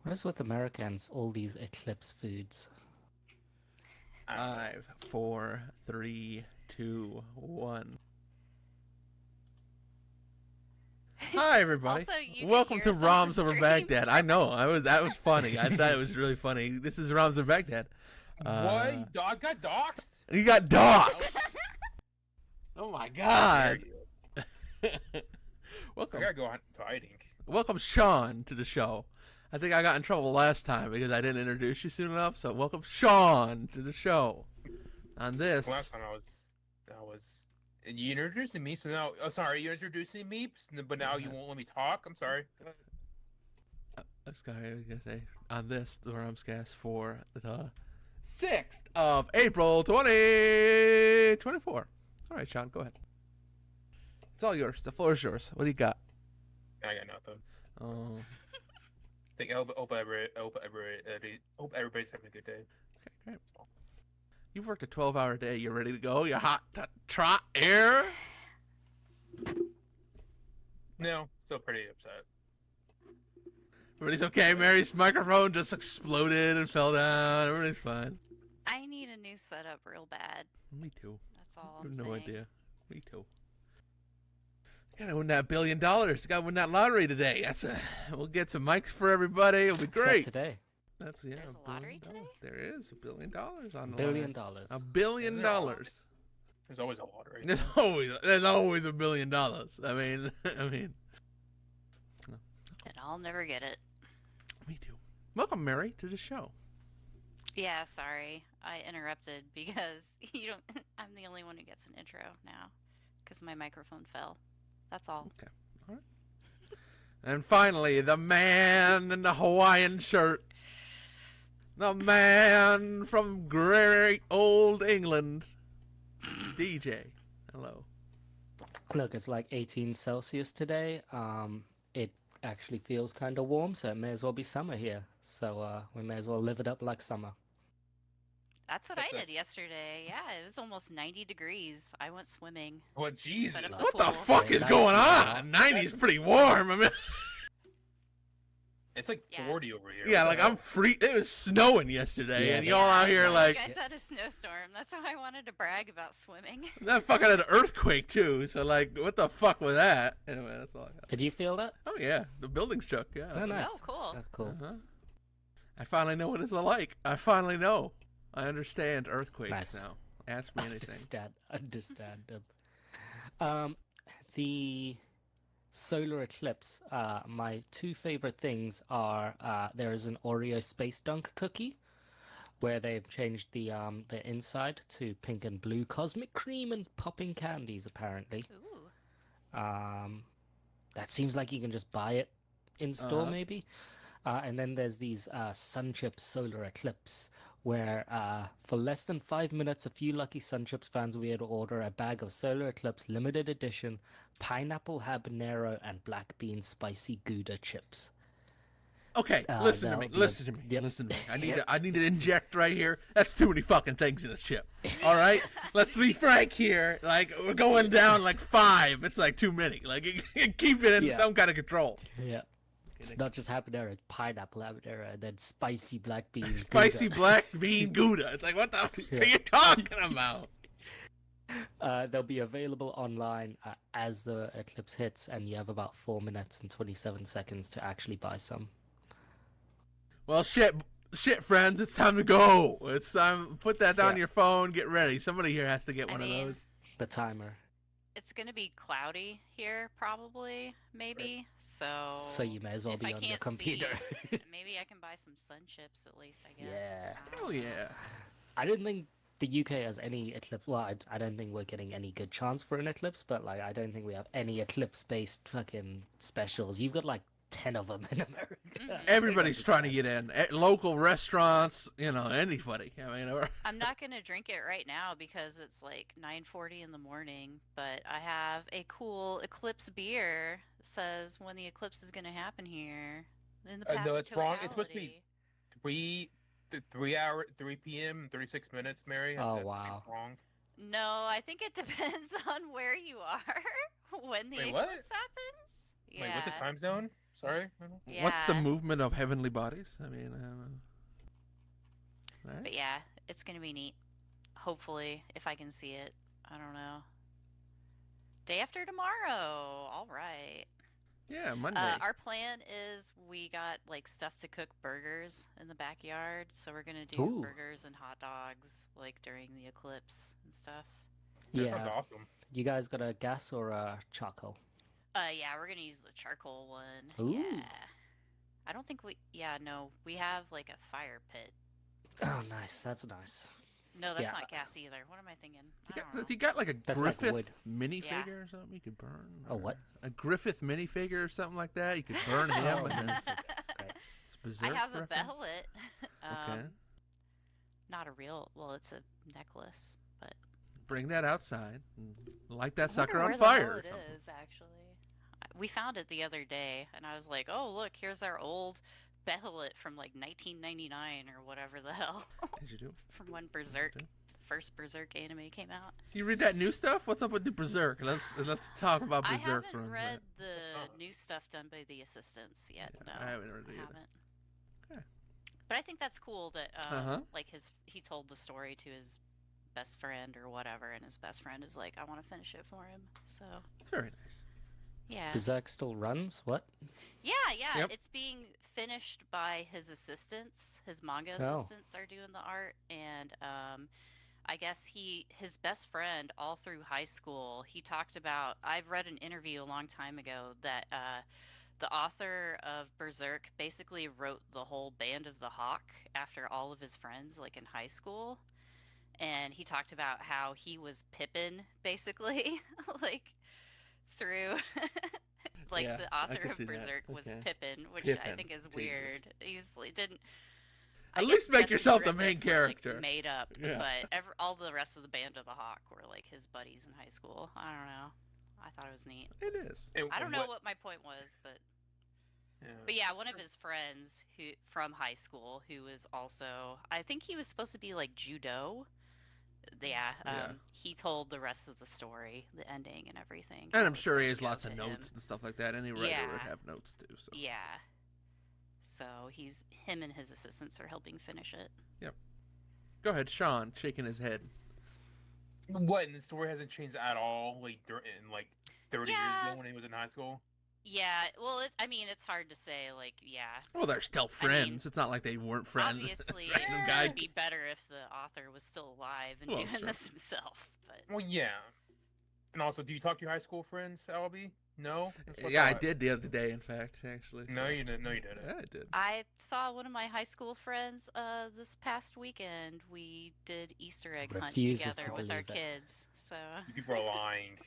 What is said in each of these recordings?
What is with Americans, all these eclipse foods? Five, four, three, two, one. Hi everybody. Also, you Welcome to can hear us on Roms the over stream. Baghdad. I know. That was funny. I thought it was really funny. This is Roms over Baghdad. What? Dog got doxxed? You got doxxed. Oh my god. I Welcome. gotta go on to hiding. Welcome Sean to the show. I think I got in trouble last time because I didn't introduce you soon enough. So welcome Sean to the show. On this. Last time you introducing me, so now, oh sorry, you're introducing me, but now you won't let me talk. I'm sorry. That's what I was gonna say. On this, the Rumscast for the 6th of April, 2024. All right, Sean, go ahead. It's all yours. The floor is yours. What do you got? I got nothing. Oh, I hope everybody's having a good day. okay, great. You've worked a 12-hour day. You ready to go? You hot to trot air? No, still pretty upset. Everybody's okay. Mary's microphone just exploded and fell down. Everybody's fine. I need a new setup real bad. Me too. That's all I I'm have no saying. idea. Me too. Gotta win that $1 billion. Gotta win that lottery today. We'll get some mics for everybody. It'll be What's that great. today? There's a lottery today? There is $1 billion on the $1 billion. line. $1 billion. There's always a lottery. There's always $1 billion. I mean. No. And I'll never get it. Me too. Welcome, Mary, to the show. Yeah, sorry. I interrupted because you don't. I'm the only one who gets an intro now because my microphone fell. That's all. Okay. All right. And finally, the man in the Hawaiian shirt. The man from great old England. DJ. Hello. Look, it's like 18 Celsius today. It actually feels kind of warm, so it may as well be summer here. So we may as well live it up like summer. That's what That's I us. did yesterday. Yeah, it was almost 90 degrees. I went swimming. What Jesus? Set up What the Cool. fuck is Yeah, going that's- on? 90 is pretty warm. I mean, It's like Yeah. 40 over here. yeah, What like the I'm hell? free. It was snowing yesterday, Yeah, and yeah. y'all out here I know like you guys had a snowstorm. That's why I wanted to brag about swimming. that fucking had an earthquake too. So like, what the fuck was that? Anyway, that's all I got. Did you feel that? Oh yeah, the building shook. Yeah. Oh, nice. Oh, cool. That's cool. Uh-huh. I finally know what it's like. I finally know. I understand earthquakes Nice. now. Ask me anything. Understand them. The solar eclipse. My two favorite things are there is an Oreo Space Dunk cookie, where they've changed the inside to pink and blue cosmic cream and popping candies. Apparently, Ooh. that seems like you can just buy it in store, Uh-huh. maybe. And then there's these Sunchip Solar Eclipse, where for less than 5 minutes, a few lucky Sunchips fans will be able to order a bag of Solar Eclipse limited edition pineapple habanero and black bean spicy Gouda chips. Okay, Uh, listen to that'll me. be a- Listen to me. yep. Listen to me. Yep. I need to inject right here. That's too many fucking things in a chip. All right, let's be frank here. Like we're going down like 5. It's like too many. Like keep it in Yeah. some kind of control. Yeah. It's not just habanero, it's pineapple habanero, and then spicy black bean Spicy Gouda. black bean Gouda. It's like what the fuck Yeah. are you talking about? They'll be available online as the eclipse hits, and you have about 4 minutes and 27 seconds to actually buy some. Well, shit, friends. It's time to go. It's time. Put that down Yeah. your phone. Get ready. Somebody here has to get I one mean, of those. The timer. It's gonna be cloudy here, probably, maybe. So. So you may as well if be I on your can't computer. see, maybe I can buy some sun chips at least. I guess. Yeah. I don't Hell know. yeah. I don't think the UK has any eclipse. Well, I don't think we're getting any good chance for an eclipse, but like I don't think we have any eclipse-based fucking specials. You've got like 10 of them in America. Mhm. Everybody's trying to get in. Local restaurants, anybody. I mean, I'm not gonna drink it right now because it's like 9:40 in the morning. But I have a cool eclipse beer that says when the eclipse is gonna happen here. In the path No, of it's wrong. It's supposed to be totality. 3 p.m. 36 minutes, Mary. Oh, That's wow. Wrong. No, I think it depends on where you are when the Wait, what? eclipse happens. Wait, what's the time zone? Sorry. I don't know. What's the Yeah. movement of heavenly bodies? I mean, I don't know. Right? But yeah, it's gonna be neat. Hopefully, if I can see it. I don't know. Day after tomorrow. All right. Yeah, Monday. Our plan is we got like stuff to cook burgers in the backyard, so we're gonna do Ooh. burgers and hot dogs like during the eclipse and stuff. That sounds Yeah. awesome. You guys got a gas or a charcoal? Yeah, we're gonna use the charcoal one. Ooh. Yeah. I don't think we. Yeah, no, we have like a fire pit. Oh, nice. That's nice. No, that's Yeah. not gas either. What am I thinking? I You don't know. got, you got like a That's like Griffith wood. minifigure or something you could burn? A Or what? A Griffith minifigure or something like that? You could burn him Oh, and then Great. it's I berserk have a reference? bellet. Okay. Not a real. Well, it's a necklace, but Bring that outside and light that I sucker wonder on where the fire. hell or it something. is actually. We found it the other day, and I was like, "Oh, look, here's our old bellet from like 1999 or whatever the hell, Did you do? from when Berserk, do? first Berserk anime came out." You read that new stuff? What's up with the Berserk? Let's talk about I Berserk haven't for a minute. read the That's not- new stuff done by the assistants yet. Yeah, No, I haven't read it I either. haven't. Okay. But I think that's cool that Uh-huh. like he told the story to his best friend or whatever, and his best friend is like, "I want to finish it for him." So It's very nice. yeah. Berserk still runs? What? Yeah, yeah. Yep. It's being finished by his assistants. His manga Oh. assistants are doing the art, and I guess his best friend all through high school. He talked about. I've read an interview a long time ago that the author of Berserk basically wrote the whole Band of the Hawk after all of his friends, like in high school. And he talked about how he was Pippin, basically, like through like Yeah, the I author can of see that. Berserk was Okay. Pippin, which I Pippin, think is Jesus. weird. He didn't. At I least guess make Jeffrey yourself the Griffith main were, like, character. made up, Yeah. but all the rest of the Band of the Hawk were like his buddies in high school. I don't know. I thought it was neat. It is. And I don't know what my point was, but yeah, one of his friends who from high school who was also, I think he was supposed to be like judo. Yeah, Yeah. he told the rest of the story, the ending and everything. And It I'm was sure he supposed has to go lots of to notes him. and stuff like that. Any writer would Yeah. have notes too. So Yeah. So him and his assistants are helping finish it. go ahead, Sean, shaking his head. What? And the story hasn't changed at all, like in like 30 years Yeah. ago when he was in high school. Yeah, well, I mean, it's hard to say. Like, yeah, Well, they're still I mean, friends. It's not like they weren't friends. obviously, Random it guy. would be better if the author was still alive and Well, doing sure. this himself. But Well, yeah. And also, do you talk to your high school friends, Albie? No. That's what Yeah, I thought. did the other day. In fact, actually. No, so- you didn't. No, you didn't. Yeah, I did. I saw one of my high school friends this past weekend. We did Easter egg hunt Refuses to together with our believe it. kids. So You people are lying.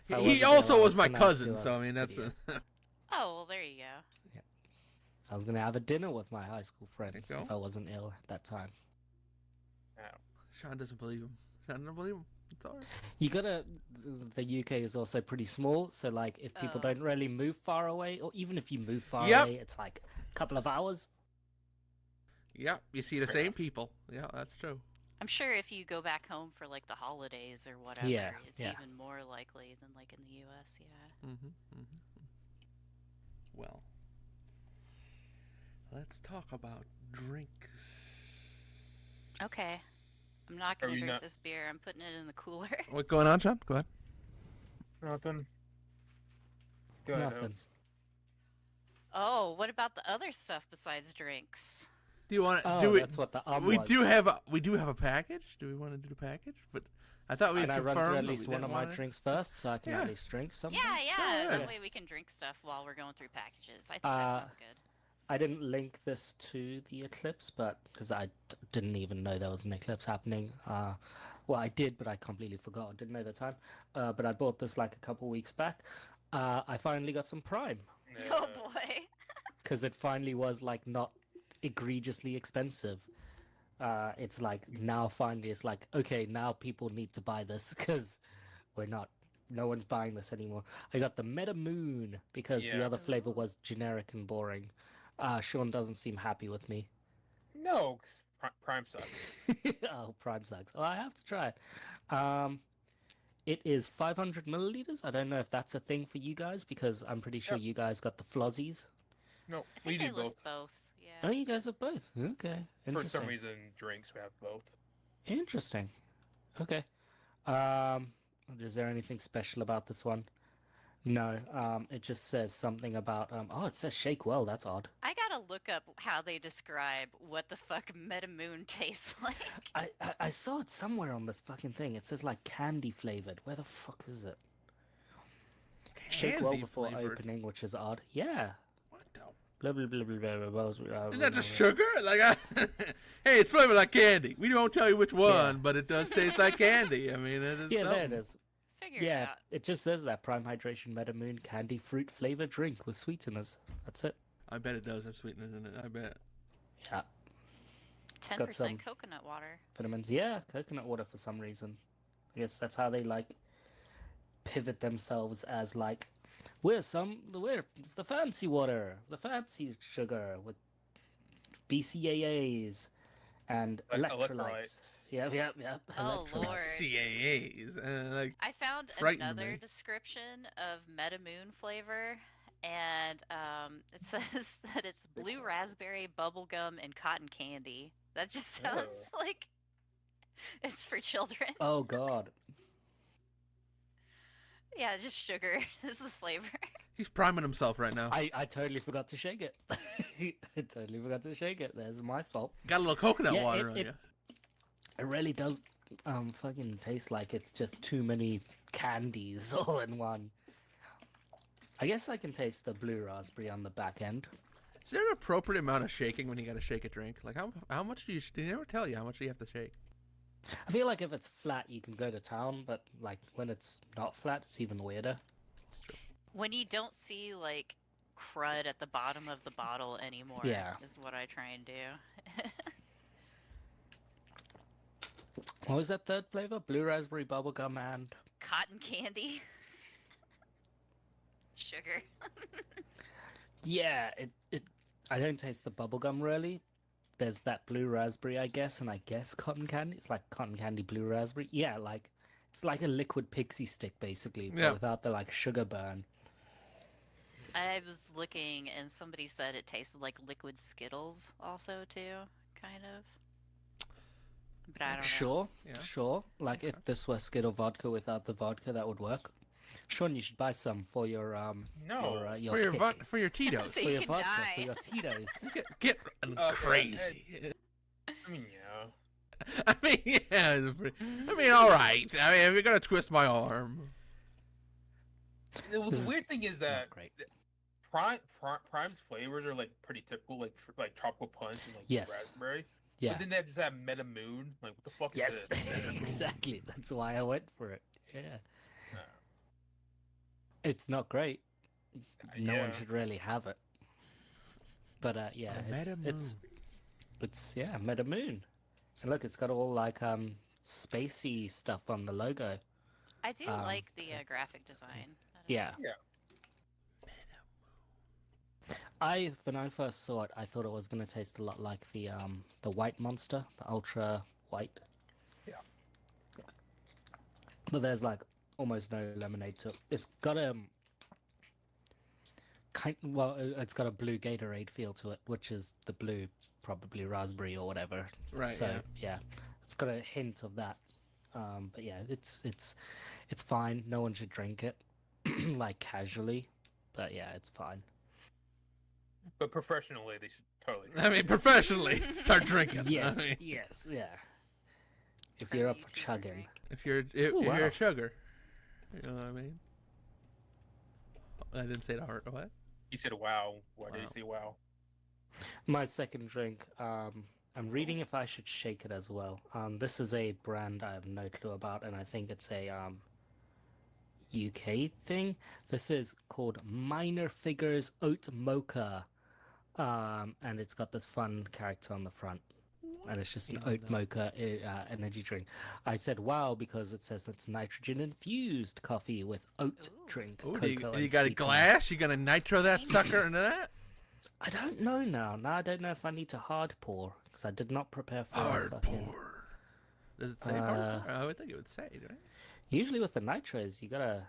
If I He wasn't also ill, I was my gonna cousin, do a so I mean that's. video. oh, well, there you go. I was gonna have a dinner with my high school friends you go. if I wasn't ill at that time. Sean doesn't believe him. Sean doesn't believe him. It's alright. You gotta. The UK is also pretty small, so like if people Oh. don't really move far away, or even if you move far Yep. away, it's like a couple of hours. Yeah, you see the Fair same enough. people. Yeah, that's true. I'm sure if you go back home for like the holidays or whatever, Yeah, it's yeah. even more likely than like in the US. Yeah. Mm-hmm. Well, let's talk about drinks. Okay. I'm not Are gonna you drink not- this beer. I'm putting it in the cooler. What's going on, Sean? Go ahead. Nothing. Go ahead, Nothing. host. Oh, what about the other stuff besides drinks? Do you want to Oh, do it? that's what the we was. do have a package. Do we want to do the package? But I thought we had And I run confirmed through at that least we one didn't of my want it. drinks first, so I can Yeah. at least drink something. Yeah, yeah. yeah. That way we can drink stuff while we're going through packages. I think Uh, that sounds good. I didn't link this to the eclipse, but because I didn't even know there was an eclipse happening. Well, I did, but I completely forgot. I didn't know the time. But I bought this like a couple weeks back. I finally got some Prime Oh boy. because it finally was like not egregiously expensive. It's like now finally it's like okay, now people need to buy this because no one's buying this anymore. I got the Meta Moon because the Yeah. other flavor was generic and boring. Sean doesn't seem happy with me. No, 'cause Prime sucks. Oh, Prime sucks. Oh, I have to try it. It is 500 milliliters. I don't know if that's a thing for you guys because I'm pretty sure Yep. you guys got the flozzies. No, I we think they do list both. both. Yeah. Oh, you guys have both. Okay, For interesting. some reason, drinks we have both. Interesting. Okay. Um, is there anything special about this one? No. It just says something about Oh, it says shake well. That's odd. I gotta look up how they describe what the fuck Metamoon tastes like. I saw it somewhere on this fucking thing. It says like candy flavored. Where the fuck is it? Shake well Candy before flavored. opening, which is odd. Yeah. What the? Blah blah blah blah blah. blah, blah, Isn't that just sugar? Like, hey, it's flavored like candy. We won't tell you which one, Yeah. but it does taste like candy. I mean, it is. Yeah, there it something. is. Figure it Yeah, out. it just says that Prime Hydration Metamoon candy fruit flavored drink with sweeteners. That's it. I bet it does have sweeteners in it. I bet. Yeah, 10% got some- coconut water. vitamins. Yeah, coconut water for some reason. I guess that's how they like pivot themselves as like we're the fancy water, the fancy sugar with BCAAs and Like electrolytes. electrolytes. Yep. Oh, electrolytes. Lord. CAAs. Like, I found Frightened another me. description of Metamoon flavor, and it says that it's blue raspberry, bubblegum, and cotton candy. That just sounds like it's for children. Oh God. Yeah, just sugar is the flavor. he's priming himself right now. I totally forgot to shake it. I totally forgot to shake it. There's my fault. Got a little coconut Yeah, water on it- you. It really does fucking taste like it's just too many candies all in one. I guess I can taste the blue raspberry on the back end. Is there an appropriate amount of shaking when you got to shake a drink? Like, how much do you? They never tell you how much do you have to shake. I feel like if it's flat, you can go to town, but like when it's not flat, it's even weirder. It's true. When you don't see like crud at the bottom of the bottle anymore, Yeah. is what I try and do. What was that third flavor? Blue raspberry, bubblegum, and Cotton candy. Sugar. yeah, it. I don't taste the bubblegum really. There's that blue raspberry, I guess, and I guess cotton candy. It's like cotton candy blue raspberry. Yeah, like it's like a liquid pixie stick basically, but Yeah. without the like sugar burn. I was looking and somebody said it tasted like liquid Skittles also too, kind of. But I don't know. Sure, Yeah. sure. Like if this were Skittle vodka without the vodka, that would work. Sean, you should buy some for your No. your kick. For your Tito's. So for you your can vodka, die. for your Tito's. Get Okay, crazy. I mean, yeah. I mean, yeah. I mean, all right. I mean, if you're gonna twist my arm. The This is weird thing is that Not great. Prime's flavors are like pretty typical, like like tropical punch and like Yes. raspberry. Yeah. But then they just have Metamoon. Like, what the fuck Yes, is this? exactly. That's why I went for it. Yeah. No. It's not great. No one Yeah. should really have it. But yeah, it's yeah, Metamoon. And look, it's got all like spacey stuff on the logo. I do Um, like the graphic design. I don't know. Yeah. Yeah. When I first saw it, I thought it was gonna taste a lot like the white monster, the ultra white. Yeah. But there's like almost no lemonade to it. It's got it's got a blue Gatorade feel to it, which is the blue, probably raspberry or whatever. Right. So yeah. yeah, it's got a hint of that. But yeah, it's fine. No one should drink it like casually. But yeah, it's fine. But professionally, they should totally. I mean, professionally, start drinking. Yes, I mean, yes, yeah. If From you're up for YouTuber chugging. drink. if you're Ooh, you're wow. a sugar, you know what I mean. I didn't say the hard. What? You said wow. Why did Wow. you say wow? My second drink, I'm reading if I should shake it as well. This is a brand I have no clue about, and I think it's a UK thing. This is called Minor Figures Oat Mocha, and it's got this fun character on the front, and it's just an Even oat though- mocha energy drink. I said wow because it says it's nitrogen infused coffee with oat Ooh. drink. Oh, cocoa you and got a sweetener. glass? You gonna nitro that sucker into that? I don't know now. Now I don't know if I need to hard pour because I did not prepare for a Hard fucking pour. Does it say hardcore? I would think it would say, right? Usually with the nitros, you gotta,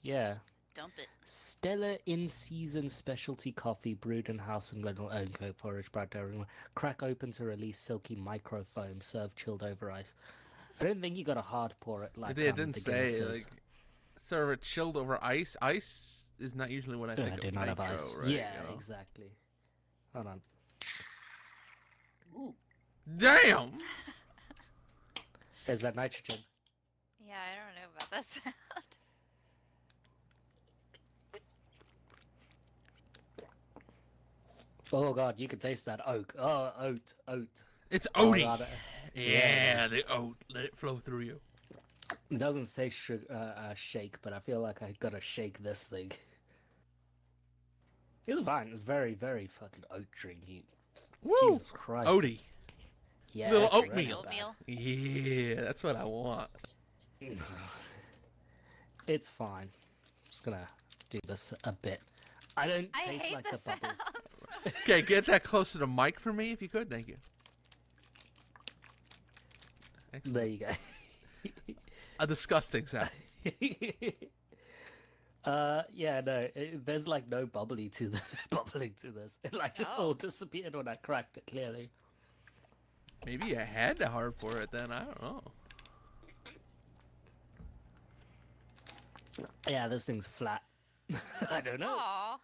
yeah. Dump it. Stellar in-season specialty coffee brewed in house and blended own coat forage brought to crack open to release silky microfoam served chilled over ice. I don't think you got to hard pour it like It didn't the say Guinness like is. serve it chilled over ice. Ice is not usually what I think do of not have nitro, ice. right? Yeah, you know? exactly. Hold on. Ooh. Damn. There's that nitrogen. Yeah, I don't know about that sound. Oh god, you can taste that oak. Oh, oat. It's Oh, oaty. God. Yeah, the oat. Let it flow through you. It doesn't say shake, but I feel like I gotta shake this thing. It's fine. It's very, very fucking oat drinky. Woo! Jesus Christ. Oaty. Yeah, Little it's really oatmeal. bad. Oatmeal? Yeah, that's what I want. It's fine. Just gonna do this a bit. I don't I taste hate like the the bubbles. sounds. Okay, get that closer to the mic for me if you could. Thank you. Excellent. There you go. A disgusting sound. Yeah, no, there's like no bubbling to this. It like just all Oh. disappeared when I cracked it. Clearly. Maybe you had to hard pour it then. I don't know. Yeah, this thing's flat. I don't know. Aw.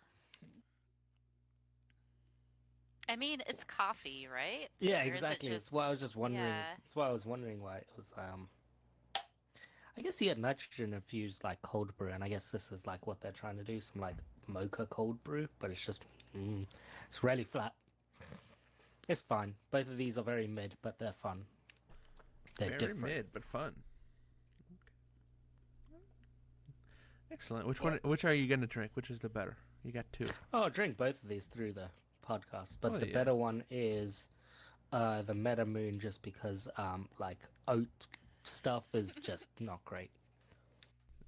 I mean, it's coffee, right? Yeah, Or is it exactly. That's just- why I was just wondering. yeah. That's why I was wondering why it was. I guess he had nitrogen infused like cold brew, and I guess this is like what they're trying to do, some like mocha cold brew, but it's just, it's really flat. It's fine. Both of these are very mid, but they're fun. They're Very different. mid, but fun. Excellent. Which are you gonna drink? Which is the better? You got two. Oh, I'll drink both of these through the podcast, but Oh, the yeah. better one is the Meta Moon, just because like oat stuff is just not great.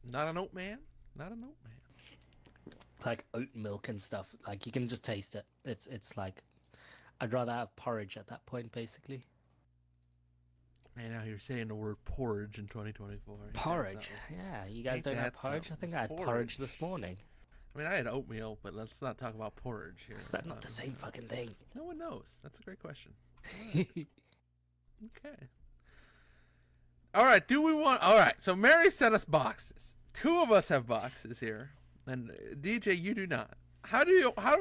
Not an oat man. Not an oat man. Like oat milk and stuff. Like you can just taste it. It's like I'd rather have porridge at that point, basically. Man, now you're saying the word porridge in 2024. Ain't that Porridge. something? Yeah, you guys Ain't don't have that porridge? I something? think I had porridge Porridge. this morning. I mean, I had oatmeal, but let's not talk about porridge here. Is that not the same fucking thing? No one knows. That's a great question. Okay. All right. Do we want? All right. So Mary sent us boxes. Two of us have boxes here, and DJ, you do not. How do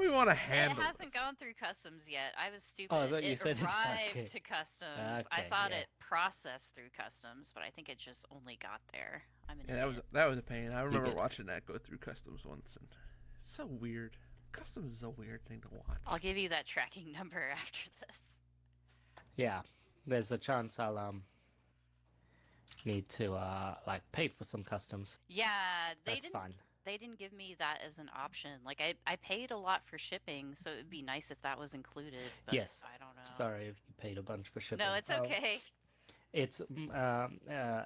we want to handle? It hasn't this? gone through customs yet. I was stupid. Oh, I thought you it said it- arrived okay. to customs. I Okay, thought yeah. it processed through customs, but I think it just only got there. I'm an Yeah, idiot. that was a pain. I remember did. watching that go through customs once, and it's so weird. Customs is a weird thing to watch. I'll give you that tracking number after this. Yeah, there's a chance I'll need to like pay for some customs. Yeah, they That's didn't. fine. They didn't give me that as an option. Like I paid a lot for shipping, so it'd be nice if that was included. But Yes. I don't know. Sorry if you paid a bunch for shipping. No, it's okay. It's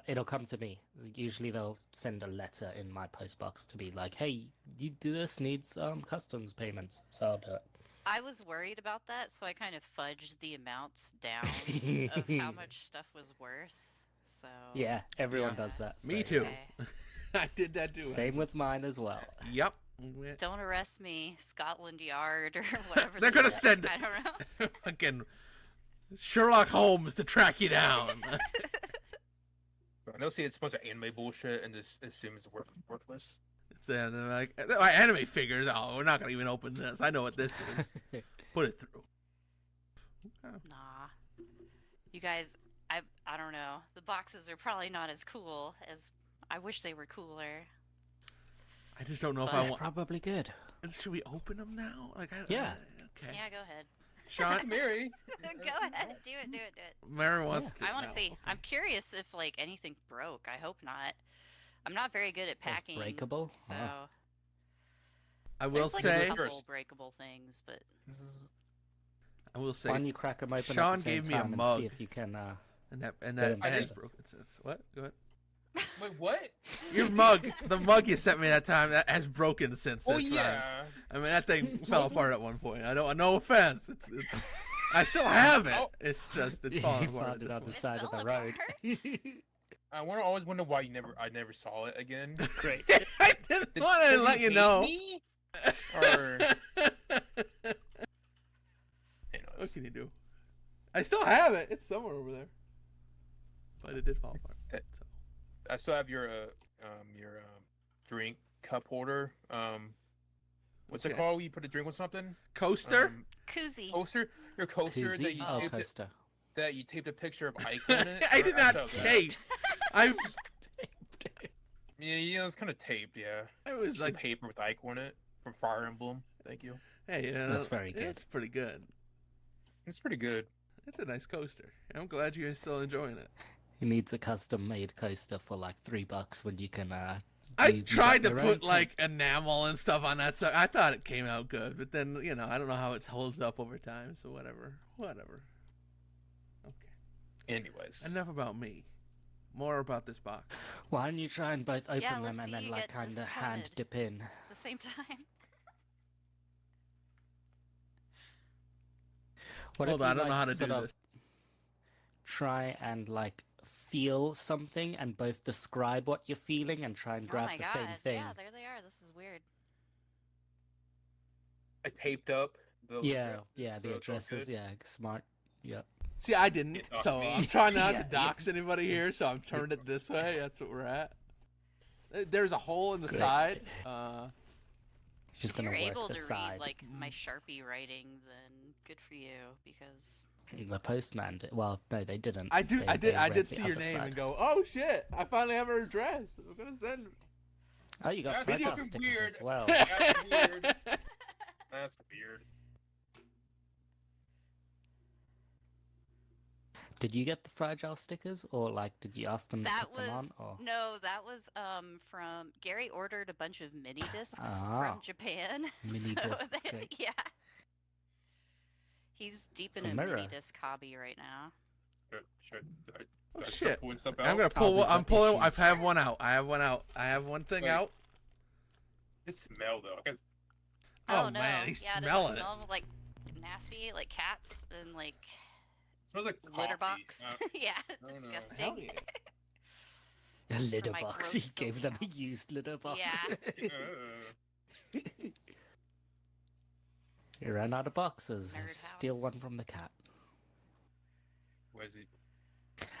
it'll come to me. Usually they'll send a letter in my postbox to be like, "Hey, this needs customs payments," so I'll do I was worried about that, so I kind of fudged the amounts down of it. how much stuff was worth. So Yeah, everyone Yeah. does that. Me so- too. okay. I did that too. Same with mine as well. Yep. Don't arrest me, Scotland Yard or whatever. They're they gonna get. send it. I don't know. Fucking Sherlock Holmes to track you down. I know, see, it's a bunch of anime bullshit and just assume it's worthless. Then they're like, my anime figures. Oh, we're not gonna even open this. I know what this is. Put it through. Nah. You guys, I don't know. The boxes are probably not as cool as I wish they were cooler. I just don't know if But- I They're want. probably good. Should we open them now? Like, Yeah. Okay. Yeah, go ahead. Sean, Mary. Go ahead. Do it. Mary wants. Yeah. To I want to now. see. I'm curious if like anything broke. I hope not. I'm not very good at That's packing. breakable? So Oh. I will there's, like, say. a couple First. breakable things, but This is I will say. Why don't you crack them open Sean at the same gave me a time and mug. see if you can. And that Get has him. broken since. What? Go ahead. wait, what? Your mug, the mug you sent me that time, that has broken since. Oh that's fine. yeah. I mean, that thing fell apart at one point. I don't. No offense. It's I still have it. Oh. It's just it's You falling apart. found at it on the this side of the fell road. I always wonder why I never saw it again. Great. point. I didn't want to Does let he you hate know. me? Or who What knows? can you do? I still have it. It's somewhere over there. But it did fall apart. Okay. So. I still have your drink cup holder. What's it Okay. called? You put a drink with something? Coaster? Koozie. Coaster. Your coaster that Koozie? you Oh, taped it- coaster. that you taped a picture of Ike on it. I did not saw that. tape. I Yeah, it's kind of taped. Yeah. was Just like, some paper with Ike on it from Fire Emblem. Thank you. hey, That's very good. It's pretty good. It's pretty good. It's a nice coaster. I'm glad you guys still enjoying it. He needs a custom-made coaster for like $3 when you can. I you tried got to your put own like enamel and stuff on that stuff. I thought it came out good, but then I don't know how it holds up over time. So whatever. Okay. Anyways. Enough about me. More about this box. Why don't you try and both open Yeah, them let's and see then you like get kind of hand disappointed. dip in? At the same time. What Hold if on, you, I don't know like, how to do sort of this. Try and like feel something and both describe what you're feeling and try and Oh grab my the god. same thing. Yeah, there they are. This is weird. I taped up. The Yeah, addresses, yeah, so the it's all addresses, good. yeah, smart. Yep. See, I didn't, It docked so me. I'm trying not Yeah, to dox anybody here, so I'm turned it this way. That's what we're at. There's a hole in the Great. side. Just If gonna you're work able the to side. read like my Sharpie writing, then good for you because The postman did. Well, no, they didn't. I do. They- I they did read the see your other name side. and go, "Oh shit! I finally have her address. I'm gonna send." Oh, you got That's fragile fucking stickers weird. as well. That's weird. That's weird. Did you get the fragile stickers, or like, did you ask them to that put them on? was Or no, that was from Gary ordered a bunch of mini discs Ah. from Japan. Mini so discs, they- great. yeah. He's deep in It's a a mirror. mini disc hobby right now. Should I Oh start shit! pulling stuff I'm out? gonna pull. we've I'm got pulling. I issues. have one out. I have one thing Wait. out. It smell though. I guess- Oh, no. man, he's yeah, smelling does it. it smell like nasty, like cats and like It smells like litter coffee. box? Uh, yeah, I don't know. disgusting. Hell yeah! a litter my box. gross He gave them a house. used litter box. Yeah. You ran out of boxes. Nerd Steal house. one from the cat. Where's it?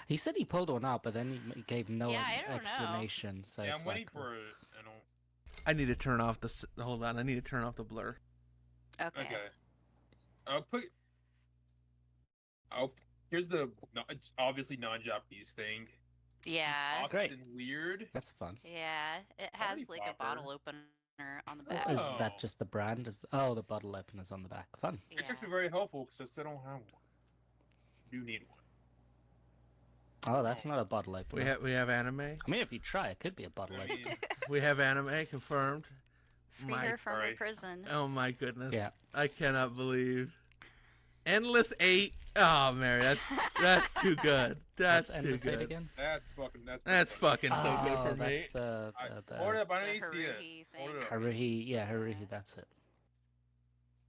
He said he pulled one out, but then he gave no Yeah, I don't know. explanation. So Yeah, it's I'm waiting like, for it. I don't. I need to turn off the. Hold on. I need to turn off the blur. Okay. Okay. I'll put. Here's the it's obviously non-Japanese thing. Yeah. Great. Austin weird. that's fun. Yeah. It Party has like a popper. bottle opener on the back. Is Oh. that just the brand? Oh, the bottle opener's on the back. Fun. Yeah. It's actually very helpful because I still don't have one. You need one. Oh, that's not a bottle opener. We have anime. I mean, if you try, it could be a bottle I opener. mean, We have anime confirmed. Free My her from her Christ. prison. oh my goodness. Yeah. I cannot believe. Endless 8. Oh, Mary, that's too good. That's What's too Endless Eight good. again? That's fucking so good Oh, for me. that's the Hold up, I The don't even see it. Haruhi Hold thing. it up. Haruhi. Yeah, Haruhi. That's it.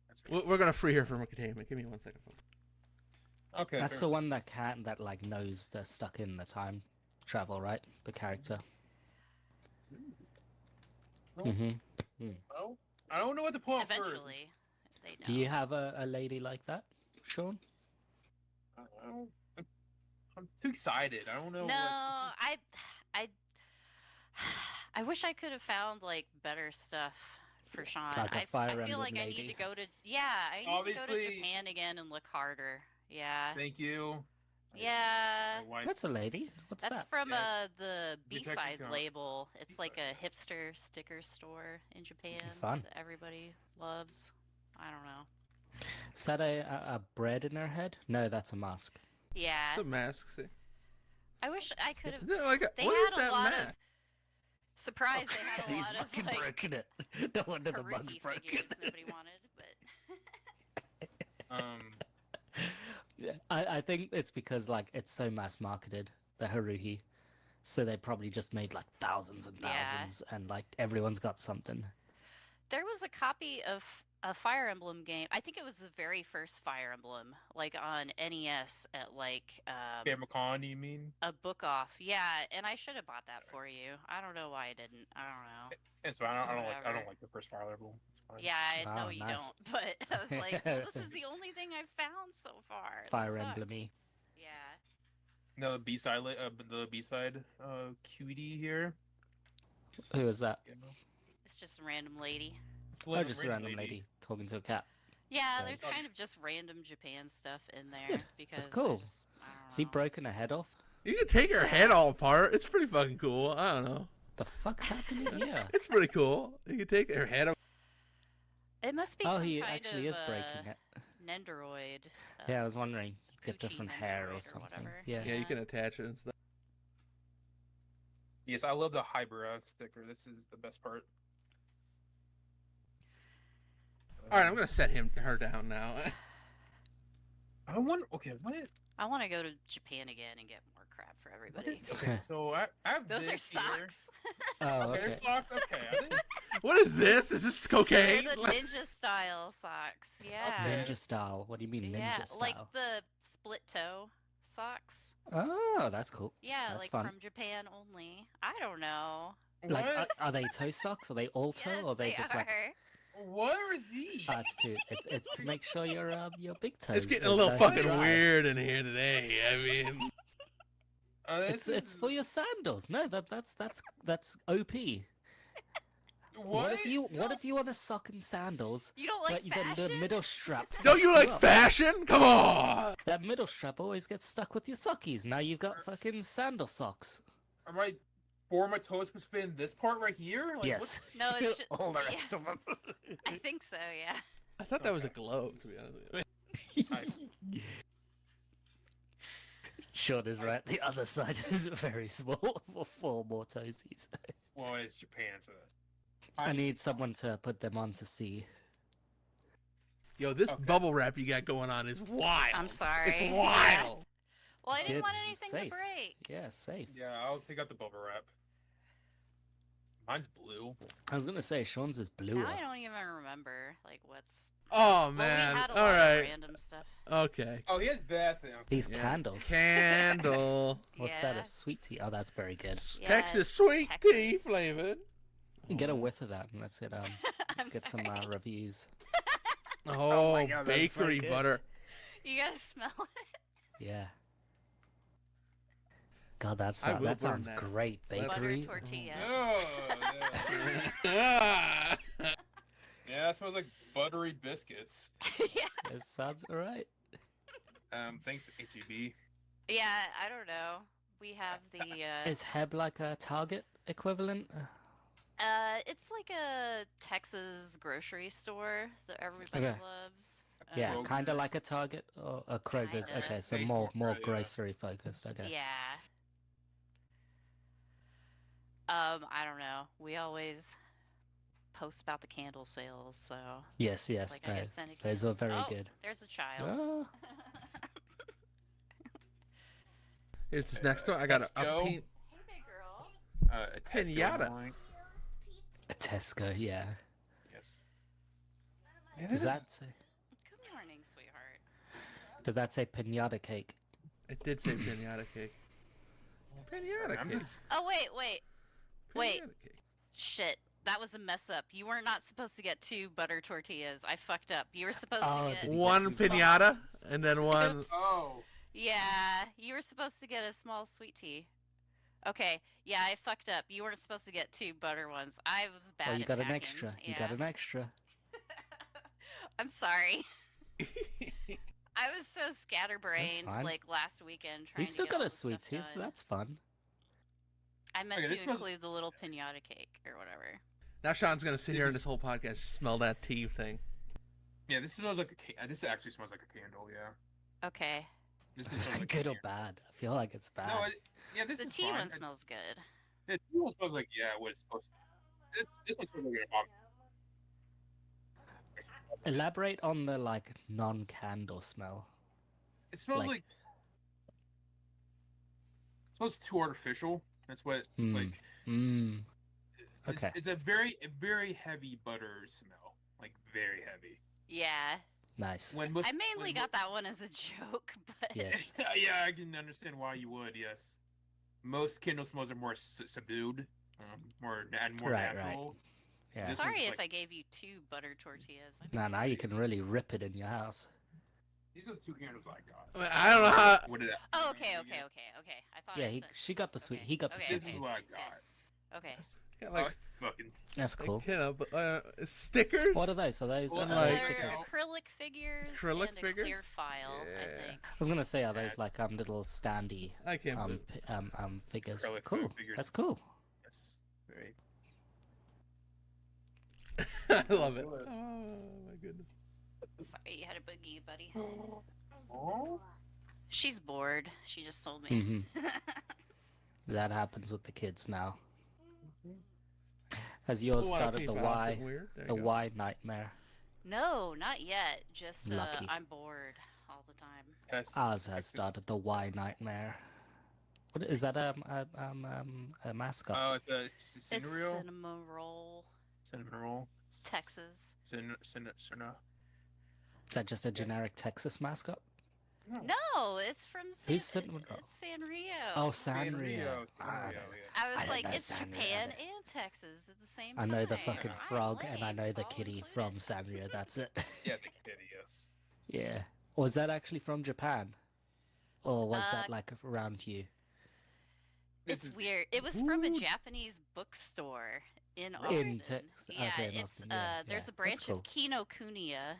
That's We're gonna free her from containment. Give me 1 second. Folks. okay. That's fair the one that like knows they're stuck in the time travel, right? The character. No. hmm Well, I don't know what to pull out first. Eventually, they know. Do you have a lady like that, Sean? I don't- I'm too excited. I don't know. No, what... I wish I could have found like better stuff for Sean. Like a I Fire feel Emblem like I lady. need to go to I need to go Obviously- to Japan again and look harder. Yeah. Thank you. Yeah. My wife- That's a lady. What's That's that? from Yeah, the Detective B-side Count. label. It's like B-side. a hipster sticker store in Japan Fun. that everybody loves. I don't know. Is that a bread in her head? No, that's a mask. Yeah. It's a mask. See? I wish I could have. Is that like They what had is a that lot mask? of. Surprise! They had a He's lot of fucking like broken it. No wonder the mug's Haruhi broken. figures nobody wanted, but. Yeah, I think it's because like it's so mass marketed, the Haruhi, so they probably just made like thousands and Yeah. thousands, and like everyone's got something. There was a copy of a Fire Emblem game. I think it was the very first Fire Emblem, like on NES at like Famicom, you mean? a book off. Yeah, and I should have bought that for you. I don't know why I didn't. I don't know. It's fine. I don't Whatever. like the first Fire Emblem. It's fine. Yeah, I know Oh, you nice. don't, but I was like, well, this is the only thing I've found so far. This Fire sucks. Emblem-y. Yeah. No, the B-side, cutie here. Who is that? You know? It's just a random lady. It's Oh, just a random lady talking to a cat. Yeah, Nice. there's kind of just random Japan stuff in That's there good. because That's cool. I don't Is he know. broken her head off? You can take her head all apart. It's pretty fucking cool. I don't know. The fuck's happening here? It's pretty cool. You can take her head. It must be Oh, some he kind actually of is breaking it. Nendoroid. Yeah, I was wondering. Get Coochie different hair or Nendoroid or something. whatever. Yeah. Yeah, you can attach it and stuff. Yes, I love the Hybrid sticker. This is the best part. All right, I'm gonna set her down now. I wonder. Okay, what is? I want to go to Japan again and get more crap for What everybody. is okay, so I have Those are this here. socks. Oh, Okay, okay. there's socks. Okay, I think What is this? Is this cocaine? They're the ninja style socks. Yeah. Okay. Ninja style. What do you mean ninja Yeah, style? like the split toe socks. Oh, that's cool. Yeah, That's like fun. from Japan only. I don't know. Like, what? are they toe socks? Are they all toe, Yes, or are they they just are. like? What are these? It's to make sure your big toes. It's getting a don't, little fucking dry. weird in here today. I mean, It's for your sandals. No, that's OP. What if you want a sock and sandals, You don't like but you got the fashion? middle strap? don't you fucks like up? fashion? Come on. That middle strap always gets stuck with your sockies. Now you've got fucking sandal socks. Am I for my toes supposed to fit in this part right here? Like, Yes. No, it's all the yeah. rest of them. I think so, yeah. I thought that was a glove. To be honest with you. Sean is right. The other side is very small for 4 more toesies. Well, it's Japan, so. I need someone to put them on to see. Yo, this Okay. bubble wrap you got going on is wild. I'm sorry. It's Yeah. wild. Well, I It's didn't good, want it's anything safe. to break. Yeah, safe. Yeah, I'll take out the bubble wrap. Mine's blue. I was gonna say Sean's is blue. Now I don't even remember like what's. Oh Well, man. we had a All lot of right. random stuff. Okay. Oh, he has that thing. These Yeah. candles. Candle. What's that? Yeah. A sweet tea? Oh, that's very good. Yeah, Texas sweet tea Texas. flavored. Get a whiff of that, and let's get let's I'm get some sorry. reviews. Oh, my God, that's so bakery good. butter. You gotta smell it. Yeah. God, I will that burn sounds that. great. Butter Bakery. tortilla. Oh, yeah. Yeah, that smells like buttery biscuits. Yeah. It sounds alright. Thanks to HEB. Yeah, I don't know. We have the Is Heb like a Target equivalent? it's like a Texas grocery store that everybody Okay. loves. Yeah, Kroger's. kind of like a Target or a Kroger's. Kinda. Okay, so They more Kroger, yeah. grocery focused. Okay. Yeah. I don't know. We always post about the candle sales, so Yes, yes. it's like I No, get sent a those candle. are very Oh, good. There's a child. Oh, Here's this next one. I got a Tesco. pin. Hey, big girl. A Tesco Pinata. line. a Tesco. Yeah. Yes. Yeah, Does that say? Good morning, sweetheart. Did that say pinata cake? It did say pinata cake. Pinata I'm cake. just. Oh wait. Wait. Pinata cake. Shit. That was a mess up. You were not supposed to get 2 butter tortillas. I fucked up. You were supposed Oh, to get did you One get pinata and then one. Oops. Oh. Yeah, you were supposed to get a small sweet tea. Okay, yeah, I fucked up. You weren't supposed to get 2 butter ones. I was bad Oh, you at got an packing. extra. You Yeah. got an extra. I'm sorry. I was so scatterbrained fine. like last weekend trying You still to get got all a the sweet stuff tooth. So done. that's fun. I meant Okay, to this smells- include the little pinata cake or whatever. Now Sean's gonna sit This here in is- this whole podcast just smell that tea thing. Yeah, this smells like this actually smells like a candle. Yeah. Okay. This Is smells that like good a or candle. bad? I feel like it's bad. No, yeah, this The is tea fine. one smells good. The tea one smells like what it's supposed to. This one smells like a bomb. Elaborate on the like non-candle smell. It smells Like- like. It smells too artificial. That's what it's Hmm. like. Mmm. It's, Okay. it's a very heavy butter smell. like very heavy. Yeah. Nice. When most, I mainly when got that one as a joke, but Yes. yeah, I can understand why you would. Yes, most Kindle smells are more subdued, more Right, right. natural. Yeah. This sorry one's if like- I gave you 2 butter tortillas. I Now, don't now know. you can really rip it in your house. These are the 2 candles I got. I mean, I don't know how. What did I? Oh, okay. I thought Yeah, I he, sent... she got the sweet. okay, He got the okay, sweet This is tea. what I okay, got. Okay. Yes. Yeah, Like like, fucking. That's cool. you know, but, stickers. What are those? Are those Well, like- They're stickers? acrylic figures Acrylic and figures? a clear file, Yeah. I think. I was gonna say, are those That's- like little standy I can't believe. figures? Acrylic Cool. figures. That's cool. Yes. Very. I love it. Oh my goodness. Sorry, you had a boogie, buddy. Oh. She's bored. She just told me. Hmm. That happens with the kids now. Has yours Oh, started the IP file, Y, something weird. There the you go. Y nightmare? No, not yet. Just Lucky. I'm bored all the time. That's, Ours has started the Y nightmare. What is that? A mascot? Oh, it's a It's cinnamon roll. cinnamon roll, Cinnamon roll. Texas. Cinnamon. Is that just a generic Texas mascot? No, it's from Who's cinnamon roll? It's Sanrio. Oh, Sanrio. Sanrio. I Sanrio, don't know. I I was don't like, know it's Sanrio Japan either. and Texas at the same I time. know the fucking I'm frog and I lame, know it's the all kitty included. from Sanrio. That's it. Yeah, the kitty. Yes. Yeah. Or was that actually from Japan? Or was that Uh, like around you? This It's is- weird. It was from a Ooh. Japanese bookstore in In Austin. Tex- Yeah, okay, in it's Austin, yeah, there's yeah. a branch That's of Kinokuniya.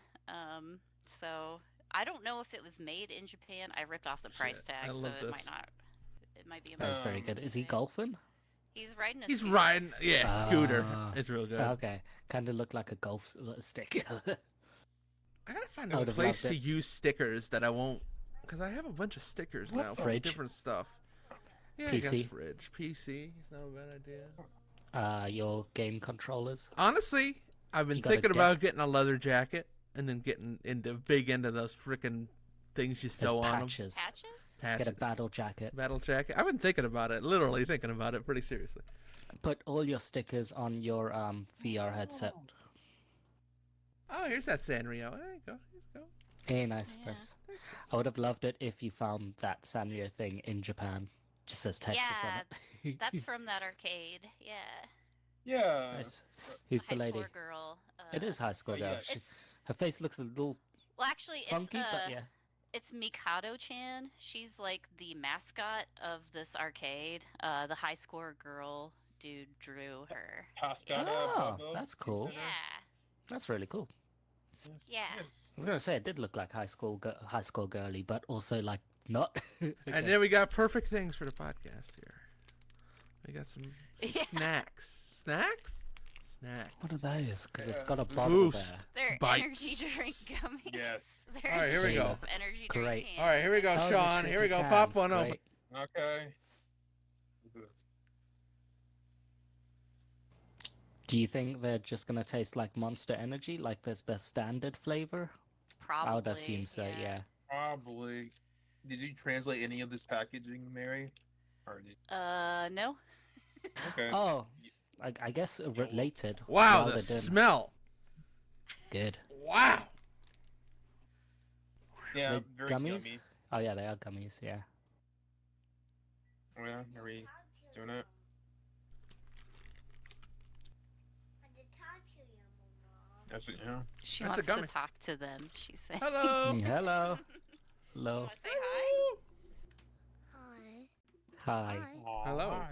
So I don't know if it was made in Japan. I ripped off the price Shit, tag, I so love it this. might not. It might be. A That's very good. Is he mistake. golfing? He's riding a. He's scooter. riding, yeah, scooter. Ah. It's real good. Okay. Kind of looked like a golf stick. I gotta find I a would've place loved to it. use stickers that I won't, because I have a bunch of stickers What now fridge? from different stuff. Yeah, I PC? guess fridge. PC, not a bad idea. Your game controllers. Honestly, I've been You got a thinking deck? about getting a leather jacket and then getting big into those freaking things you There's sew on them. patches. Patches? Patches. Get a battle jacket. Battle jacket. I've been thinking about it, literally thinking about it pretty seriously. Put all your stickers on your VR headset. Oh, here's that Sanrio. There you go. Here you go. Hey, nice, Yeah. nice. I would have loved it if you found that Sanrio thing in Japan. Just says Texas on it. That's from that arcade. Yeah. Yeah. Nice. Who's the High lady? score girl. It is high school Oh, girl. yeah, She- It's, her face looks a little well, actually, funky, but yeah. it's Mikado-chan. She's like the mascot of this arcade. The high score girl dude drew her. Pascada. Oh, Bobo, that's cool. consider. Yeah. That's really cool. Yes, Yeah. yes. I was gonna say it did look like high school girly, but also like not. And Okay. then we got perfect things for the podcast here. We got some Yeah. snacks. Snacks? Snacks. What are those? Because it's Yeah. got a bottle Boost. there. They're energy Bites. drink gummies. Yes. They're All right, here we There you go. go. Energy Great. drink All right, here we go, Oh, the Sean. Here we shaky go. Pop cans, one open. great. Okay. Do you think they're just gonna taste like Monster Energy, like there's the standard flavor? Probably. I would assume so. Yeah. Probably. Did you translate any of this packaging, Mary? Or did... No. Okay. Oh, I guess related. Wow, while the they're doing- smell. Good. Wow. Yeah, the very gummies? gummy. Oh yeah, they are gummies. Yeah. Oh, yeah, are we doing it? That's it, yeah. She That's a wants to gummy. talk to them. She said. Hello. Mm, hello. Hello. Wanna say hi? Hi. Aw, Hello. hi.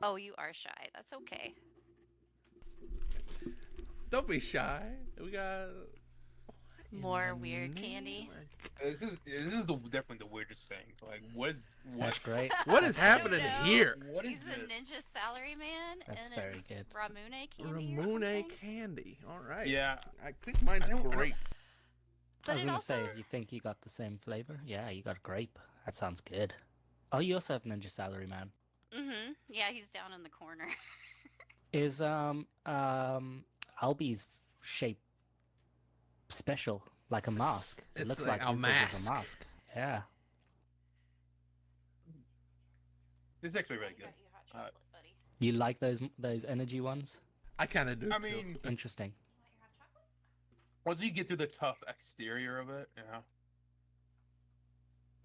Oh, you are shy. That's okay. Don't be shy. We got what in More the weird name candy. of- This is definitely the weirdest thing. Like, That's what's great. What is happening know. here? What is He's this? a ninja salaryman, That's and very it's good. Ramune candy. or Ramune something. candy. All right. Yeah, I think mine's I don't- great. I But was it gonna also. say, you think you got the same flavor? Yeah, you got grape. That sounds good. Oh, you also have Ninja Salary Man. Yeah, he's down in the corner. Is Albie's shape special, like a mask? It it's looks like like a his is mask. a mask. Yeah. this is actually really I good. got you hot chocolate, buddy. You like those energy ones? I kind of do. I too. mean, Interesting. once you get through the tough exterior of it, yeah.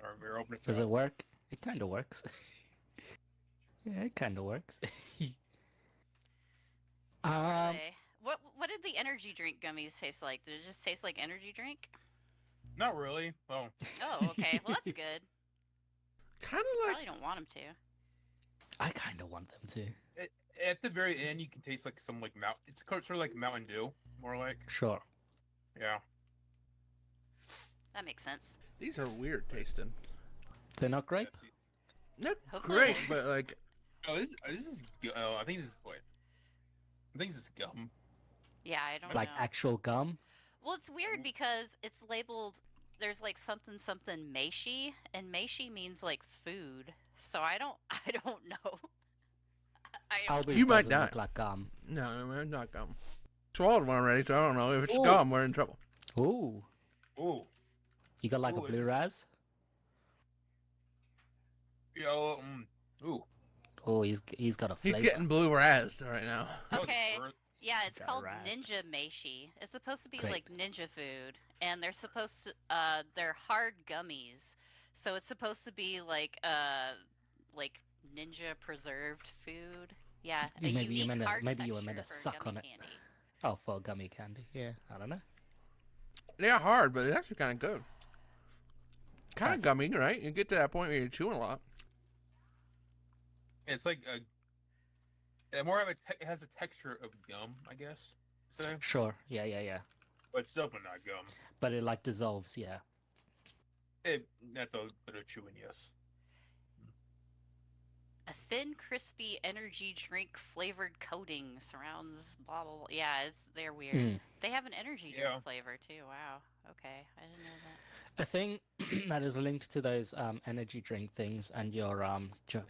Or we're opening. Does it work? It kind of works. Yeah, it kind of works. What are Um, they? What did the energy drink gummies taste like? Did it just taste like energy drink? Not really. Oh, Oh, okay. Well, that's good. kind of like Probably don't want them to. I kind of want them to. at the very end, you can taste like some like It's sort of like Mountain Dew, more like. Sure. Yeah. That makes sense. these are weird tasting. They're not great. Yeah, see- Not Hopefully- great, but like Oh, this is. Oh, I think this is wait. I think this is gum. Yeah, I don't Like know. actual gum. Well, it's weird because it's labeled. There's like something meishi, and meishi means like food. So I don't know. I don't. Albi's You might doesn't die. look like gum. no, not gum. Swallowed one already, so I don't know if it's Ooh. gum. We're in trouble. Ooh, Ooh. you got like Ooh, a blue it's- raz? Yo. Ooh. Oh, he's got a He's flavor. getting blue razzed right now. Oh, Okay. sure. Yeah, it's Got called razzed. ninja meishi. It's supposed to be Great. like ninja food, and they're supposed to. They're hard gummies, so it's supposed to be like ninja preserved food. Yeah, a Maybe you unique meant to- hard maybe you were meant texture to for suck on gummy it. candy. Oh, for gummy candy. Yeah, I don't know. They're hard, but it's actually kind of good. Kind of Nice. gummy, right? You get to that point where you're chewing a lot. It's like more of a. It has a texture of gum, I guess. So, Sure. Yeah. but it's definitely not gum. But it like dissolves. Yeah. That's a bit of chewing, yes. A thin, crispy energy drink flavored coating surrounds blah blah blah. Yeah, they're weird. Mm. They have an energy drink Yeah. flavor too. Wow. Okay, I didn't know that. A thing that is linked to those energy drink things and your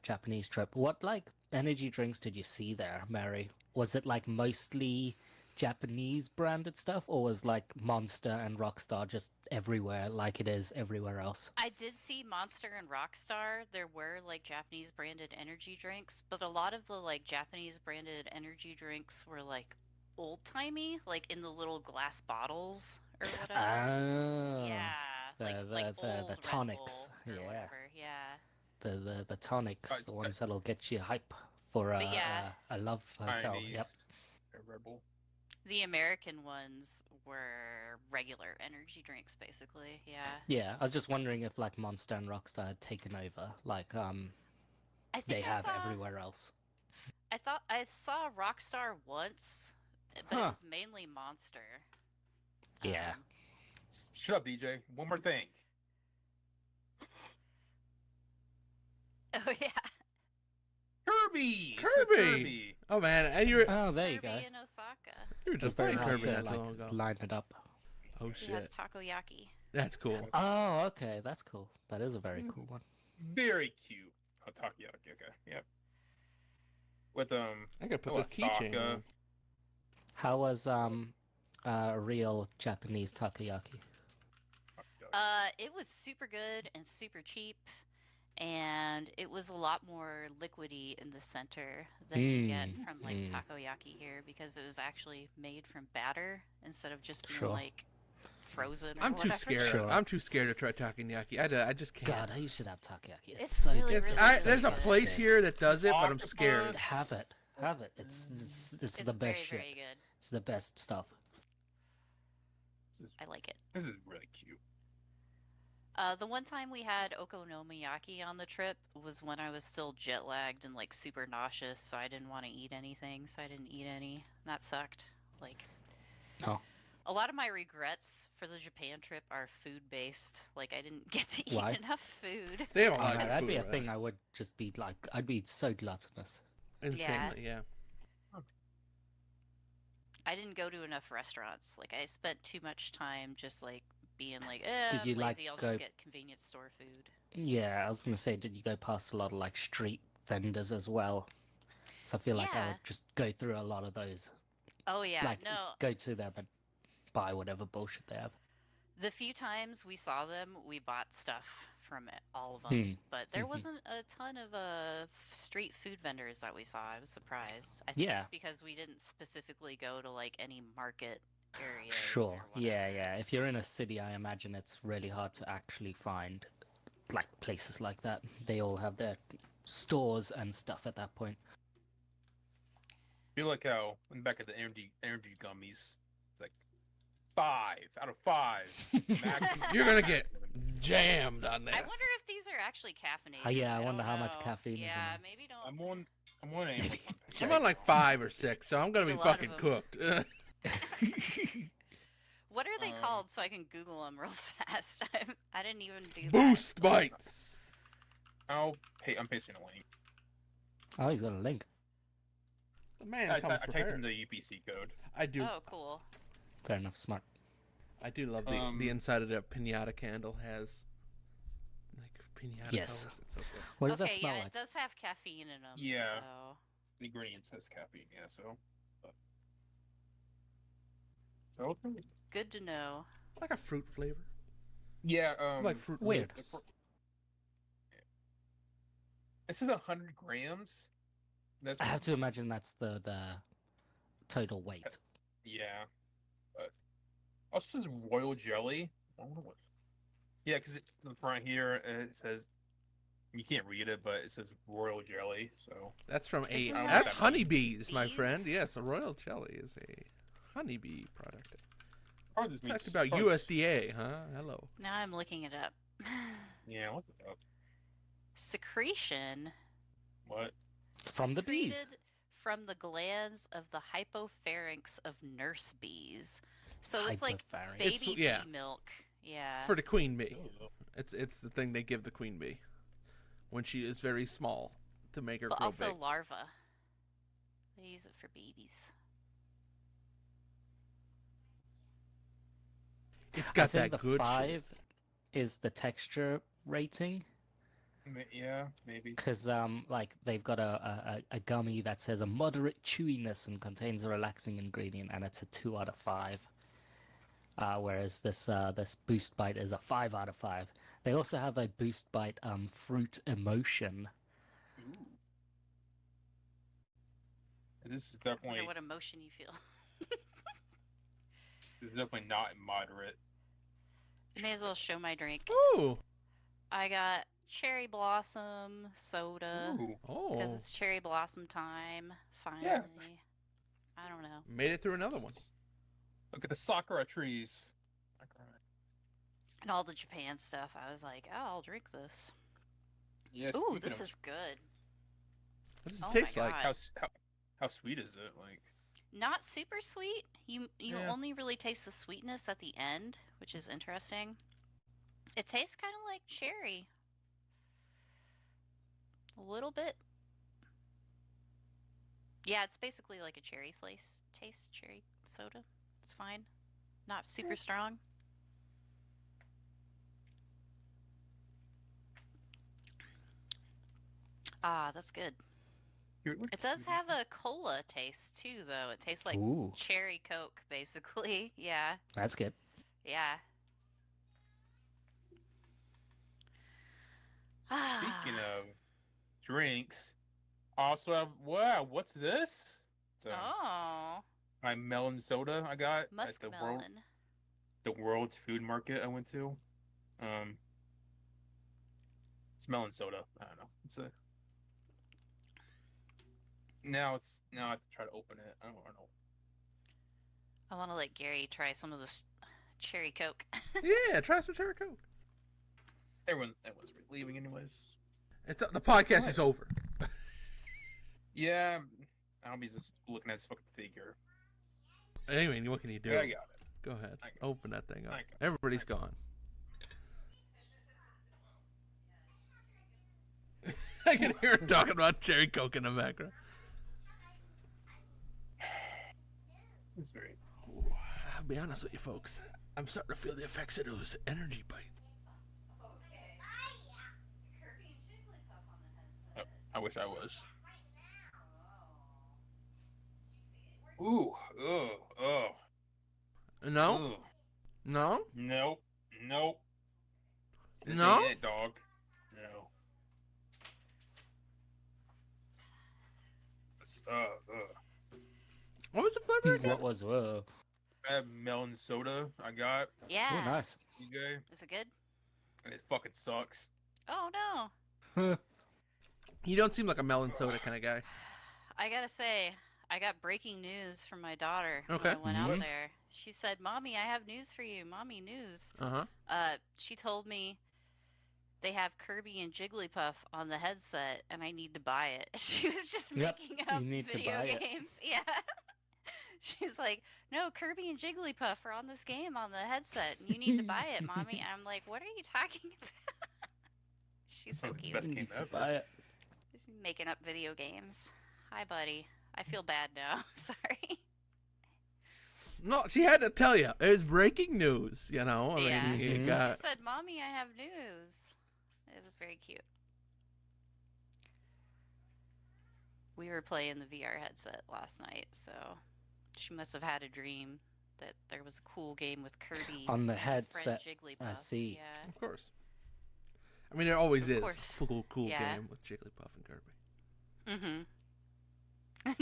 Japanese trip. What like energy drinks did you see there, Mary? Was it like mostly Japanese branded stuff, or was like Monster and Rockstar just everywhere, like it is everywhere else? I did see Monster and Rockstar. There were like Japanese branded energy drinks, but a lot of the like Japanese branded energy drinks were like old timey, like in the little glass bottles or whatever. Ah, Yeah, like the old Red tonics, Bull or yeah. whatever. Yeah. the tonics, Right, the ones that'll get you hype for But yeah. a love hotel. Chinese. Yep. Red Bull. The American ones were regular energy drinks, basically. Yeah. Yeah, I was just wondering if like Monster and Rockstar had taken over, like I think they I have saw, everywhere else. I thought I saw Rockstar once, but it Huh. was mainly Monster. Yeah. Shut up, DJ. One more thing. Oh yeah. Kirby. It's a Kirby! Kirby. Oh man, and you were Oh, there you Kirby go. in Osaka. you were It's just very playing hard Kirby to not too long like ago. line it up. Oh He shit, has takoyaki. that's cool. Oh, okay, that's cool. That is a very Yes. cool one. Very cute. Oh, takoyaki. Okay. Yep. With I could put Oh, this keychain Osaka. on. How was real Japanese takoyaki? It was super good and super cheap, and it was a lot more liquidy in the center than you get from like takoyaki here because it was actually made from batter instead of just being Sure. like frozen. Or I'm too whatever. scared. Sure. I'm too scared to try takoyaki. I just can't. God, you should have takoyaki. It's, It's so really, good. really It's, there's a good. place here that does it, but I'm scared. Octopus. Have it. It's It's the best very, shit. very good. It's the best stuff. I like it. This is really cute. The one time we had okonomiyaki on the trip was when I was still jet lagged and like super nauseous, so I didn't want to eat anything, so I didn't eat any. That sucked. Like, Oh. a lot of my regrets for the Japan trip are food based. Like, I didn't get to eat Why? enough food. They have a Oh, lot no, of that'd be food a over thing I would just be like, I'd be so gluttonous. there. Insanely, yeah. I didn't go to enough restaurants. Like, I spent too much time just like being like, Did you, I'm like, lazy. I'll go- just get convenience store food. Yeah, I was gonna say, did you go past a lot of like street vendors as well? So I feel like I Yeah. would just go through a lot of those. Oh yeah, Like, no. go to them and buy whatever bullshit they have. The few times we saw them, we bought stuff from all of them, Hmm. but there Mhm. wasn't a ton of street food vendors that we saw. I was surprised. I think Yeah. it's because we didn't specifically go to like any market areas Sure. or Yeah, whatever. yeah. If you're in a city, I imagine it's really hard to actually find like places like that. They all have their stores and stuff at that point. feel like how back at the energy gummies, like 5 out of 5 maximum. You're gonna get jammed on this. I wonder if these are actually caffeinated. Oh, yeah, I wonder don't how much know. caffeine is in Yeah, them. maybe don't. I'm on Amazon. I'm on like 5 or 6, so I'm gonna be A lot of fucking them. cooked. What are they Um, called so I can Google them real fast? I didn't even do that. Boost bites. I'm pasting a link. Oh, he's got a link. The man I comes typed in prepared. the UPC code. I do. Oh, cool. Fair enough. Smart. I do love the inside of that pinata candle has like pinata Yes. colors. It's so cool. What does Okay, that smell yeah, like? it does have caffeine in them. Yeah. So. The ingredient says caffeine, yeah. So okay. Good to know. Like a fruit flavor. Yeah. Like fruit Weird. loops. It says 100 grams. That's I have to imagine that's the total weight. Yeah. But also says royal jelly. I wonder what. Yeah, because in the front here it says you can't read it, but it says royal jelly. So That's from Isn't that that's honeybees, my bees? friend. Yes, a royal jelly is a honeybee product. probably just Talk means about probably- USDA, huh? Hello. Now I'm looking it up. Yeah, look it up. Secretion From the bees. secreted from the glands of the hypopharynx of nurse bees. So it's like Hypopharynx. baby It's- yeah. bee milk. Yeah. For the queen bee. Ooh. It's the thing they give the queen bee when she is very small to make her but grow also big. larvae. They use it for babies. It's I got think that the good 5 shit. is the texture rating Yeah, maybe. because like they've got a gummy that says a moderate chewiness and contains a relaxing ingredient, and it's a 2 out of 5. Whereas this Boost Bite is a 5 out of 5. They also have a Boost Bite fruit emotion. Ooh. This is I definitely wonder what emotion you feel. not moderate. May as well show my drink. Ooh. I got cherry blossom soda Ooh. because Oh. it's cherry blossom time. Finally. Yeah. I don't know. Made it through another one. Look at the sakura trees. And all the Japan stuff. I was like, oh, I'll drink this. Yes. Ooh, speaking this of- is good. What does Oh it my taste like? God. How sweet is it? Like Not super sweet. You Yeah. only really taste the sweetness at the end, which is interesting. It tastes kind of like cherry. A little bit. Yeah, it's basically like a cherry place taste, cherry soda. It's fine. Not super strong. Ah, that's good. It does have a cola taste too, though. It tastes like Ooh, cherry Coke, basically. Yeah, that's good. yeah. Speaking of drinks, I also have what's this? So Oh, my melon soda I got at muskmelon. the world's food market I went to. It's melon soda. I don't know. Now I have to try to open it. I don't know. I want to let Gary try some of this cherry Coke. Yeah, try some cherry coke. Everyone's leaving anyways. The podcast is over. Yeah, I'll be just looking at this fucking figure. Anyway, what can you do? Yeah, I got it. Go ahead. I got it. Open that thing up. I got it. Everybody's gone. I can hear her talking about cherry coke in the background. It's very. Ooh, I'll be honest with you, folks. I'm starting to feel the effects of those energy bites. I wish I was. Ooh, No? ugh. No? Nope. This No? ain't it, dog. No. It's, What was the flavor again? What was? I have melon soda. I got Yeah. Oh, nice. DJ, Is it good? and it fucking sucks. Oh no. You don't seem like a melon soda kind of guy. I gotta say, I got breaking news from my daughter Okay. when I went Mhm. out there. She said, "Mommy, I have news for you. Mommy, news." Uh-huh. She told me they have Kirby and Jigglypuff on the headset, and I need to buy it. She was just Yep, making you up need to video buy it. games. Yeah. She's like, "No, Kirby and Jigglypuff are on this game on the headset, and you need to buy it, Mommy." I'm like, "What are you talking about?" She's so Probably the cute. best game Need to ever. buy it. She's making up video games. Hi, buddy. I feel bad now. Sorry. No, she had to tell you. It was breaking news, you know. I Yeah. mean, you Mhm. got... She said, "Mommy, I have news." It was very cute. We were playing the VR headset last night, so she must have had a dream that there was a cool game with Kirby On the and his friend headset, Jigglypuff. I see. Yeah. Of course. I mean, there always Of is course. a cool Yeah. game with Jigglypuff and Kirby. Mm-hmm.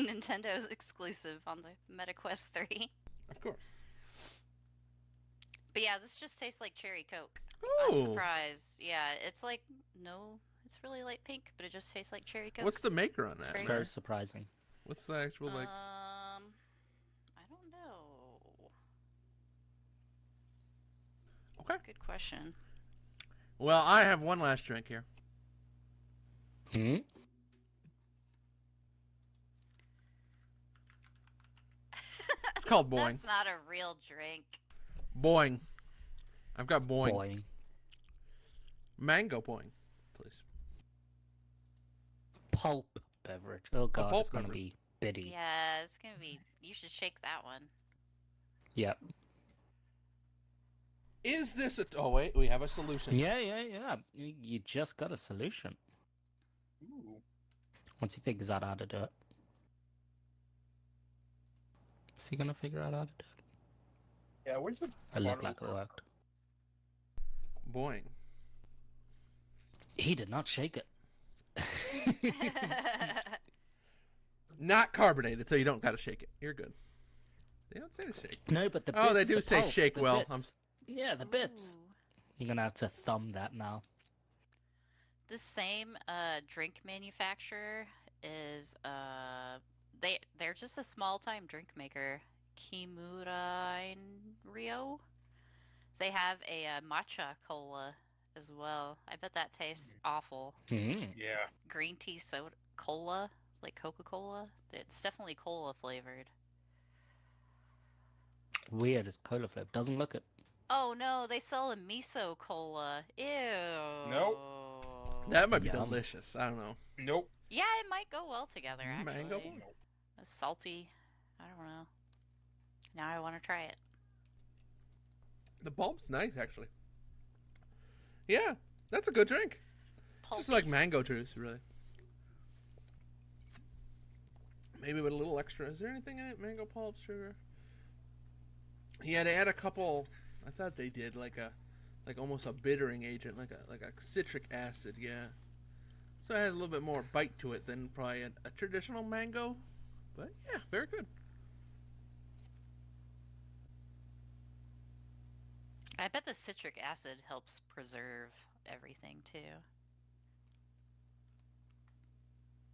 Nintendo's exclusive on the MetaQuest 3. Of course. But yeah, this just tastes like cherry Coke. Oh. I'm surprised. Yeah, it's like, no, it's really light pink, but it just tastes like cherry Coke. What's the maker on It's that? It's very very surprising. What's the actual, like... I don't know. Okay. Good question. Well, I have one last drink here. Hmm? It's called Boing. That's not a real drink. Boing. I've got Boing. Boing. Mango Boing, please. Pulp beverage. Oh god, pulp it's gonna beverage. be bitty. Yeah, it's gonna be. You should shake that one. Yep. Is this a... Oh, wait. We have a solution. Yeah. You just got a solution. Ooh. Once he figures out how to do it. Is he gonna figure out how to do it? Yeah, where's the It looked bottle? like it worked. Boing. He did not shake it. Not carbonated, so you don't gotta shake it. You're good. They don't say to shake. No, but the Oh, they bits, do the say pulp, shake the well. bits. Yeah, the bits. Ooh. You're gonna have to thumb that now. The same drink manufacturer is they're just a small time drink maker, Kimura in Rio. They have a matcha cola as well. I bet that tastes awful. It's Mm. Yeah. green tea soda cola, like Coca-Cola. It's definitely cola flavored. Weird, it's cola flavored. Doesn't look it. Oh no, they sell a miso cola. Ew. That might be Yum. delicious. I don't know. Nope. Yeah, it might go well together actually. Mango? Nope. It's salty. I don't know. Now I want to try it. The bulb's nice, actually. Yeah, that's a good drink. Just like Pulpy. mango juice, really. Maybe with a little extra. Is there anything in it? Mango pulp, sugar. Yeah, they add a couple. I thought they did like almost a bittering agent, like a citric acid. Yeah. So it has a little bit more bite to it than probably a traditional mango. But yeah, very good. I bet the citric acid helps preserve everything too.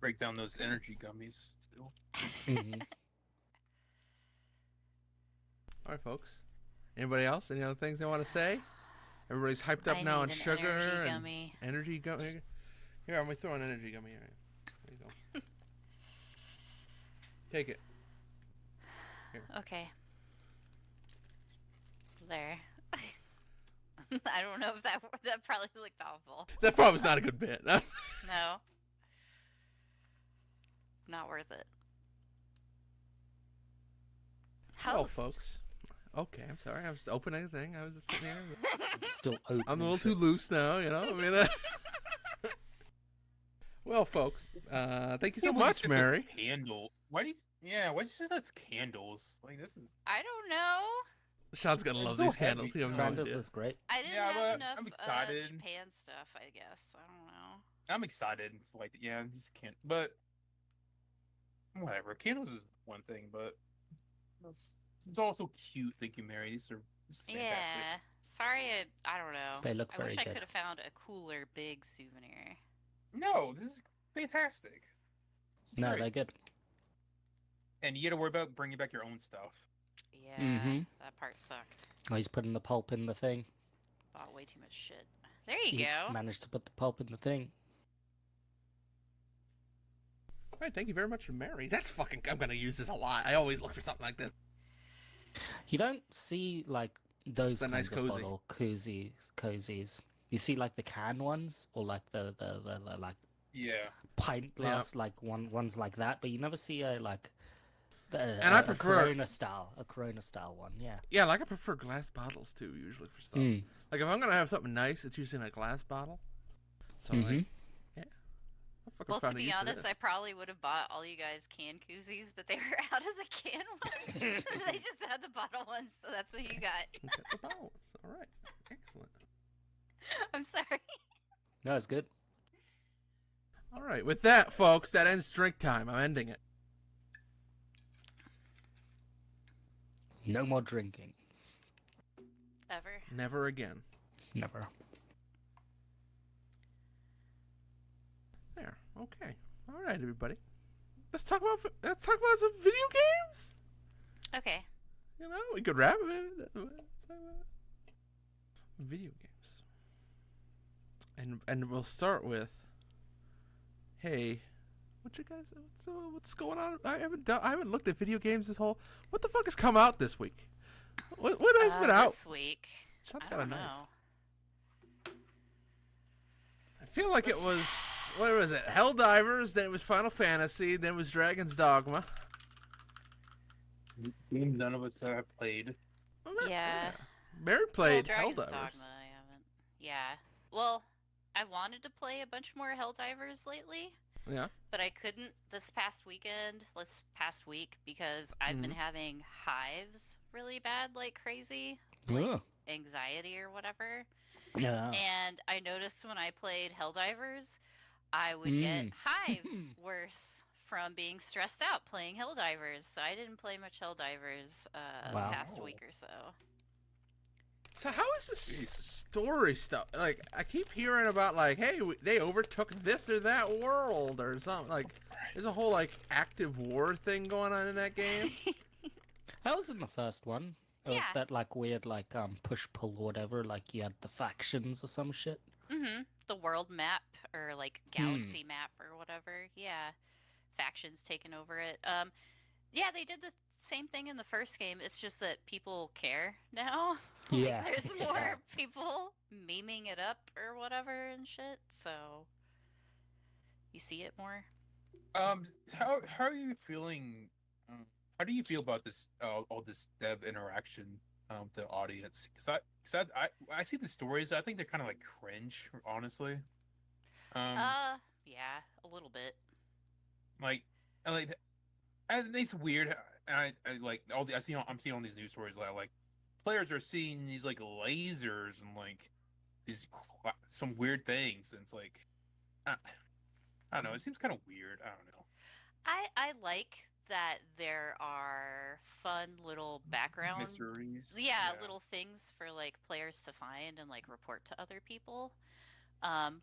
Break down those energy gummies. Too. Mhm. All right, folks. Anybody else? Any other things they want to say? Everybody's hyped up I now on need an sugar energy and gummy. energy gummy. Here, I'm gonna throw an energy gummy here. There you go. Take it. Okay. There. I don't know if that probably looked awful. That probably was not a good bit. No. Not worth it. Well, Host. folks. Okay, I'm sorry. I was opening a thing. I was just sitting here. Still open. I'm a little too loose now, you know. I mean, well, folks. Thank you so Can't believe much, you said Mary. those Candle. Why do you? Yeah. Why did you say that's candles? Like this is. I don't know. Sean's gonna It's love so these candles. heavy. You have no Candles idea. is great. I didn't Yeah, have but enough I'm excited. Japan stuff, I guess. I don't know. I'm excited. It's like, yeah, I just can't. But whatever. Candles is one thing, but it's also cute. Thank you, Mary. This is fantastic. Yeah. Sorry, I don't know. They look I very wish I good. could have found a cooler big souvenir. No, this is fantastic. It's No, great. they're good. And you got to worry about bringing back your own stuff. Yeah, Mhm. that part sucked. Oh, he's putting the pulp in the thing. Bought way too much shit. There you He go. managed to put the pulp in the thing. All right, thank you very much, Mary. That's fucking. I'm gonna use this a lot. I always look for something like this. You don't see like those The nice kinds of cozy. bottle cozies. You see like the can ones or like the like Yeah. pint glass like ones like that, but you never see a like And I prefer- a Corona style one. Yeah. Yeah, like I prefer glass bottles too, usually for stuff. Mm. Like if I'm gonna have something nice, it's usually in a glass bottle. So like, Mhm. yeah. I fucking Well, to found a be use for honest, this. I probably would have bought all you guys can koozies, but they were out of the can ones. They just had the bottle ones, so that's what you got. Got the bottles. All right, excellent. I'm sorry. No, it's good. All right, with that, folks, that ends drink time. I'm ending it. No more drinking. Ever. Never again. Never. There. Okay. All right, everybody. Let's talk about some video games. Okay. You know, we could wrap it. Let's talk about video games. And we'll start with. Hey, what's going on? I haven't looked at video games this whole. What the fuck has come out this week? What has been out? This week. Sean's I got a don't knife. know. I feel like it was. What was it? Helldivers. Then it was Final Fantasy. Then it was Dragon's Dogma. Games none of us have played. Well, Yeah. Mary played well, Dragon's Helldivers. Dogma, I haven't. Yeah. Well, I wanted to play a bunch more Helldivers lately, Yeah. but I couldn't this past week, because I've been having hives really bad, like crazy, like Ugh. anxiety or whatever. Yeah. And I noticed when I played Helldivers, I would get hives worse from being stressed out playing Helldivers. So I didn't play much Helldivers the Wow. past week or so. So how is this story stuff? Like, I keep hearing about like, hey, they overtook this or that world or something. Like, there's a whole like active war thing going on in that game. That was in the first one. It was Yeah. that like weird like push pull or whatever. Like you had the factions or some shit. The world map or like galaxy map or whatever. Yeah. Factions taking over it. Yeah, they did the same thing in the first game. It's just that people care now. Yeah. There's more people memeing it up or whatever and shit. So you see it more. How are you feeling? How do you feel about this? All this dev interaction with the audience? Because I see the stories. I think they're kind of like cringe, honestly. Yeah, a little bit. And it's weird. I like all the I'm seeing all these news stories like players are seeing these like lasers and like these some weird things, and it's like I don't know. It seems kind of weird. I don't know. I like that there are fun little background Mysteries. yeah, little things for like players to find and like report to other people.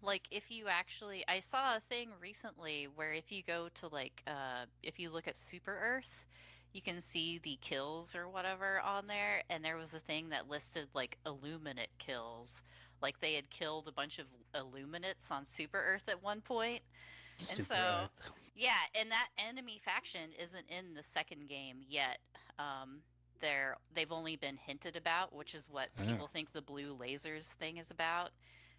Like if you actually, I saw a thing recently where if you go to like, if you look at Super Earth, you can see the kills or whatever on there, and there was a thing that listed like Illuminate kills, like they had killed a bunch of Illuminates on Super Earth at one point. Super so- Earth. Yeah, and that enemy faction isn't in the second game yet. They've only been hinted about, which is what Oh. people think the blue lasers thing is about.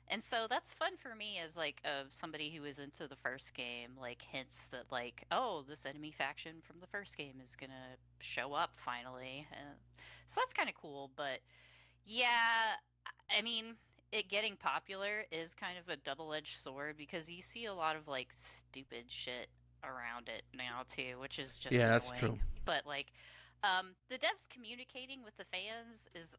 And so that's fun for me as like somebody who is into the first game, like hints that like, oh, this enemy faction from the first game is gonna show up finally. So that's kind of cool. But yeah, I mean, it getting popular is kind of a double-edged sword because you see a lot of like stupid shit around it now too, which is just Yeah, that's annoying. true. But like, The devs communicating with the fans is,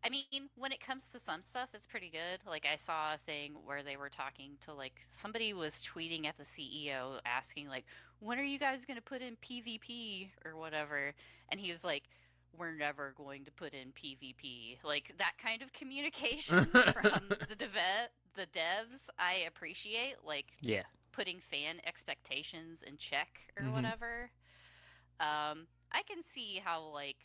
I mean, when it comes to some stuff, it's pretty good. Like, I saw a thing where they were talking to, like, somebody was tweeting at the CEO asking, like, when are you guys going to put in PvP or whatever? And he was like, we're never going to put in PvP. Like, that kind of communication from the devs, I appreciate. Like, Yeah. putting fan expectations in check or Mhm. whatever. I can see how, like,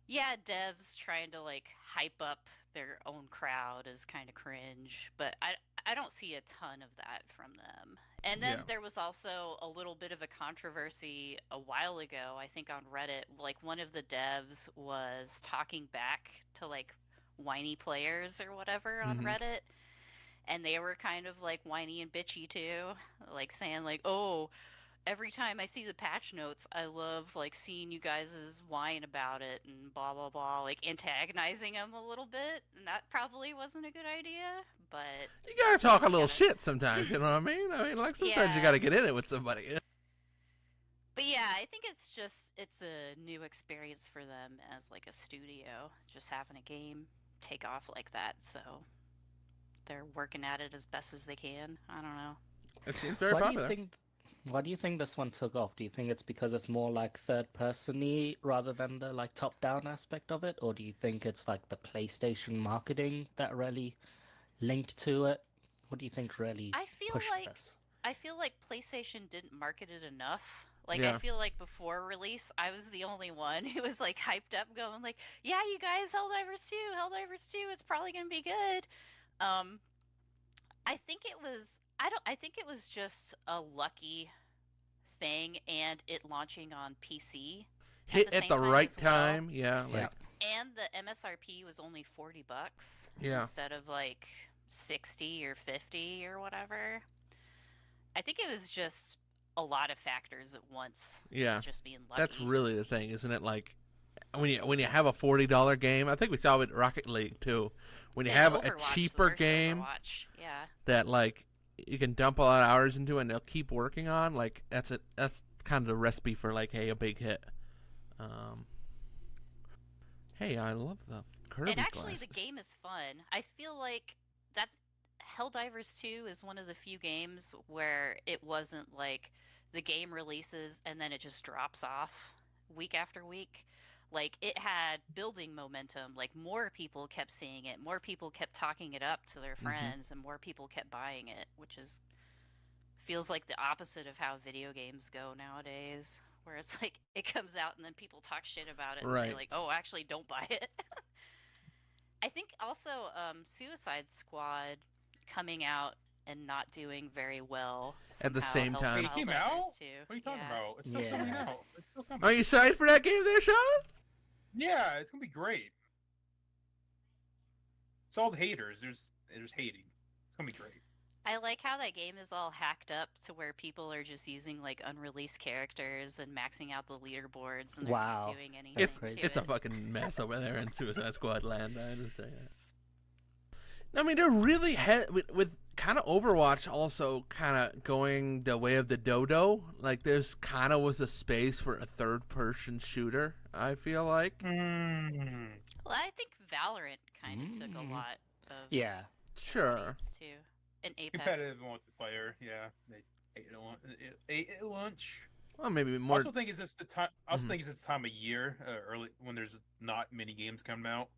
yeah, devs trying to like hype up their own crowd is kind of cringe, but I don't see a ton of that from them. And then Yeah. there was also a little bit of a controversy a while ago, I think on Reddit, like one of the devs was talking back to like whiny players or whatever on Mhm. Reddit, and they were kind of like whiny and bitchy too, like saying like, "Oh, every time I see the patch notes, I love like seeing you guys' whine about it and blah blah blah," like antagonizing them a little bit, and that probably wasn't a good idea. But You gotta talk a you little gotta, shit sometimes, you know what I mean? I mean, like, sometimes you yeah. gotta get in it with somebody. But yeah, I think it's a new experience for them as like a studio, just having a game take off like that. So they're working at it as best as they can. I don't know. It seems very Why do you popular. think? Why do you think this one took off? Do you think it's because it's more like third person-y rather than the like top-down aspect of it, or do you think it's like the PlayStation marketing that really linked to it? What do you think really I feel pushed like this? I feel like PlayStation didn't market it enough. Like I Yeah. feel like before release, I was the only one who was like hyped up, going like, "Yeah, you guys, Helldivers 2, Helldivers 2, it's probably gonna be good." Um, I think it was I think it was just a lucky thing, and it launching on PC at Hit the at same the time right as well. time. Yeah, Yeah. like, And the MSRP was only $40 yeah. instead of like 60 or 50 or whatever. I think it was just a lot of factors at once. Yeah. Just being lucky. That's really the thing, isn't it? Like, when you have a $40 game, I think we saw it with Rocket League too. When you And have a Overwatch, the cheaper first game Overwatch. Yeah. that like you can dump a lot of hours into and they'll keep working on, like that's kind of the recipe for like, hey, a big hit. Hey, I love the Kirby And actually, glasses. the game is fun. I feel like that Helldivers 2 is one of the few games where it wasn't like the game releases and then it just drops off week after week. Like it had building momentum. Like more people kept seeing it, more people kept talking it up to their friends, and more people kept buying it, which is feels like the opposite of how video games go nowadays, where it's like it comes out and then people talk shit about it and say Right. like, "Oh, actually, don't buy it." I think also Suicide Squad coming out and not doing very well At the somehow same helped time. It came Helldivers out? too. What are you talking Yeah. about? It's still coming Yeah. out. It's still coming. Are you excited for that game there, Sean? Yeah, it's gonna be great. It's all the haters. There's hating. It's gonna be great. I like how that game is all hacked up to where people are just using like unreleased characters and maxing out the leaderboards, and they're Wow. not doing anything It's crazy. to it's a it. fucking mess over there in Suicide Squad land. I understand. I mean, they're really with kind of Overwatch also kind of going the way of the dodo. Like, there's kind of was a space for a third-person shooter. I feel like. Mm. Well, I think Valorant kind of took a Mm. lot of Yeah. Sure. elements, too. And Apex. Competitive multiplayer. Yeah, they ate it at lunch. Well, maybe I more. also think it's just the time. I also Mhm. think it's this time of year, early when there's not many games coming out.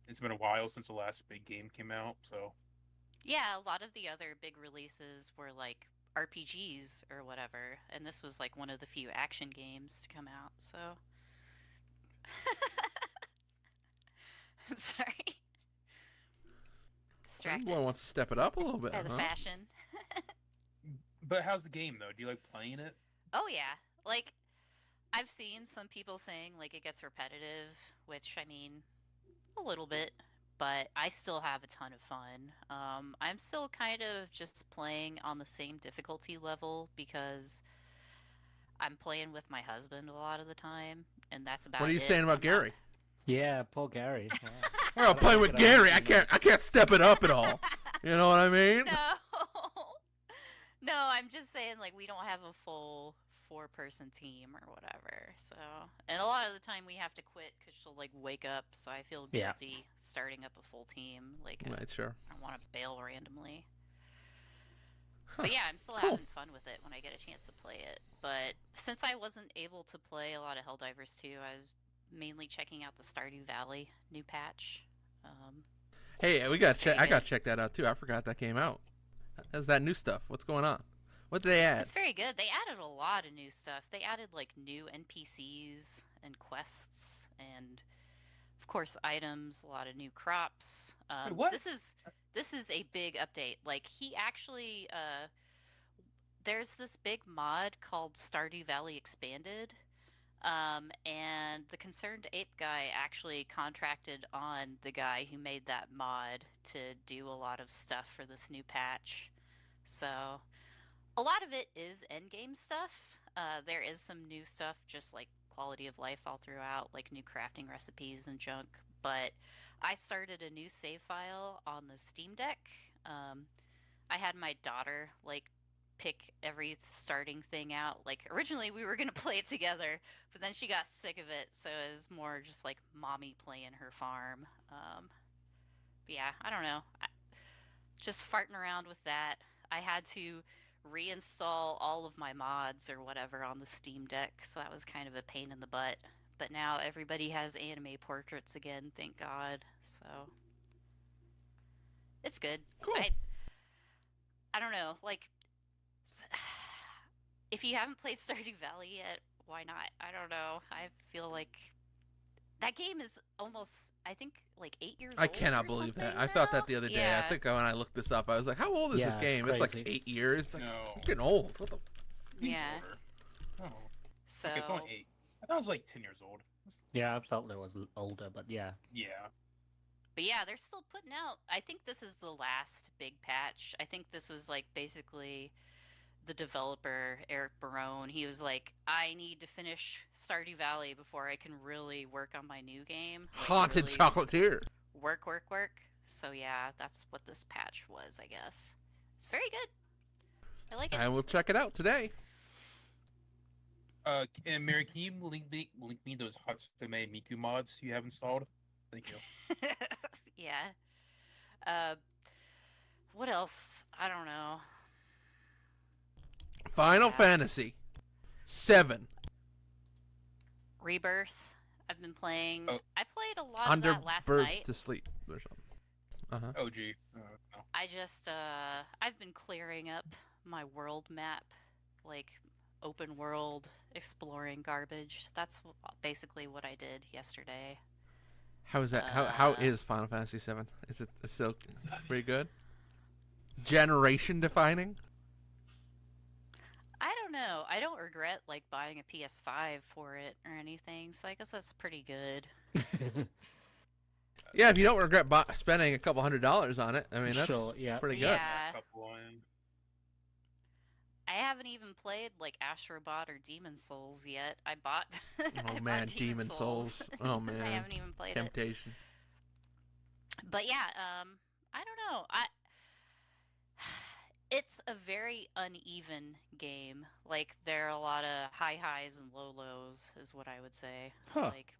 It's been a while since the last big game came out, so Yeah, a lot of the other big releases were like RPGs or whatever, and this was like one of the few action games to come out, so. I'm sorry. Distracted Everyone wants to step it up a little bit, by the huh? fashion. But how's the game though? Do you like playing it? Oh yeah, like I've seen some people saying like it gets repetitive, which I mean, a little bit, but I still have a ton of fun. I'm still kind of just playing on the same difficulty level because I'm playing with my husband a lot of the time, and that's about What are you it. saying about I'm Gary? Yeah, poor Gary. Wow. Well, Gotta playing look with at Gary, I everything. can't step it up at all. You know what I mean? No. No, I'm just saying like we don't have a full 4-person team or whatever. So, and a lot of the time we have to quit because she'll like wake up. So I feel Yeah. guilty starting up a full team. Like Right, sure. I want to bail randomly. Huh. But yeah, I'm still Cool. having fun with it when I get a chance to play it. But since I wasn't able to play a lot of Helldivers 2, I was mainly checking out the Stardew Valley new patch. Hey, we got It's very I got good. to check that out too. I forgot that came out. How's that new stuff? What's going on? What did they add? It's very good. They added a lot of new stuff. They added like new NPCs and quests, and of course items. A lot of new crops. Wait, what? This is a big update. Like he actually, there's this big mod called Stardew Valley Expanded. And the Concerned Ape guy actually contracted on the guy who made that mod to do a lot of stuff for this new patch. So, a lot of it is endgame stuff. There is some new stuff, just like quality of life all throughout, like new crafting recipes and junk. But I started a new save file on the Steam Deck. I had my daughter like pick every starting thing out. Like originally we were gonna play it together, but then she got sick of it, so it was more just like mommy playing her farm. But yeah, I don't know. Just farting around with that. I had to reinstall all of my mods or whatever on the Steam Deck, so that was kind of a pain in the butt. But now everybody has anime portraits again, thank God. So it's good. Cool. I don't know, like if you haven't played Stardew Valley yet, why not? I don't know. I feel like that game is almost, I think, like 8 years old. I cannot or believe that. something I thought now. that the other day. Yeah. I think when I looked this up, I was like, "How old is Yeah, this it's game?" It's like crazy. 8 years. It's like, No. I'm getting old. What the? He's Yeah. older. Oh. So Okay, it's only 8. I thought it was like 10 years old. Yeah, I felt it was older, but yeah. Yeah. But yeah, they're still putting out. I think this is the last big patch. I think this was like basically the developer, Eric Barone. He was like, I need to finish Stardew Valley before I can really work on my new game. Like, Haunted really Chocolatier. work. So yeah, that's what this patch was, I guess. It's very good. I like it. I will check it out today. And Mary, can you link me those Hatsume Miku mods you have installed? Thank you. Yeah. What else? I don't know. Final Yeah. Fantasy 7. Rebirth. I've been playing. Oh. I played a lot Under of that last birth night. to sleep or something. Uh-huh. Oh, gee. No. I just I've been clearing up my world map, like open world exploring garbage. That's basically what I did yesterday. How is that? How is Final Fantasy 7? Is it still pretty good? Generation defining? I don't know. I don't regret like buying a PS5 for it or anything, so I guess that's pretty good. Yeah, if you don't regret spending a couple $100 on it, I mean that's Sure, yeah. pretty good. Yeah. A couple in. I haven't even played like Astrobot or Demon Souls yet. I bought. I Oh bought man, Demon Souls. Oh I man, haven't even played it. temptation. But yeah, I don't know. It's a very uneven game. Like there are a lot of high highs and low lows, is what I would say. Huh. Like,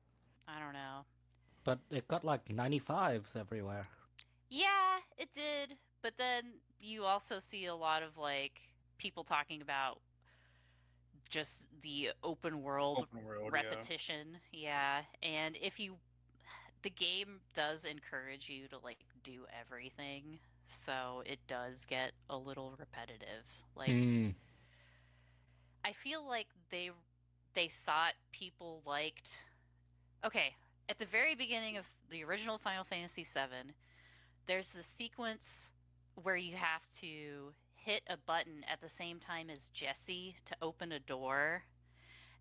I don't know. But it got like 95s everywhere. Yeah, it did. But then you also see a lot of like people talking about just the open world Open world, repetition. Yeah. And the game does encourage you to like do everything, so it does get a little repetitive. Like Hmm. I feel like they thought people liked. Okay, at the very beginning of the original Final Fantasy VII, there's the sequence where you have to hit a button at the same time as Jesse to open a door.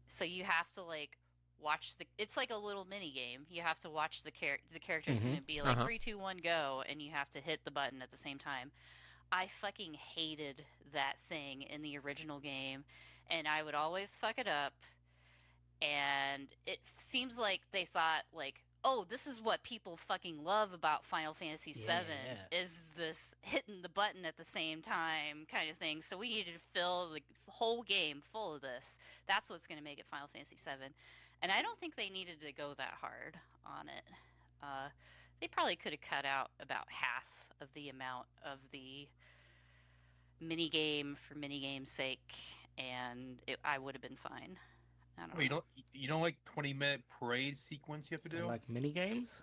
So you have to like watch it's like a little mini game. You have to watch the character's Mhm. gonna be like Uh-huh. 3, 2, 1, go, and you have to hit the button at the same time. I fucking hated that thing in the original game, and I would always fuck it up. And it seems like they thought like, oh, this is what people fucking love about Final Fantasy VII Yeah. is this hitting the button at the same time kind of thing. So we needed to fill the whole game full of this. That's what's going to make it Final Fantasy VII. And I don't think they needed to go that hard on it. They probably could have cut out about half of the amount of the minigame for minigame's sake, and I would have been fine. I don't Wait, know. you don't like 20-minute parade sequence you have to do? And like mini games.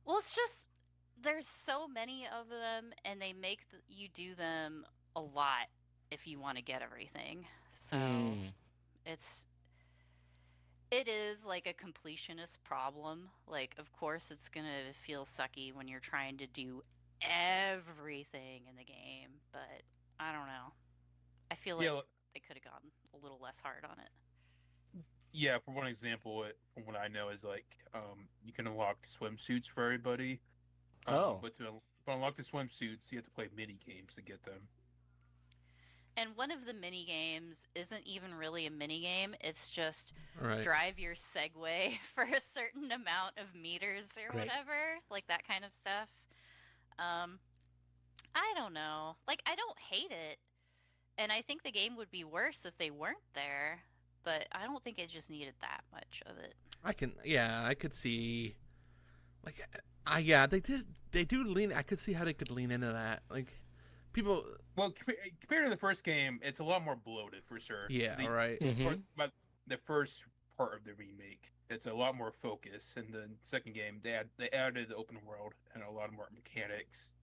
Well, it's just there's so many of them, and they make you do them a lot if you want to get everything. So it's it is like a completionist problem. Like, of course, it's gonna feel sucky when you're trying to do everything in the game, but I don't know. I feel like Yeah, they could have gone a little less hard on it. yeah. For one example, from what I know is like, you can unlock swimsuits for everybody. But to unlock the swimsuits, you have to play mini games to get them. And one of the mini games isn't even really a mini game. It's just Right. drive your Segway for a certain amount of meters or Great. whatever, like that kind of stuff. I don't know. Like, I don't hate it, and I think the game would be worse if they weren't there. But I don't think it just needed that much of it. I could see, like, yeah, they do lean. I could see how they could lean into that, like, people. Well, compared to the first game, it's a lot more bloated for sure. Yeah, right. But the first part of the remake, it's a lot more focus. In the second game, they added the open world and a lot more mechanics.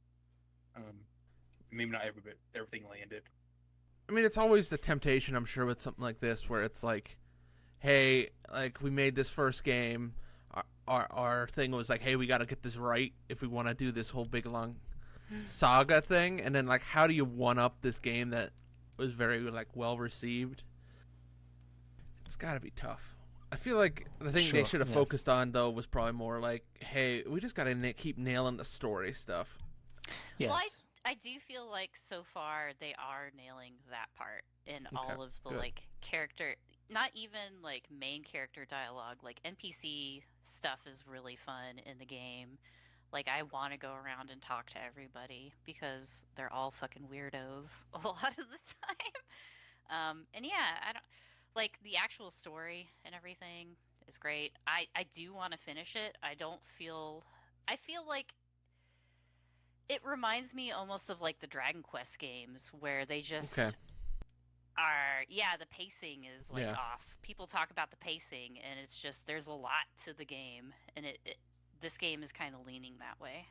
Maybe not everything landed. I mean, it's always the temptation, I'm sure, with something like this, where it's like, hey, like, we made this first game. Our thing was like, hey, we got to get this right if we want to do this whole big long saga thing. And then, like, how do you one up this game that was very, like, well received? It's got to be tough. I feel like the thing they should have focused on, though, was probably more like, hey, we just got to keep nailing the story stuff. Yes. Well, I do feel like so far they are nailing that part in all of the like character, not even like main character dialogue, like NPC stuff is really fun in the game. Like, I want to go around and talk to everybody because they're all fucking weirdos a lot of the time. And yeah, I don't like the actual story and everything is great. I do want to finish it. I feel like it reminds me almost of like the Dragon Quest games where they just are, the pacing is like off. People talk about the pacing and it's just there's a lot to the game, and this game is kind of leaning that way.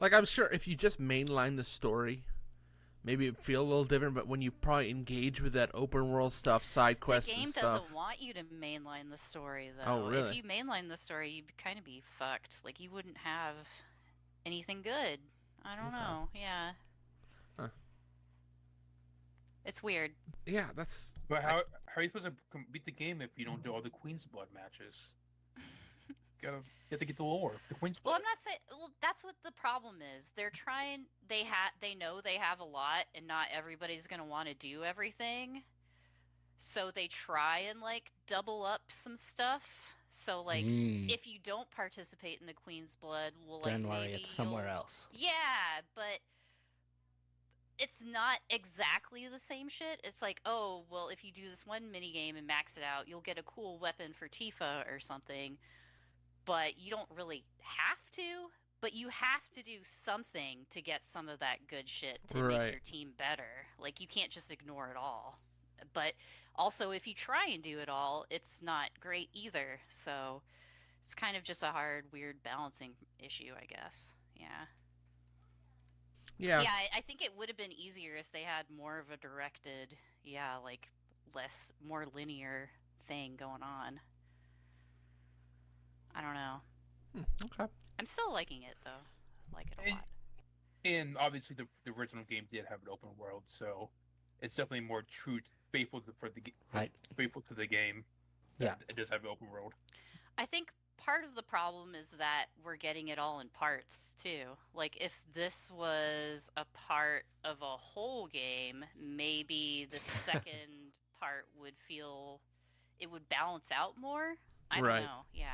Like, I'm sure if you just mainline the story, maybe it'd feel a little different, but when you probably engage with that open world stuff, side quests and stuff. The game doesn't want you to mainline the story, though. Oh, really? If you mainline the story, you'd kind of be fucked. Like, you wouldn't have anything good. I don't know. Yeah. Huh. It's weird. Yeah, that's... But how are you supposed to beat the game if you don't do all the Queen's Blood matches? You have to get the lore of the Queen's Blood. Well, I'm not saying... Well, that's what the problem is. They're trying... They know they have a lot, and not everybody's going to want to do everything. So they try and, like, double up some stuff. So, like, if you don't participate in the Queen's Blood, well, like, don't worry, maybe it's somewhere else. Yeah, but it's not exactly the same shit. It's like, oh, well, if you do this one minigame and max it out, you'll get a cool weapon for Tifa or something. But you don't really have to. But you have to do something to get some of that good shit to make your team better. Like, you can't just ignore it all. But also, if you try and do it all, it's not great either. So it's kind of just a hard, weird balancing issue, I guess. Yeah. Yeah, I think it would have been easier if they had more of a directed, like, more linear thing going on. I don't know. Okay. I'm still liking it, though. I like it a lot. And obviously, the original game did have an open world, so it's definitely more faithful to the game. Yeah, it does have an open world. I think part of the problem is that we're getting it all in parts too. Like, if this was a part of a whole game, maybe the second part would balance out more. I don't know. Yeah.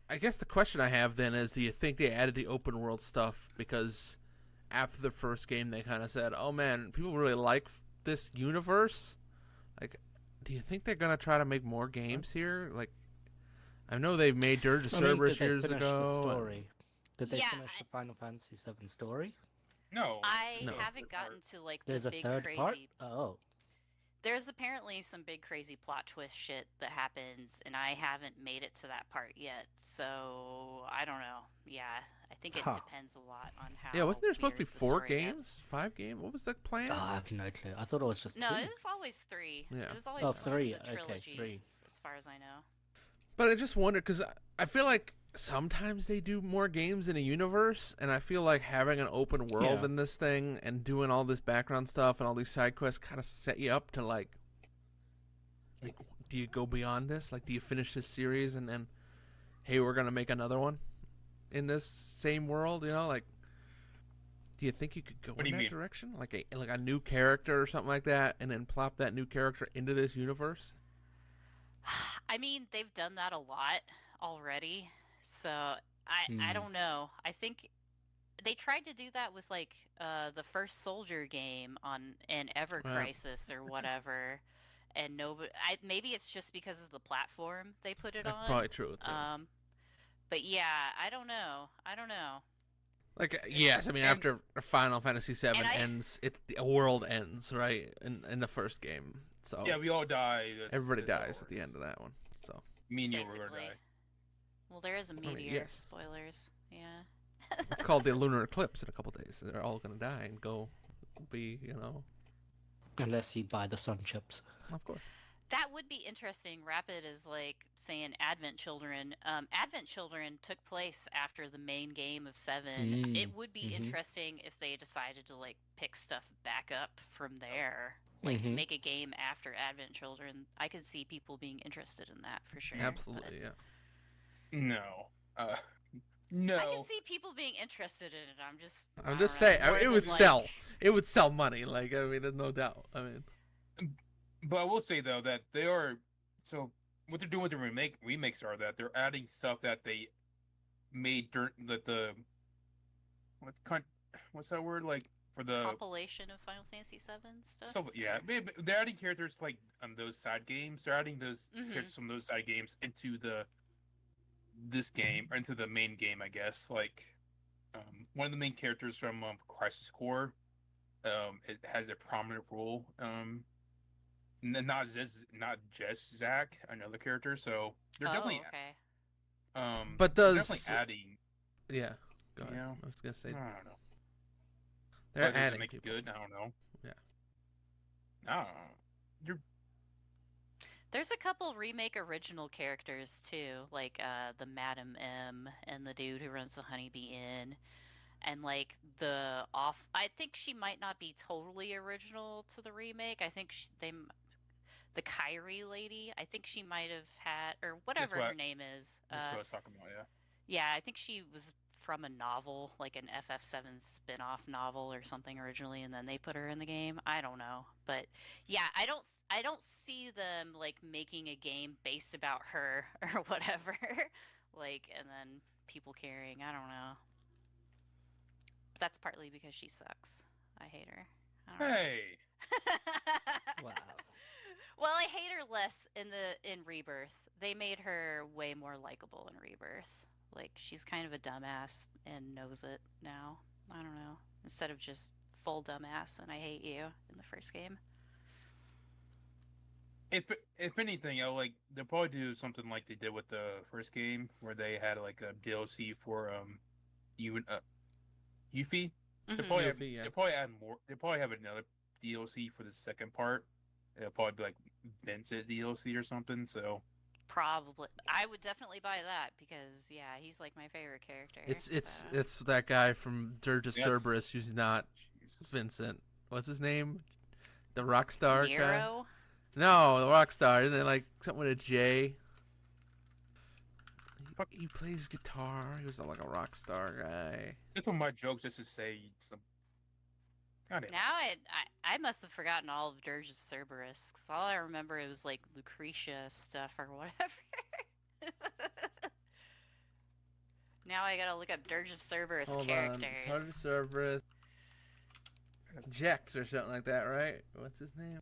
I guess the question I have then is, do you think they added the open world stuff because after the first game they kind of said, "Oh man, people really like this universe"? Like, do you think they're gonna try to make more games here? Like, I know they've made Dirge of I mean, Cerberus did they years finish ago. the story? Did they Yeah, finish the Final Fantasy VII story? No. I No. haven't gotten to like There's the a big third crazy. part? Oh. There's apparently some big crazy plot twist shit that happens, and I haven't made it to that part yet. So I don't know. Yeah, I think it Huh. depends a lot on how. Yeah, wasn't there supposed to be weird the 4 story games? gets. 5 games? What was the plan? Oh, I have no clue. I thought it was just No, 2. it was always 3. Yeah. It was always Oh, it was 3. a Okay, trilogy, 3. as far as I know. But I just wonder, because I feel like sometimes they do more games in a universe, and I feel like having an open world Yeah. in this thing and doing all this background stuff and all these side quests kind of set you up to like, do you go beyond this? Like, do you finish this series and then, hey, we're gonna make another one in this same world? You know, like, do you think you could go What do in you that mean? direction, like a new character or something like that, and then plop that new character into this universe? I mean, they've done that a lot already, so I Hmm. don't know. I think they tried to do that with like the first Soldier game on an Ever Wow. Crisis or whatever, and nobody. Maybe it's just because of the platform they put it That's on. probably true too. But yeah, I don't know. Like, yes, I mean, And- after Final Fantasy VII and I- ends, a world ends, right? In the first game, so Yeah, we all die. everybody that's how it dies at the works. end of that one. So Me and you were gonna Basically. die. Well, there is a mean, meteor. yes. Spoilers. Yeah. it's called the lunar eclipse in a couple days. They're all gonna die and go be, Unless you buy the sun chips. of course. That would be interesting. Rapid is like saying Advent Children. Advent Children took place after the main game of 7. It would be mhm. interesting if they decided to like pick stuff back up from there. Like Mhm. make a game after Advent Children. I could see people being interested in that for sure. but Absolutely, yeah. No. I No. can see people being interested in it. I I'm don't just know, saying, more it than, would like- sell. It would sell money. Like, I mean, there's no doubt. I mean, But I will say though that they are so what they're doing with the remakes are that they're adding stuff that they made during the what's that word like for the Compilation of Final Fantasy VII stuff. so yeah they're adding characters like on those side games. They're adding those Mhm. characters from those side games into this game or into the main game, I guess. Like one of the main characters from Crisis Core, it has a prominent role. Not just Zach, another character. So they're definitely okay. but they're does definitely adding. yeah? Go ahead. Yeah. I was gonna say I don't know. they're Whether to adding make it people. good. I don't know. Yeah. I don't know. There's a couple remake original characters too, like the Madam M and the dude who runs the Honeybee Inn, and like I think she might not be totally original to the remake. I think the Kyrie lady. I think she might have had or whatever her what- name is. That's what I was talking about. Yeah. Yeah, I think she was from a novel, like an FF7 spin-off novel or something originally, and then they put her in the game. I don't know, but yeah, I don't see them like making a game based about her or whatever, like, and then people caring. I don't know. But that's partly because she sucks. I hate her. I don't know. Hey. Wow. Well, I hate her less in Rebirth. They made her way more likable in Rebirth. Like she's kind of a dumbass and knows it now. I don't know. Instead of just full dumbass and I hate you in the first game. If anything, like they'll probably do something like they did with the first game, where they had like a DLC for even Yuffie. They Mhm. probably Yuffie, yeah. they probably add more. They probably have another DLC for the second part. It'll probably be like Vincent DLC or something. So Probably. I would definitely buy that because yeah, he's like my favorite character. so. It's that guy from Dirge of Yes. Cerberus who's not Jesus. Vincent. What's his name? The rock star guy. Nero? No, the rock star. Isn't it like something with a J? Fuck. He plays guitar. He was like a rock star guy. That's one of my jokes, just to say some. God damn. Now I must have forgotten all of Dirge of Cerberus because all I remember it was like Lucretia stuff or whatever. Now I gotta look up Dirge of Cerberus Hold on. characters. Target Cerberus. Jex or something like that, right? What's his name?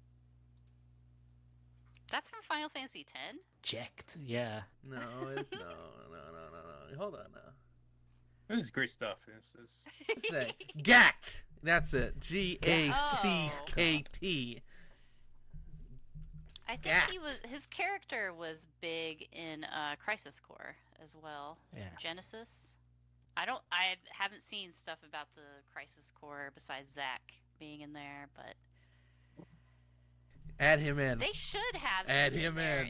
That's from Final Fantasy X? Jacked, yeah. No, it's no. Hold on now. This is great stuff. This is Let's say Gact. That's it. Gackt. I think Yeah. his character was big in Crisis Core as well. Yeah. Genesis. I haven't seen stuff about the Crisis Core besides Zack being in there, but Add him in. they should have Add him him there. in.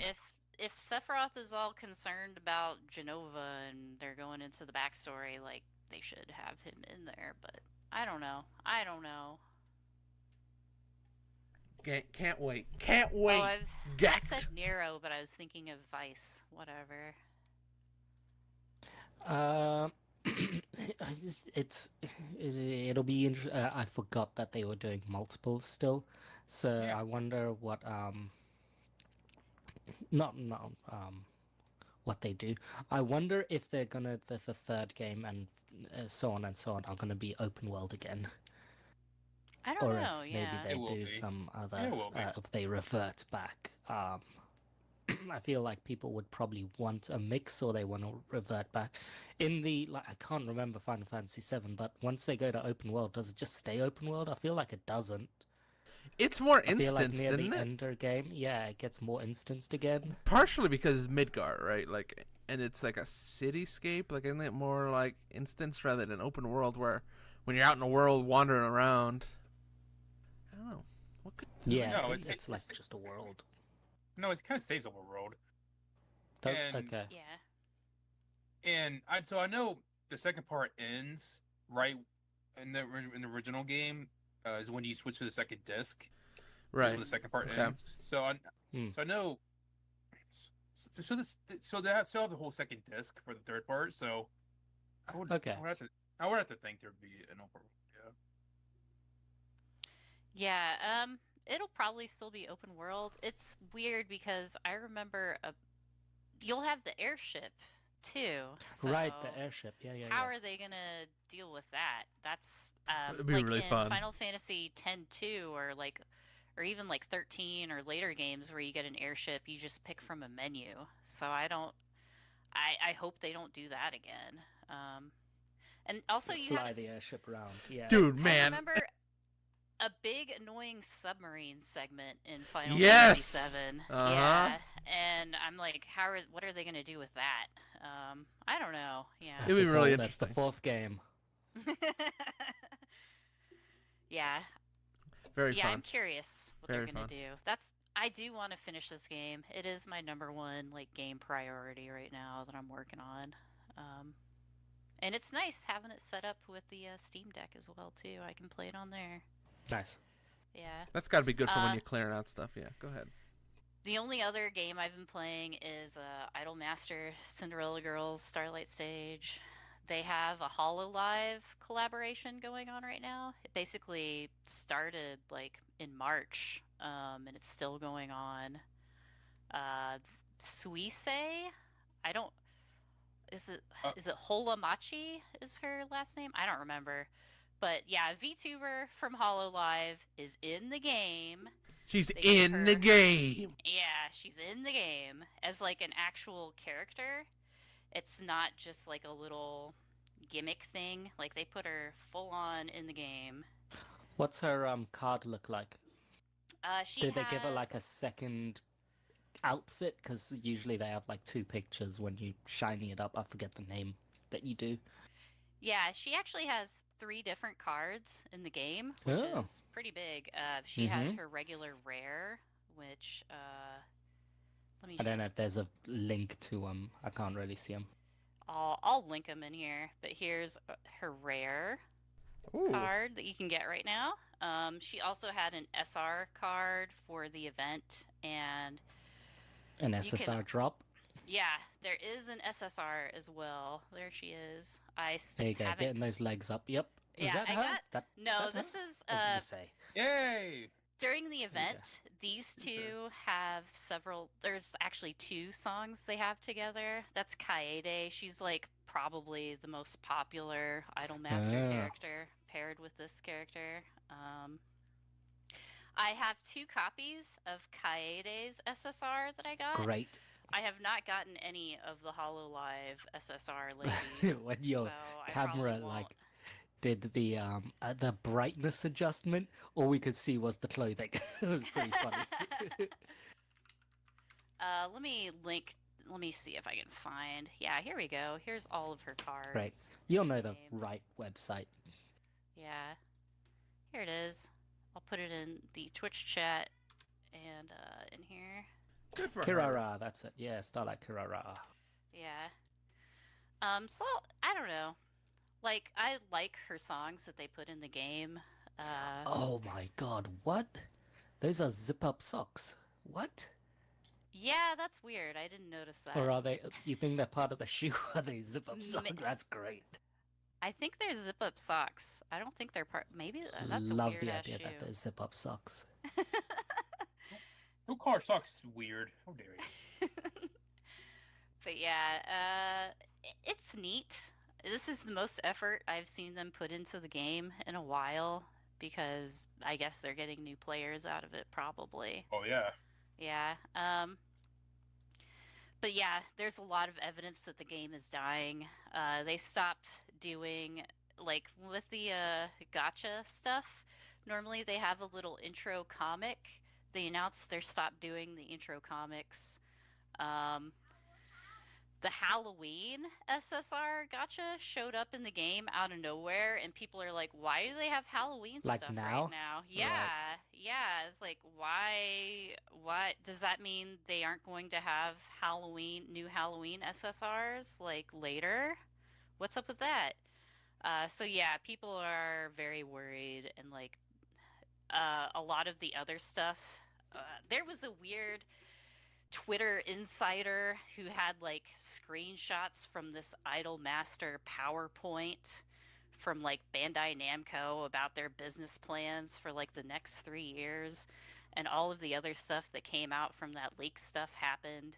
If Sephiroth is all concerned about Genova and they're going into the backstory, like they should have him in there, but I don't know. Can't wait. Can't Oh, wait. I Gact. said Nero, but I was thinking of Vice. Whatever. It'll be interesting. I forgot that they were doing multiple still, so Yeah. I wonder what not what they do. I wonder if they're gonna the third game and so on and so on are gonna be open world again, I don't or know. if Yeah. maybe It will they do be. some other It will be. if they revert back. I feel like people would probably want a mix, or they want to revert back. In the I can't remember Final Fantasy VII, but once they go to open world, does it just stay open world? I feel like it doesn't. It's more I feel like instance, near didn't the it? Ender game, yeah, it gets more instanced again. Partially because it's Midgar, right? Like, and it's like a cityscape. Like, isn't it more like instance rather than open world? Where when you're out in the world wandering around, I don't know. What could? Yeah, No, it's like just a world. no, it kind of stays overworld. Does And- okay. Yeah. And I know the second part ends right in the original game is when you switch to the second disc. Is Right. when the second part Okay. ends. So I know. So they have still have the whole second disc for the third part. So I would Okay. I would have to think there'd be an open. Yeah. Yeah. It'll probably still be open world. It's weird because I remember you'll have the airship too. Right, the so airship. Yeah. How are they gonna deal with that? That's It'd be like really in fun. Final Fantasy X-2 or even like 13 or later games where you get an airship, you just pick from a menu. So I hope they don't do that again. And also you fly had the airship around. Yeah. Dude, I man. remember a big annoying submarine segment in Final Yes! Fantasy VII. Uh-huh. Yeah, and I'm like, what are they gonna do with that? I don't know. Yeah. It'd be its really own- That's the interesting. fourth game. Yeah. Very Yeah, fun. I'm curious what Very they're gonna fun. do. I do want to finish this game. It is my number one like game priority right now that I'm working on. And it's nice having it set up with the Steam Deck as well too. I can play it on there. Nice. Yeah. That's got to be good for when Uh, you're clearing out stuff. Yeah, go ahead. The only other game I've been playing is Idolmaster Cinderella Girls Starlight Stage. They have a HoloLive collaboration going on right now. It basically started like in March, and it's still going on. Suise, I don't. Is it Uh, is it Holamachi? Is her last name? I don't remember. But yeah, VTuber from HoloLive is in the game. She's They gave in the her- game. Yeah, she's in the game as like an actual character. It's not just like a little gimmick thing. Like they put her full on in the game. What's her card look like? She Did they give her like a has- second outfit? Because usually they have like two pictures when you shiny it up. I forget the name that you do. Yeah, she actually has 3 different cards in the game, which Oh. is pretty big. She has Mhm. her regular rare, which let me I don't just know if there's a link to them. I can't really see them. I'll link them in here. But here's her rare Ooh. card that you can get right now. She also had an SR card for the event, and An You SSR can- drop. yeah, there is an SSR as well. There she is. There you go. haven't. Getting those legs up. Yep. Is Yeah, that I her? got- That, No, is that this her? is I was gonna say. Yay! During the you go. event, these two have several. There's actually two songs they have together. That's Kaede. She's like probably the most popular Idolmaster Oh, character paired with this character. I have two copies of Kaede's SSR that I got. great. I have not gotten any of the Hololive SSR lady, When your so I camera probably won't. did the brightness adjustment, all we could see was the clothing. It was pretty funny. Let me link. Let me see if I can find. Yeah, here we go. Here's all of her cards. Great. You'll know the Name. right website. Yeah, here it is. I'll put it in the Twitch chat and in here. Good for her. Kirara, that's it. Yeah, Starlight Kirara. Yeah. So I don't know. Like I like her songs that they put in the game. Oh my god, what? Those are zip-up socks. What? Yeah, that's weird. I didn't notice that. Or are they? You think they're part of the shoe? Are they zip-up socks? That's great. I think they're zip-up socks. I don't think they're part. Maybe that's Love a weird the ass idea shoe. that they're zip-up socks. Who calls socks weird? How dare you? But yeah, it's neat. This is the most effort I've seen them put into the game in a while because I guess they're getting new players out of it, probably. Oh yeah. Yeah. But yeah, there's a lot of evidence that the game is dying. They stopped doing like with the gacha stuff. Normally they have a little intro comic. They announced they're stopped doing the intro comics. The Halloween SSR gacha showed up in the game out of nowhere, and people are like, "Why do they have Halloween Like stuff now? right now?" Yeah, yeah. It's like, why? What does that mean? They aren't going to have new Halloween SSRs like later? What's up with that? So yeah, people are very worried, and like a lot of the other stuff. There was a weird Twitter insider who had like screenshots from this Idolmaster PowerPoint from like Bandai Namco about their business plans for like the next 3 years, and all of the other stuff that came out from that leak stuff happened.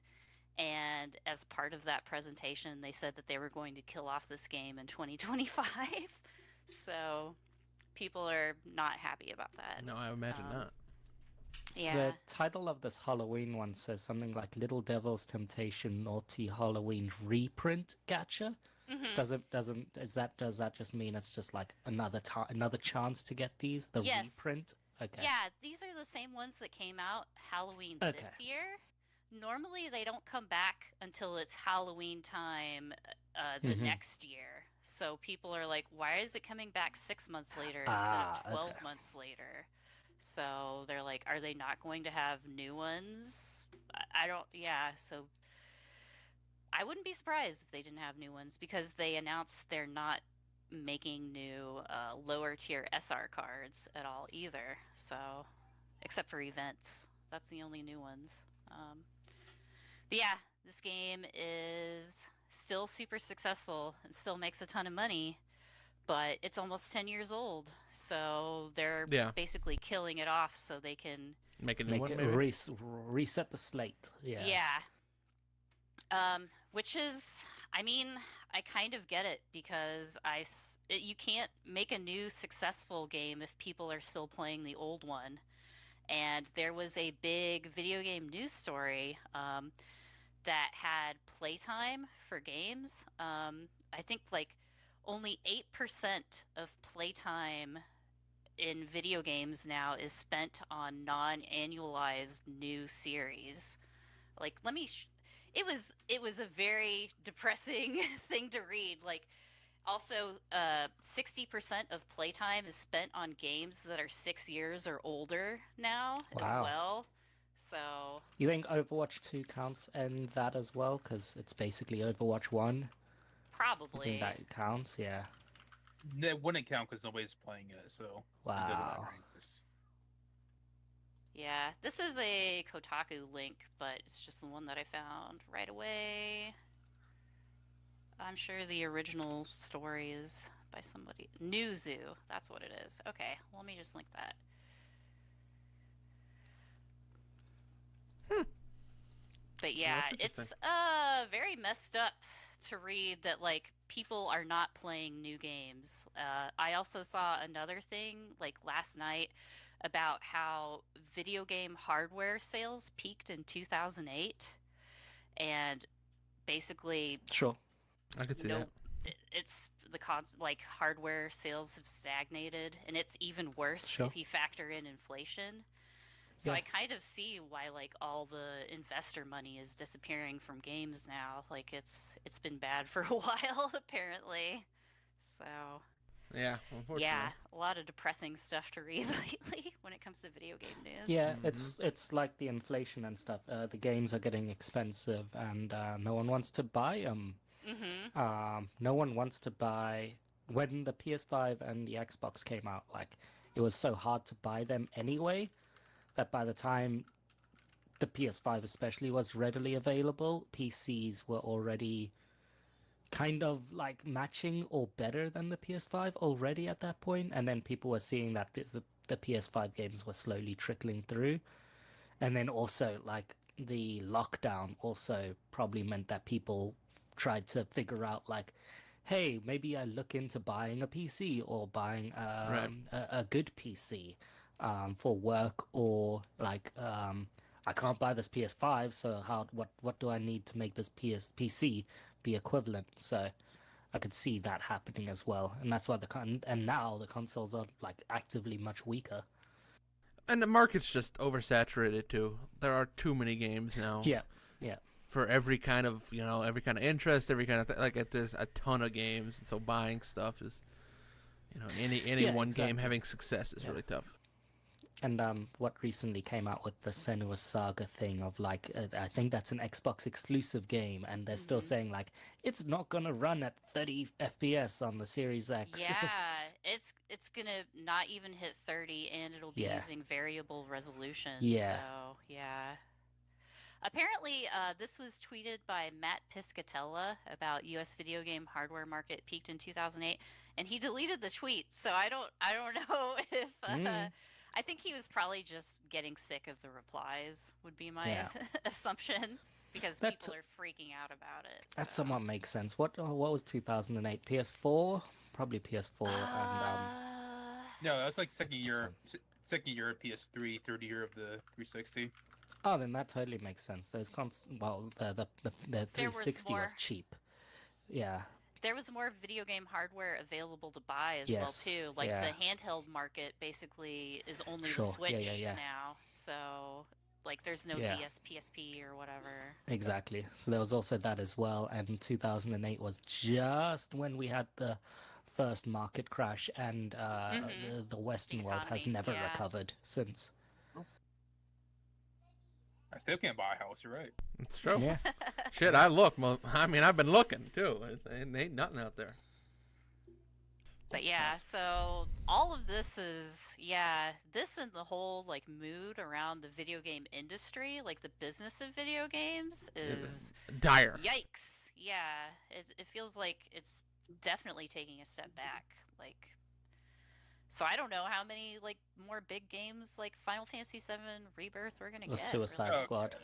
And as part of that presentation, they said that they were going to kill off this game in 2025. So people are not happy about that. No, I imagine not. Yeah. The title of this Halloween one says something like Little Devil's Temptation Naughty Halloween Reprint Gacha. Mhm. Does that just mean it's just like another chance to get these? The Yes. reprint? Okay. Yeah, these are the same ones that came out Halloween this Okay. year. Normally, they don't come back until it's Halloween time the Mhm. next year. So people are like, why is it coming back 6 months later instead Ah, of 12 okay. months later? So they're like, are they not going to have new ones? I don't, yeah, so I wouldn't be surprised if they didn't have new ones because they announced they're not making new lower tier SR cards at all either. So, except for events, that's the only new ones. But yeah, this game is still super successful and still makes a ton of money, but it's almost 10 years old. So they're Yeah. basically killing it off so they can Make a new Make one, it maybe? reset the slate. Yeah. Yeah. Which is, I mean, I kind of get it because you can't make a new successful game if people are still playing the old one. And there was a big video game news story that had playtime for games. I think like only 8% of playtime in video games now is spent on non-annualized new series. Like, it was a very depressing thing to read. Like, also, 60% of playtime is spent on games that are 6 years or older now as Wow. well. So You think Overwatch 2 counts in that as well? Because it's basically Overwatch 1. You probably. think that counts? Yeah. It wouldn't count because nobody's playing it, so it doesn't Wow. matter. This. Yeah, this is a Kotaku link, but it's just the one that I found right away. I'm sure the original story is by somebody. Newzoo, that's what it is. Okay, let me just link that. But Oh, yeah, that's interesting. it's very messed up to read that like people are not playing new games. I also saw another thing like last night about how video game hardware sales peaked in 2008 and basically Sure. I could see no that. it's the like hardware sales have stagnated and it's even worse Sure. if you factor in inflation. So Yeah. I kind of see why like all the investor money is disappearing from games now. Like it's been bad for a while apparently. So Yeah, unfortunately. yeah, a lot of depressing stuff to read lately when it comes to video game news. Yeah, Mhm. it's like the inflation and stuff. The games are getting expensive, and no one wants to buy them. Mhm. No one wants to buy. When the PS5 and the Xbox came out, like it was so hard to buy them anyway that by the time the PS5 especially was readily available, PCs were already kind of like matching or better than the PS5 already at that point, and then people were seeing that the PS5 games were slowly trickling through, and then also like the lockdown also probably meant that people tried to figure out like, hey, maybe I look into buying a PC or buying Right. a good PC for work, or like I can't buy this PS5, so what do I need to make this PC be equivalent? So I could see that happening as well, and that's why and now the consoles are like actively much weaker. And the market's just oversaturated too. There are too many games now. Yeah, yeah. For every kind of every kind of interest, every kind of there's a ton of games, and so buying stuff is any Yeah, one game exactly. having success is Yeah. really tough. And what recently came out with the Senua's Saga thing of like, I think that's an Xbox exclusive game, and they're still Mhm. saying like it's not gonna run at 30 FPS on the Series X. Yeah, it's gonna not even hit 30 and it'll be Yeah. using variable resolution. Yeah. So, yeah. Apparently, this was tweeted by Matt Piscatella about U.S. video game hardware market peaked in 2008, and he deleted the tweet. So I don't know if Mm. I think he was probably just getting sick of the replies. Would be my Yeah. assumption because That people are freaking out about it. that So. somewhat makes sense. What was 2008? PS4? Probably PS4 and No, that's like Xbox One. second year of PS3, third year of the 360. Oh, then that totally makes sense. Those well, the There was 360 was more. cheap. Yeah. There was more video game hardware available to buy as well Yes. too. Like Yeah. the handheld market basically is only the Sure. Yeah, Switch yeah, yeah. now. So like there's no Yeah. DS PSP or whatever. Exactly. So there was also that as well. And 2008 was just when we had the first market crash, and the Western world has economy, never yeah. recovered since. I still can't buy a house. You're right. It's true. Yeah. Shit, I've been looking too. It ain't nothing out there. But yeah, so all of this is this and the whole like mood around the video game industry, like the business of video games is Dire. yikes. Yeah, it feels like it's definitely taking a step back. Like, so I don't know how many like more big games like Final Fantasy VII Rebirth we're gonna The get. Suicide really. Squad.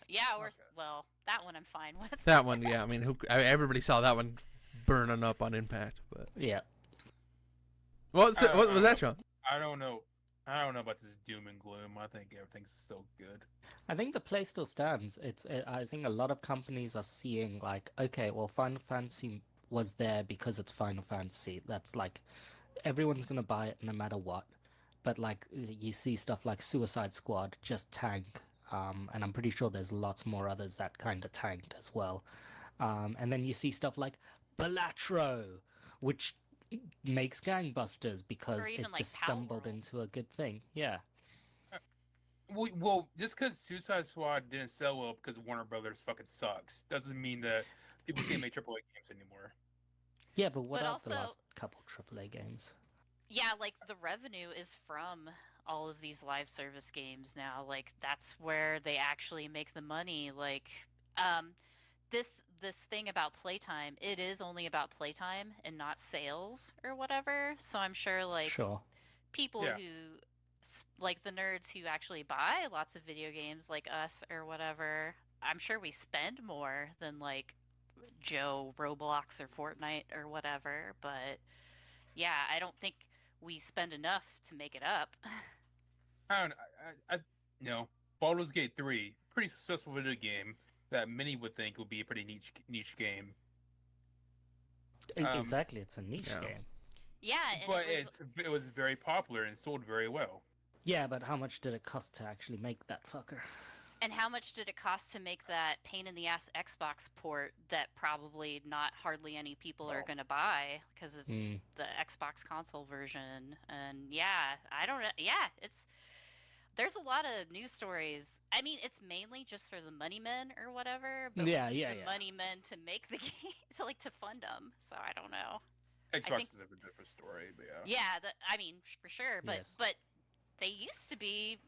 Yeah, or Okay. well, that one I'm fine with. That one, yeah. I mean, everybody saw that one burning up on Impact, but Yeah. what was that, Sean? I don't know. I don't know about this doom and gloom. I think everything's still good. I think the play still stands. I think a lot of companies are seeing like, okay, well, Final Fantasy was there because it's Final Fantasy. That's like, everyone's gonna buy it no matter what. But like, you see stuff like Suicide Squad just tank, and I'm pretty sure there's lots more others that kind of tanked as well. And then you see stuff like Balatro, which makes gangbusters because even it like just Power stumbled World. into a good thing. Yeah. Well, just because Suicide Squad didn't sell well because Warner Brothers fucking sucks doesn't mean that people can't make AAA games anymore. Yeah, but what But are the also- last couple AAA games? Yeah, like the revenue is from all of these live service games now. Like that's where they actually make the money. Like this thing about playtime, it is only about playtime and not sales or whatever. So I'm sure like Sure. people Yeah. like the nerds who actually buy lots of video games like us or whatever, I'm sure we spend more than like Joe Roblox or Fortnite or whatever, but yeah, I don't think we spend enough to make it up. I don't know. You know, Baldur's Gate 3, pretty successful video game that many would think would be a pretty niche game. Exactly, it's a niche yeah. game. Yeah, and But it was it was very popular and sold very well. Yeah, but how much did it cost to actually make that fucker? and how much did it cost to make that pain in the ass Xbox port that probably not hardly any people are Oh. going to buy because it's Mm. the Xbox console version? And yeah, I don't know. Yeah, there's a lot of news stories. I mean, it's mainly just for the money men or whatever, but Yeah, we need yeah, the yeah. money men to make the game, like to fund them. So I don't know. Xbox think- is a different story, but yeah. Yeah, I mean, for sure, but Yes. but they used to be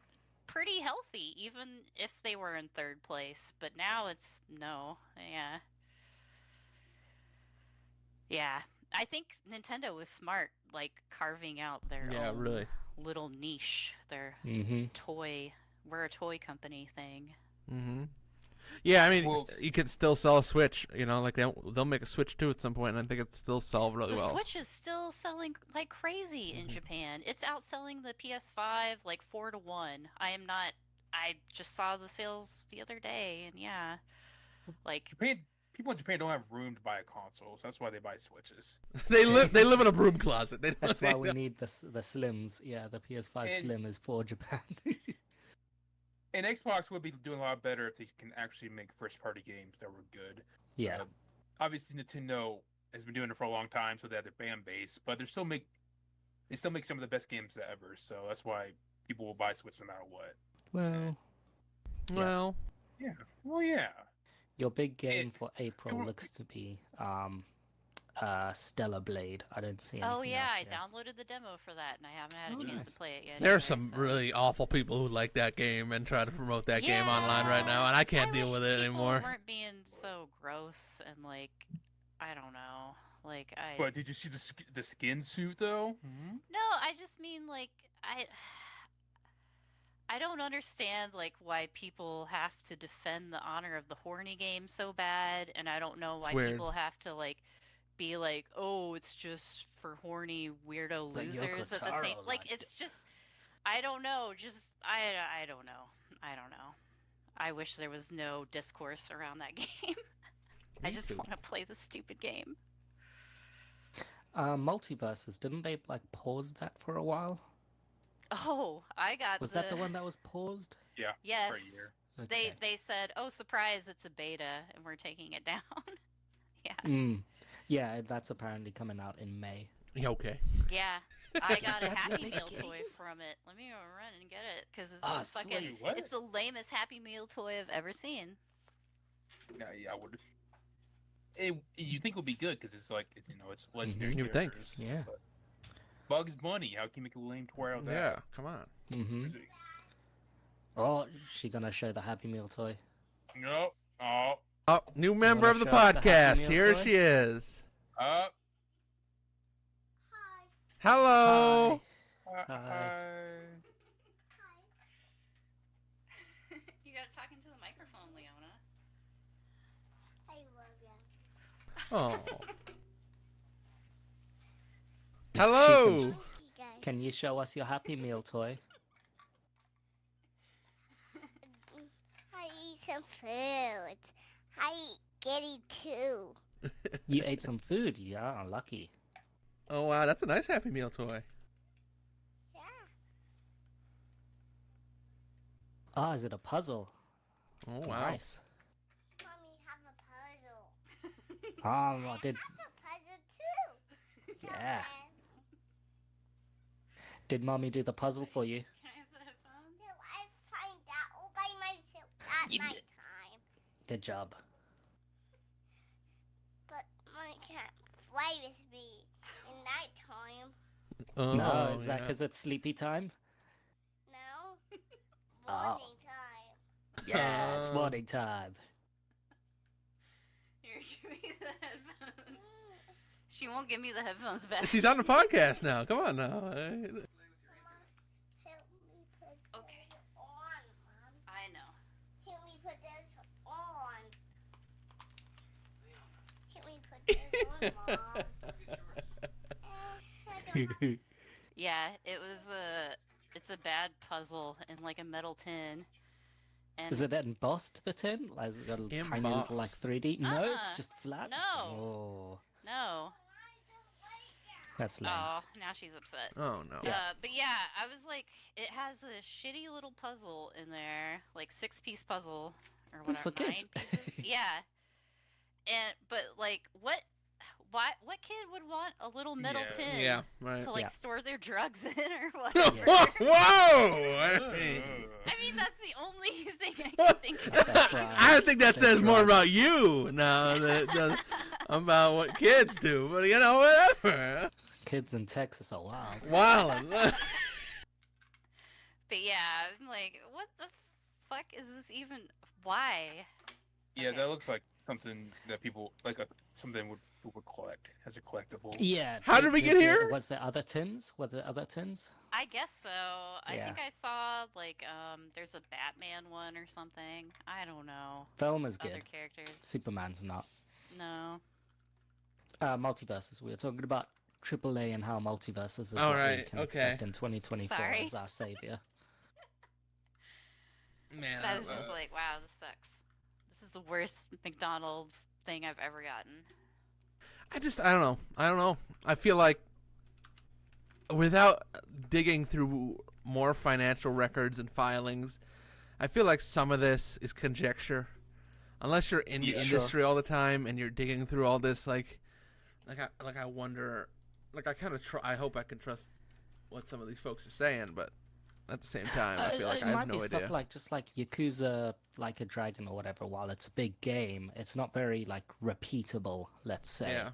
pretty healthy, even if they were in third place. But now it's no. Yeah, yeah. I think Nintendo was smart, like carving out their Yeah, own really. little niche, their Mm-hmm. toy. We're a toy company thing. Mm-hmm. Yeah, I mean, Well- you could still sell a Switch. You know, like they'll make a Switch 2 at some point, and I think it'd still sell really The well. Switch is still selling like crazy in Mhm. Japan. It's outselling the PS5 like 4-1. I just saw the sales the other day, and yeah, like Japan, people in Japan don't have room to buy a console, so that's why they buy Switches. They live in a broom closet. They don't, That's why we need the Slims. Yeah, the PS5 And- Slim is for Japan. And Xbox would be doing a lot better if they can actually make first-party games that were good. Yeah. Obviously, Nintendo has been doing it for a long time, so they have their fan base. But they still make some of the best games ever. So that's why people will buy Switch no matter what. Well, Well, Yeah. Well, yeah. your big game for April will- looks to be Stellar Blade. I don't see anything oh yeah, else I here. downloaded the demo for that, and I haven't had a Oh, chance nice. to play it yet. there are either, some so- really awful people who like that game and try to promote that game online right now, and I can't deal wish with it people anymore. Weren't being so gross and like, I don't know, like I. But did you see the skin suit though? No, I just mean like I don't understand like why people have to defend the honor of the horny game so bad, and I don't know It's why weird. people have to like be like, oh, it's just for horny weirdo But losers Yoko at the same. Taro Like liked it's just, I don't know. Just I don't know. I don't know. I wish there was no discourse around that game. I Me just too. want to play the stupid game. Multiverses, didn't they like pause that for a while? Oh, I got Was that the one that was paused? Yeah. Yes. For a year. Okay. They said, "Oh, surprise! It's a beta, and we're taking it down." Yeah, Mm. Yeah, that's apparently coming out in May. Yeah, okay. yeah. I got a That's your Happy big Meal game? toy from it. Let me go run and get it because it's Ah, the fucking. sweet. What? It's the lamest Happy Meal toy I've ever seen. Yeah, I would. You think it would be good because it's like it's it's legendary. You would think. characters, Yeah. but Bugs Bunny, how can you make a lame toy out of that? Yeah, come on. Mm-hmm. Oh, she gonna show the Happy Meal toy? No. Oh. Oh, new member wanna of the show off the Happy podcast. Meal Here toy? she is. Up. Hello. Hi. You gotta talk into the microphone, Leona. Oh. Hello. Can you show us your Happy Meal toy? I eat some food. I eat Getty too. You ate some food. Yeah, lucky. Oh wow, that's a nice Happy Meal toy. Yeah. Ah, is it a puzzle? Oh wow. Nice. Mommy have a puzzle. Did I have a puzzle too. Yeah. did Mommy do the puzzle for you? Can I have the headphones? So I find that all by myself at You night did- time. Good job. But Mommy can't play with me in nighttime. Oh, No, is that yeah. because it's sleepy time? No. Oh. Morning time. Yeah, it's Oh. morning time. Here, give me the headphones. She won't give me the headphones back. She's on the podcast now. Come on now. Mama, help me put Okay. those on, Mom. I know. Help me put those on. Mom. Yeah, it's a bad puzzle in like a metal tin. And Is it embossed, the tin? Like, is it got a tiny little, like, Embossed. 3D? No, it's Uh-uh. just flat? No. Oh, no. that's lame. Oh, now she's upset. Oh no. Yeah. But yeah, I was like, it has a shitty little puzzle in there, like 6-piece puzzle or That's whatever, for kids. 9 pieces. Yeah, but like, what kid would want a little metal Yeah. tin Yeah. Right. to like Yeah. store their drugs in or Whoa! whatever? I mean, I mean, that's the only thing I can think of. That's right. I think that That's says more right. about you now than it does about what kids do. But you know, whatever. Kids in Texas are wild. Wow. But yeah, I'm like, what the fuck is this even? Why? Yeah, Okay. that looks like something that people something people would collect as a collectible. Yeah. How did we get here? Was there other tins? Were there other tins? I guess so. I Yeah. think I saw like there's a Batman one or something. I don't know. Film is Other good. characters. Superman's not. No. Multiverses. We were talking about AAA and how multiverses is All what we right, can okay. expect in 2024 Sorry. as our savior. Man, That was just like, wow, this sucks. This is the worst McDonald's thing I've ever gotten. I don't know. I feel like without digging through more financial records and filings, I feel like some of this is conjecture. Unless you're in the Yeah, industry all the time and you're digging through all this, I wonder, I kind of I hope I can trust what some of these folks are saying, but at the same time, I feel like it I might have no be idea. stuff like just like Yakuza, like a Dragon or whatever. While it's a big game, it's not very like repeatable. Let's say. Yeah.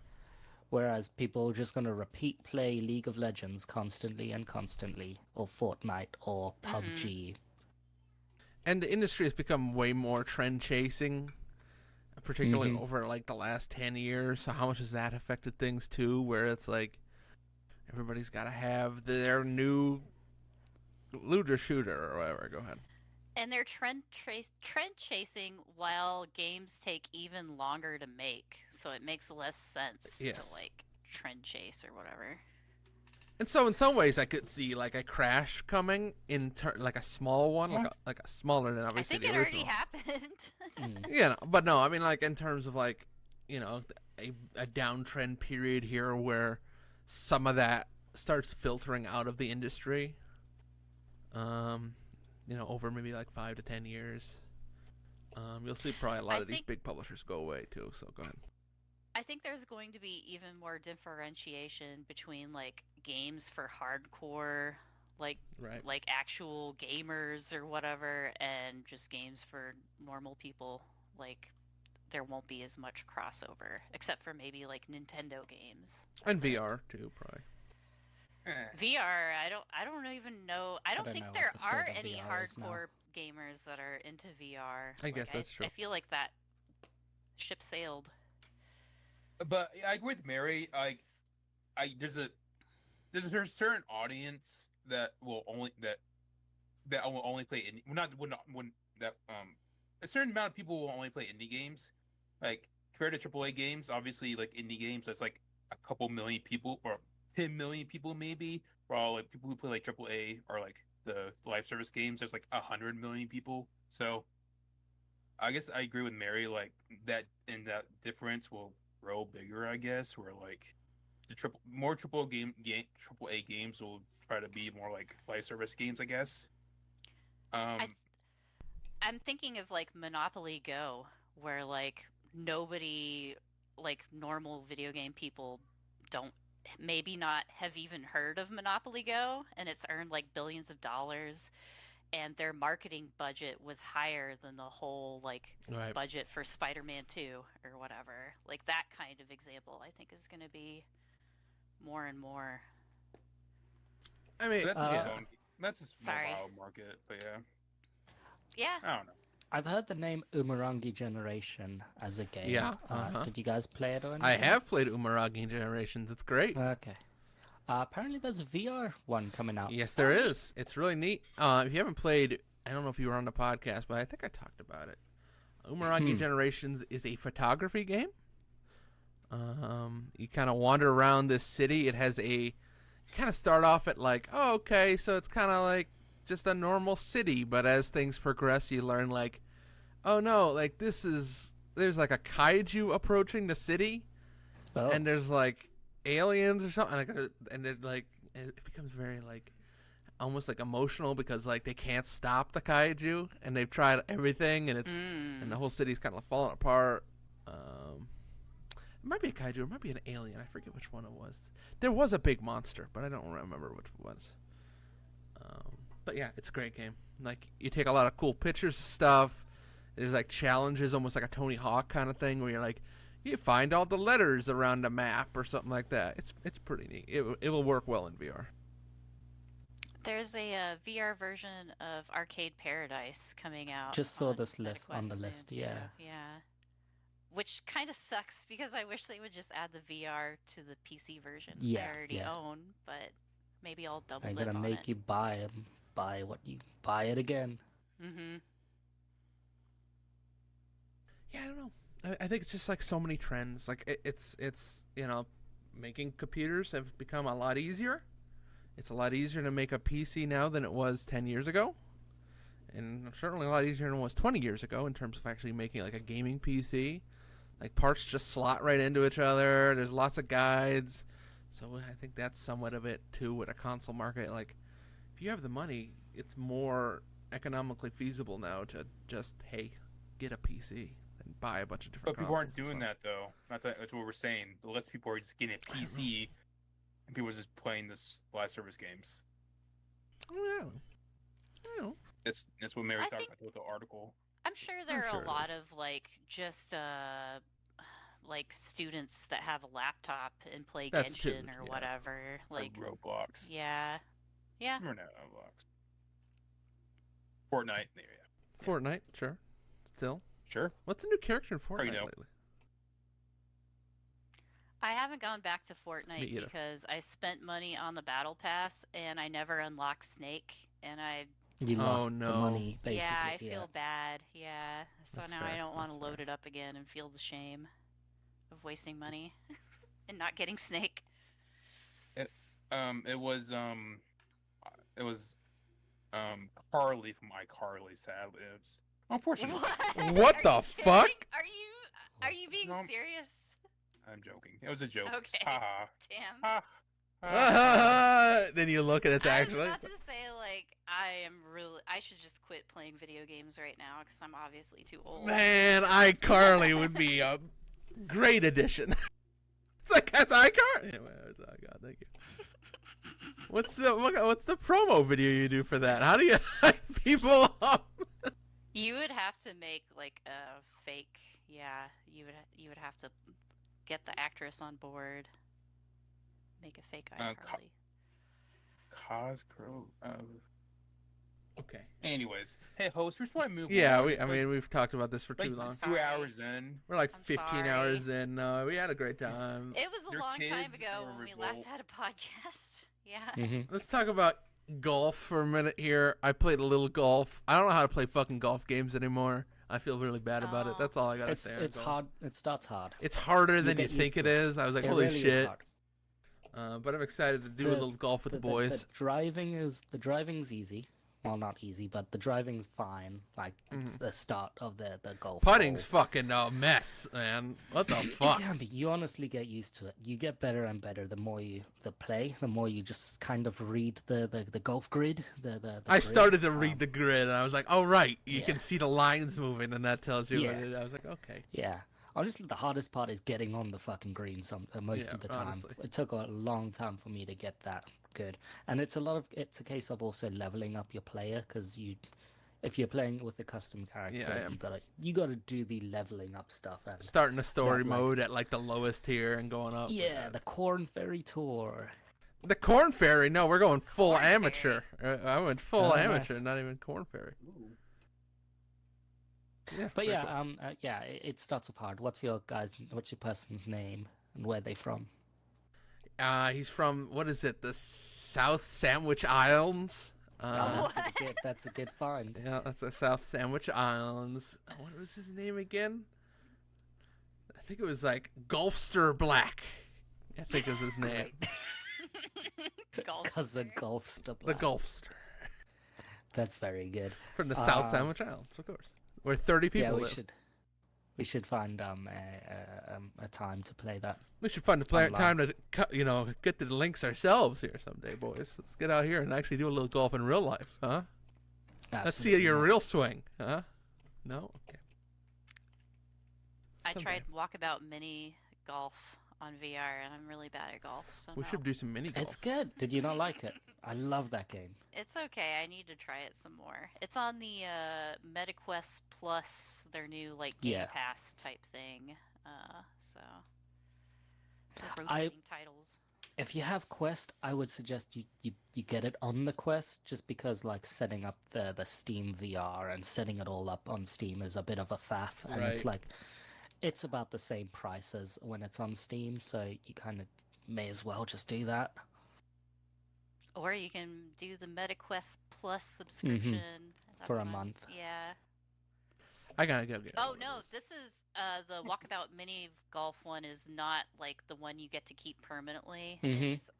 Whereas people are just gonna repeat play League of Legends constantly and constantly, or Fortnite or PUBG. And the industry has become way more trend chasing, particularly Mhm. over like the last 10 years. So how much has that affected things too, where it's like everybody's got to have their new looter shooter or whatever. Go ahead. And they're trend chasing while games take even longer to make, so it makes less sense Yes. to like trend chase or whatever. And so in some ways I could see like a Crash coming in like a small one, Yeah. like a smaller than I obviously think the it original. already happened. Mm. Yeah, but no, I mean like in terms of like, you know, a downtrend period here where some of that starts filtering out of the industry. You know, over maybe like 5 to 10 years. You'll see probably a lot I of these think- big publishers go away too, so go ahead. I think there's going to be even more differentiation between like games for hardcore, like Right. like actual gamers or whatever, and just games for normal people. Like there won't be as much crossover, except for maybe like Nintendo games. And That's it. VR too, probably. VR, I don't even know. I don't don't think know there what the state are of any VR is now. hardcore gamers that are into VR. I guess that's true. I feel like that ship sailed. But I agree with Mary. There's a certain audience that will only play indie. A certain amount of people will only play indie games. Like compared to AAA games, obviously like indie games, that's like a couple million people or 10 million people maybe. While like people who play like AAA or like the live service games, there's like 100 million people. So I guess I agree with Mary. Like that difference will grow bigger, I guess, where like the AAA games will try to be more like live service games, I guess. I'm thinking of like Monopoly Go, where like nobody, like normal video game people, don't maybe not have even heard of Monopoly Go, and it's earned like billions of dollars, and their marketing budget was higher than the whole like Right. budget for Spider-Man 2 or whatever. Like that kind of example, I think is going to be more and more. I mean, That's Yeah. that's a small Sorry. wild market, but yeah, Yeah. I don't know. I've heard the name Umurangi Generation as a game. Yeah, uh-huh. Did you guys play it or anything? I have played Umaragi Generations. It's great. Okay. Apparently there's a VR one coming out. Yes, there is. It's really neat. If you haven't played, I don't know if you were on the podcast, but I think I talked about it. Umaragi Generations is a photography game. You kind of wander around this city. It has you kind of start off at like, oh, okay, so it's kind of like just a normal city, but as things progress, you learn like, oh no, like there's like a kaiju approaching the city, Oh. and there's like aliens or something, and it becomes very like almost like emotional because like they can't stop the kaiju and they've tried everything and and the whole city's kind of falling apart. It might be a kaiju, it might be an alien. I forget which one it was. There was a big monster, but I don't remember which it was. But yeah, it's a great game. Like you take a lot of cool pictures of stuff. There's like challenges, almost like a Tony Hawk kind of thing, where you're like, you find all the letters around the map or something like that. It's pretty neat. It will work well in VR. There's a VR version of Arcade Paradise coming out. Just saw on this list on the MetaQuest list, soon, too. yeah. Yeah. Which kind of sucks because I wish they would just add the VR to the PC version Yeah, I already yeah. own, but maybe I'll double I'm dip gonna on make it. you buy it again. Mm-hmm. Yeah, I don't know. I think it's just like so many trends. Like it's making computers have become a lot easier. It's a lot easier to make a PC now than it was 10 years ago. And certainly a lot easier than it was 20 years ago in terms of actually making like a gaming PC. Like parts just slot right into each other. There's lots of guides. So I think that's somewhat of it too with a console market. Like if you have the money, it's more economically feasible now to just, hey, get a PC and buy a bunch of different But people aren't consoles and doing stuff. that though. Not that that's what we're saying. Less people are just getting a I don't PC, and people are just playing this live service games. I don't know. That's what Mary I talked think- about with the article. I'm sure there sure are it a lot is. of like just like students that have a laptop and play That's too, Genshin or yeah. whatever. Like Roblox. yeah. Yeah. Remember now, Roblox. Fortnite. There, yeah. Fortnite, sure. Still. Sure. What's the new character in Fortnite know. lately? I haven't gone back to Fortnite either. because I spent money on the battle pass and I never unlocked Snake and You Oh, lost the no. money, basically. yeah, I feel bad. Yeah. So That's now fair, I don't want to that's load fair. it up again and feel the shame of wasting money and not getting Snake. It was Carly from iCarly. Sadly, it's unfortunate. What Are the you fuck? kidding? Are you being No. serious? I'm joking. It was a joke. Okay. Ha ha. Damn. Ha. ha. Then you look at it's I was actually. about to say, like, I should just quit playing video games right now because I'm obviously too old. Man, iCarly would be a great addition. It's like that's iCarly. Anyway, oh God, thank you. What's the promo video you do for that? How do you hype people up? You would have to make like a fake. Yeah, you would have to get the actress on board. Make a fake iCarly. Cosgrove. Okay. Anyways, hey host, we're supposed to move. Yeah, on. I It's like- mean, we've talked about this for like too long. sorry. 2 hours in. We're like I'm 15 sorry. hours in. We had a great time. It was a Your long time kids ago were when we last revolt- had a podcast. Yeah. Mm-hmm. Let's talk about golf for a minute here. I played a little golf. I don't know how to play fucking golf games anymore. I feel really bad about it. Oh. That's all I gotta It's say. on it's golf. hard. It starts hard. It's harder than you get think used it to is. I was like, It holy really is shit. hard. But I'm excited to do a little golf with the boys. The driving's easy. Well, not easy, but the driving's fine. Like it's the start of the golf. Putting's hole. fucking a mess, man. What the fuck? Yeah, but you honestly get used to it. You get better and better the more you play. The more you just kind of read the golf grid. The I grid. started to read the grid and I was like, oh, right. You Yeah. can see the lines moving and that tells you what Yeah. it is. I was like, okay. Yeah. Honestly, the hardest part is getting on the fucking green most Yeah, of the time. honestly. It took a long time for me to get that good. And it's a case of also leveling up your player because if you're playing with a custom character, Yeah, I am. you gotta do the leveling up stuff. And Starting the story like- mode at like the lowest tier and going up. yeah, the Corn Ferry Tour. The Corn Fairy. No, we're going full Corn amateur. I went full Oh, amateur, nice. not even Corn Fairy. Yeah, But pretty yeah, cool. it starts off hard. What's your person's name and where they from? He's from what is it? The South Sandwich Islands. Oh, that's a good find. Yeah, that's the South Sandwich Islands. What was his name again? I think it was like Golfster Black. I think is his name. Cousin Golfster The Black. Golfster. That's very good. From the South Sandwich Islands, of course. Where 30 people Yeah, we live. should find a time to play that. We should find a Online. time to get to the links ourselves here someday, boys. Let's get out here and actually do a little golf in real life, huh? Let's see your real swing, huh? No? Okay. I Someday. tried Walkabout Mini Golf on VR, and I'm really bad at golf. So We no. should do some mini golf. It's good. Did you not like it? I love that game. It's okay. I need to try it some more. It's on the MetaQuest Plus, their new like Game Yeah. Pass type thing. So they're I- rotating titles. If you have Quest, I would suggest you get it on the Quest, just because like setting up the Steam VR and setting it all up on Steam is a bit of a faff, and it's Right. like it's about the same price as when it's on Steam, so you kind of may as well just do that. Or you can do the MetaQuest Plus subscription. That's For a what I'm- month. Yeah. I gotta go get Oh one of no, those. this is the Walkabout Mini Golf one is not like the one you get to keep permanently. Mhm. It's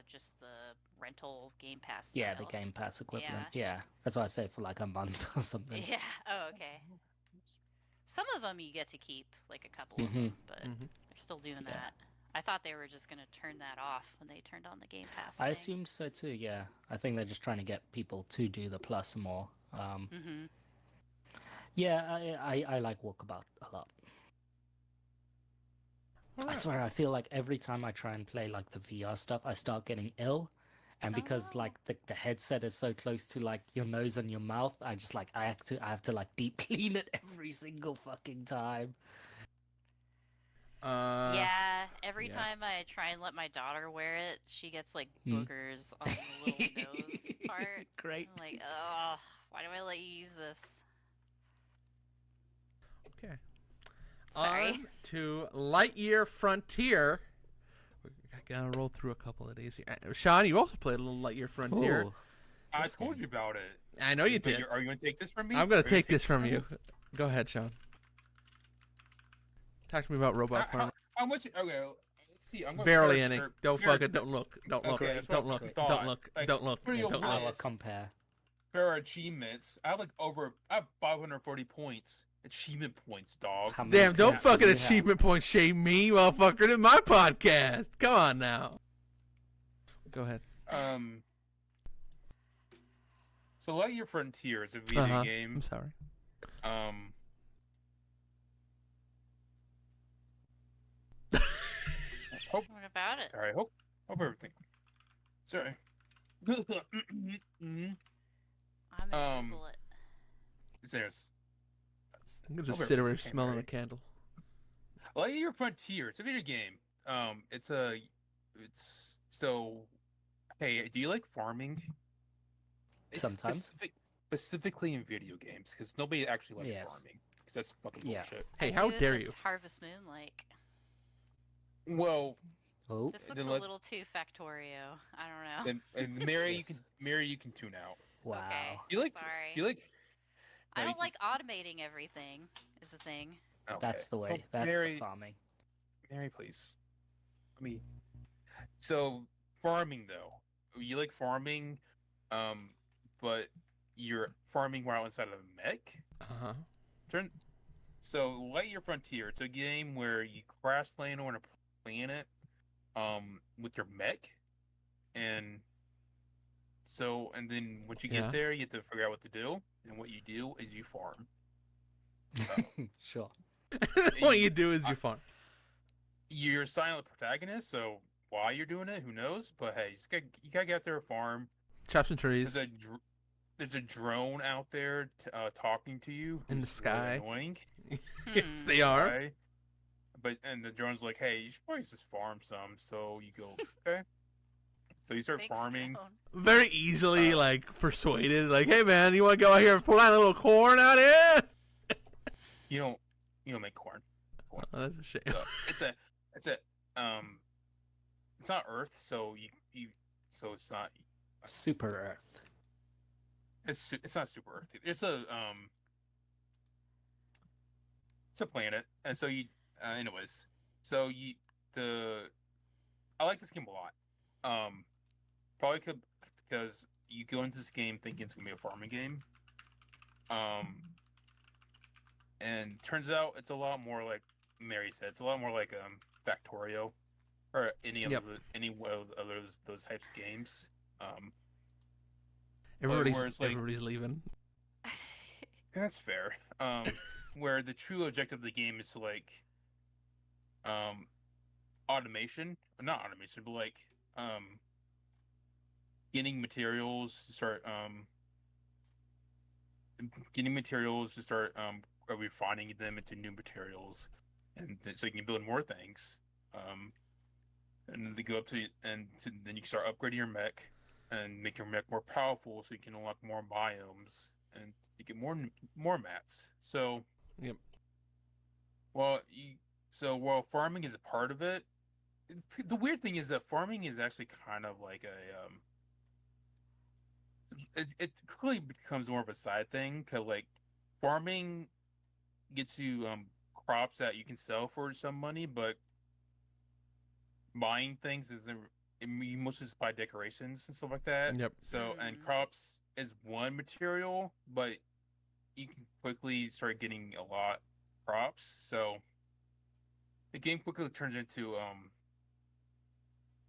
just the rental Game Pass. Yeah, the style. Game Pass equipment. Yeah, that's why I say for like a month or something. Yeah. Oh, okay. Some of them you get to keep, like a couple of Mhm. them, but Mhm. they're still doing Yeah. that. I thought they were just gonna turn that off when they turned on the Game Pass. I assumed so too. Yeah, I think they're just trying to get people to do the Plus more. Mm-hmm. Yeah, I like Walkabout a lot. I Alright. swear, I feel like every time I try and play like the VR stuff, I start getting ill, and because Oh. like the headset is so close to like your nose and your mouth, I just like I have to like deep clean it every single fucking time. Yeah. Every yeah. time I try and let my daughter wear it, she gets like Hmm. boogers on the little nose part. Great. I'm like, oh, why do I let you use this? Okay. Sorry. On to Lightyear Frontier. I gotta roll through a couple of these here. Sean, you also played a little Lightyear Frontier. Ooh, I This told game. you about it. I know you But did. are you going to take this from me? I'm gonna Are you take this from me? you. Go ahead, Sean. Talk to me about robot farming. How much? Okay, let's see. I'm gonna Barely start any. for- Don't here- fuck it. Don't look. Don't look. Okay, that's Don't what I look. thought. Don't look. Like, Don't look. pretty Don't old look. I'll list. compare. For achievements, I have I have 540 points. Achievement points, dog. How many Damn! Don't cats do fucking you have? achievement point shame me, motherfucker. In my podcast. Come on now. Go ahead. So Lightyear Frontier is a video I'm game. sorry. Hope What about it? sorry. Hope everything. Sorry. Mhm. I'm gonna Um, Google it. I'm There's gonna just Hope sit over everything came smelling a right. candle. Lightyear Frontier. It's a video game. It's so. Hey, do you like farming? Sometimes. Specifically in video games, because nobody actually likes Yes. farming. Because that's fucking Yeah. bullshit. Hey, I how do if dare you? it's Harvest Moon like. Well, Oh, This Then looks a let's- little too Factorio. I don't know. and Mary, Yes. you can tune out. wow. Okay. You like? Sorry. You like? I no, you don't like automating everything. Is the thing. Okay. That's the So, way. That's Mary, the farming. Mary, please. Let me. So farming though, you like farming, but you're farming while inside of a mech. Uh-huh. So Lightyear Frontier, it's a game where you crash land on a planet, with your mech, and then once you Yeah. get there, you have to figure out what to do, and what you do is you farm. Sure. What you do is you farm. You're a silent protagonist, so why you're doing it, who knows? But hey, you gotta get out there and farm. Chop some trees. There's a drone out there talking to you In the who's really sky. annoying. Yes, Hmm. they are. Okay? And the drone's like, hey, you should probably just farm some. So you go, okay. So you start Thanks, farming. drone. Very easily, persuaded. Like, hey, man, you want to go out here and plant a little corn out here? You don't make corn. Oh, that's a shame. So it's not Earth, so so it's not Super Earth. it's not super Earth. It's a planet, and so Anyways, so I like this game a lot. Probably because you go into this game thinking it's gonna be a farming game. And turns out it's a lot more like Mary said. It's a lot more like Factorio, or any Yep. one of those types of games. Everybody's like- everybody's leaving. That's fair. Where the true objective of the game is to automation, not automation, but getting materials to start refining them into new materials, and so you can build more things. And then they go up then you can start upgrading your mech and make your mech more powerful, so you can unlock more biomes and you get more mats. So Yep. while farming is a part of it, the weird thing is that farming is actually kind of like it quickly becomes more of a side thing, because farming gets you crops that you can sell for some money, but buying things you mostly just buy decorations and stuff like that. Yep. So and crops is one material, but you can quickly start getting a lot of crops. So the game quickly turns into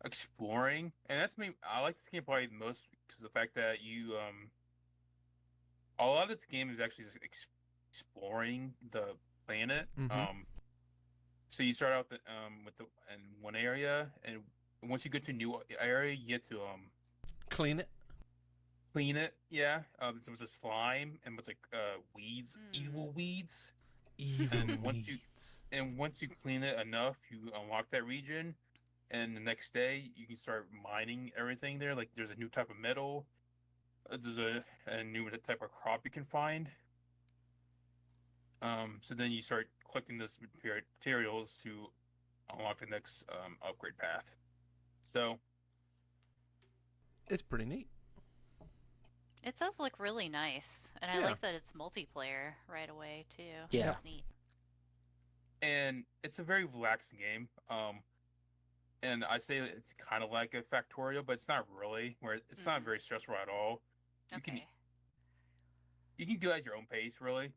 exploring, and that's me. I like this game probably the most because of the fact that you a lot of this game is actually just exploring the planet. Mhm. So you start out in one area, and once you get to a new area, you get to Clean it. clean it. Yeah, so it's a slime and what's weeds, evil weeds. Evil And once weeds. once you clean it enough, you unlock that region, and the next day you can start mining everything there. Like there's a new type of metal, there's a new type of crop you can find. So then you start collecting those materials to unlock the next upgrade path. So It's pretty neat. It does look really nice, and I Yeah. like that it's multiplayer right away too. Yeah. That's neat. and it's a very relaxing game. And I say that it's kind of like a Factorio, but it's not really. Where it's not very stressful at all. Okay. You can do it at your own pace, really.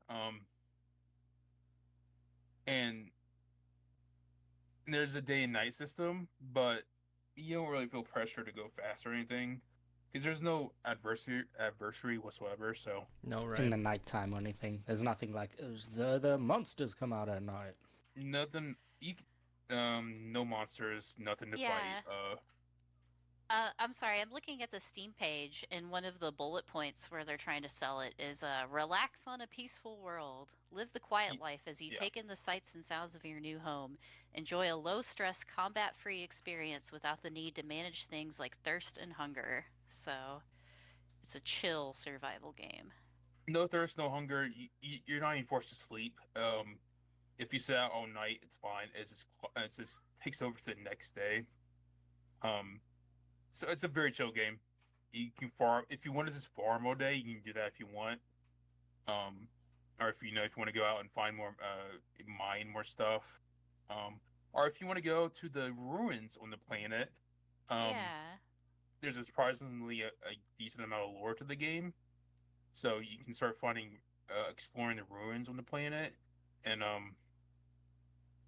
And there's a day and night system, but you don't really feel pressure to go fast or anything, because there's no adversary whatsoever. So No, In right. the nighttime or anything. There's nothing like the monsters come out at night. nothing. No monsters, nothing to Yeah. fight. I'm sorry, I'm looking at the Steam page, and one of the bullet points where they're trying to sell it is relax on a peaceful world. Live the quiet life as you yeah. take in the sights and sounds of your new home. Enjoy a low stress, combat free experience without the need to manage things like thirst and hunger. So, it's a chill survival game. No thirst, no hunger. You're not even forced to sleep. If you sit out all night, it's fine. It just takes over to the next day. So it's a very chill game. You can farm if you want to just farm all day. You can do that if you want. Or if you want to go out and find more, mine more stuff. Or if you want to go to the ruins on the planet. Yeah. There's a surprisingly a decent amount of lore to the game, so you can start exploring the ruins on the planet, and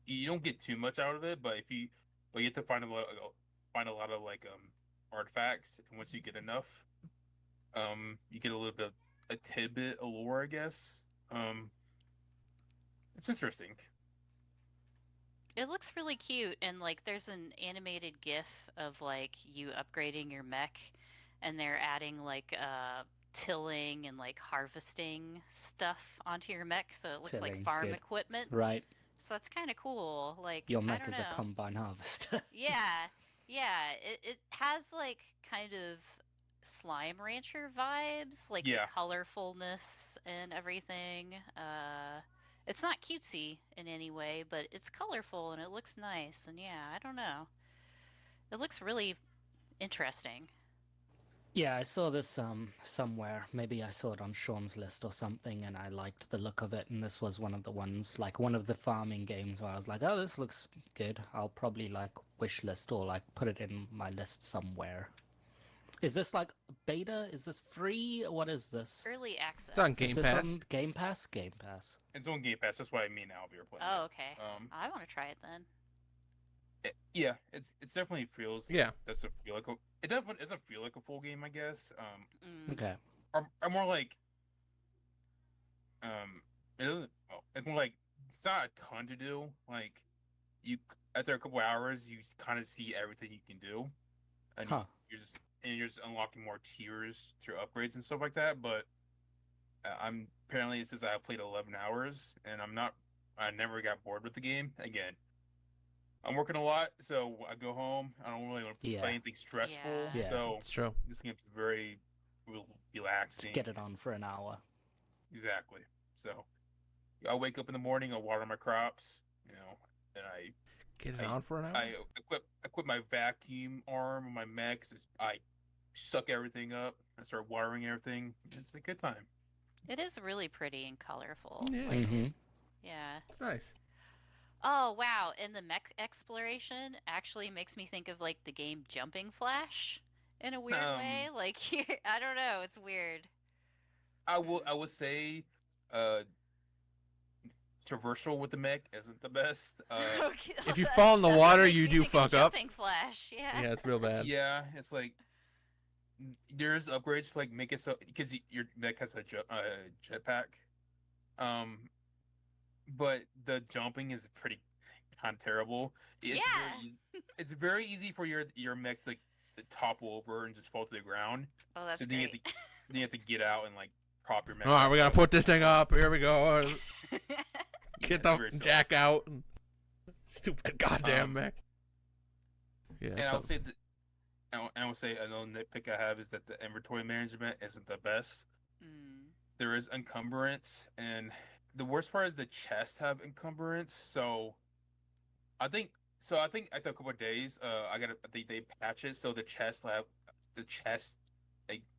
you don't get too much out of it, but you have to find a lot of artifacts, and once you get enough, you get a little bit a tidbit of lore, I guess. It's interesting. It looks really cute, and there's an animated GIF of you upgrading your mech, and they're adding tilling and harvesting stuff onto your mech, so it looks like Tilling, farm good. equipment. Right. So that's kind of cool. Your I mech don't is know. a combine harvester. Yeah, it has kind of Slime Rancher vibes, Yeah. the colorfulness and everything. It's not cutesy in any way, but it's colorful and it looks nice. And yeah, I don't know. It looks really interesting. Yeah, I saw this somewhere. Maybe I saw it on Sean's list or something, and I liked the look of it. And this was one of the ones, like one of the farming games where I was like, "Oh, this looks good. I'll probably like wish list or like put it in my list somewhere." Is this like beta? Is this free? What is this? Early access. It's on Is Game this Pass. on Game Pass? Game Pass. It's on Game Pass. That's what I mean now. If you're playing. Oh, it. okay. I want to try it then. Yeah, it's definitely feels. Yeah. Doesn't feel like it definitely doesn't feel like a full game, I guess. Okay. Or more like it doesn't. Oh, it's more like it's not a ton to do. Like you after a couple hours, you kind of see everything you can do, and Huh. you're just unlocking more tiers through upgrades and stuff like that. But I'm apparently it says I played 11 hours, and I never got bored with the game. Again, I'm working a lot, so I go home. I don't really want to Yeah. play anything stressful. Yeah. So It's true. this game's very relaxing. Get it on for an hour. Exactly. So I wake up in the morning, I water my crops, and Get it on for an hour. I equip my vacuum arm and my mech. So I suck everything up. I start watering everything. It's a good time. It is really pretty and colorful. Yeah. Like, Mm-hmm. yeah. It's nice. Oh wow! And the mech exploration actually makes me think of like the game Jumping Flash in a weird way. Like I don't know, it's weird. I will say, traversal with the mech isn't the best. Okay, If you that- fall in the that's what water, makes you me do think of fuck up. Jumping Flash, yeah. Yeah, it's real bad. Yeah, it's like there's upgrades to like make it so because your mech has a jetpack, but the jumping is pretty kind of terrible. It's Yeah. very easy, it's very easy for your mech to topple over and just fall to the ground. Oh, that's So then great. then you have to get out and like prop your mech. All right, up. we gotta put this thing up. Here we go. Yeah, Get it's the very silly. jack out. Stupid goddamn Um, mech. Yeah. And I would say that I would say another nitpick I have is that the inventory management isn't the best. Mm. There is encumbrance, and the worst part is the chests have encumbrance. So I think after a couple of days, I think they patch it so the chest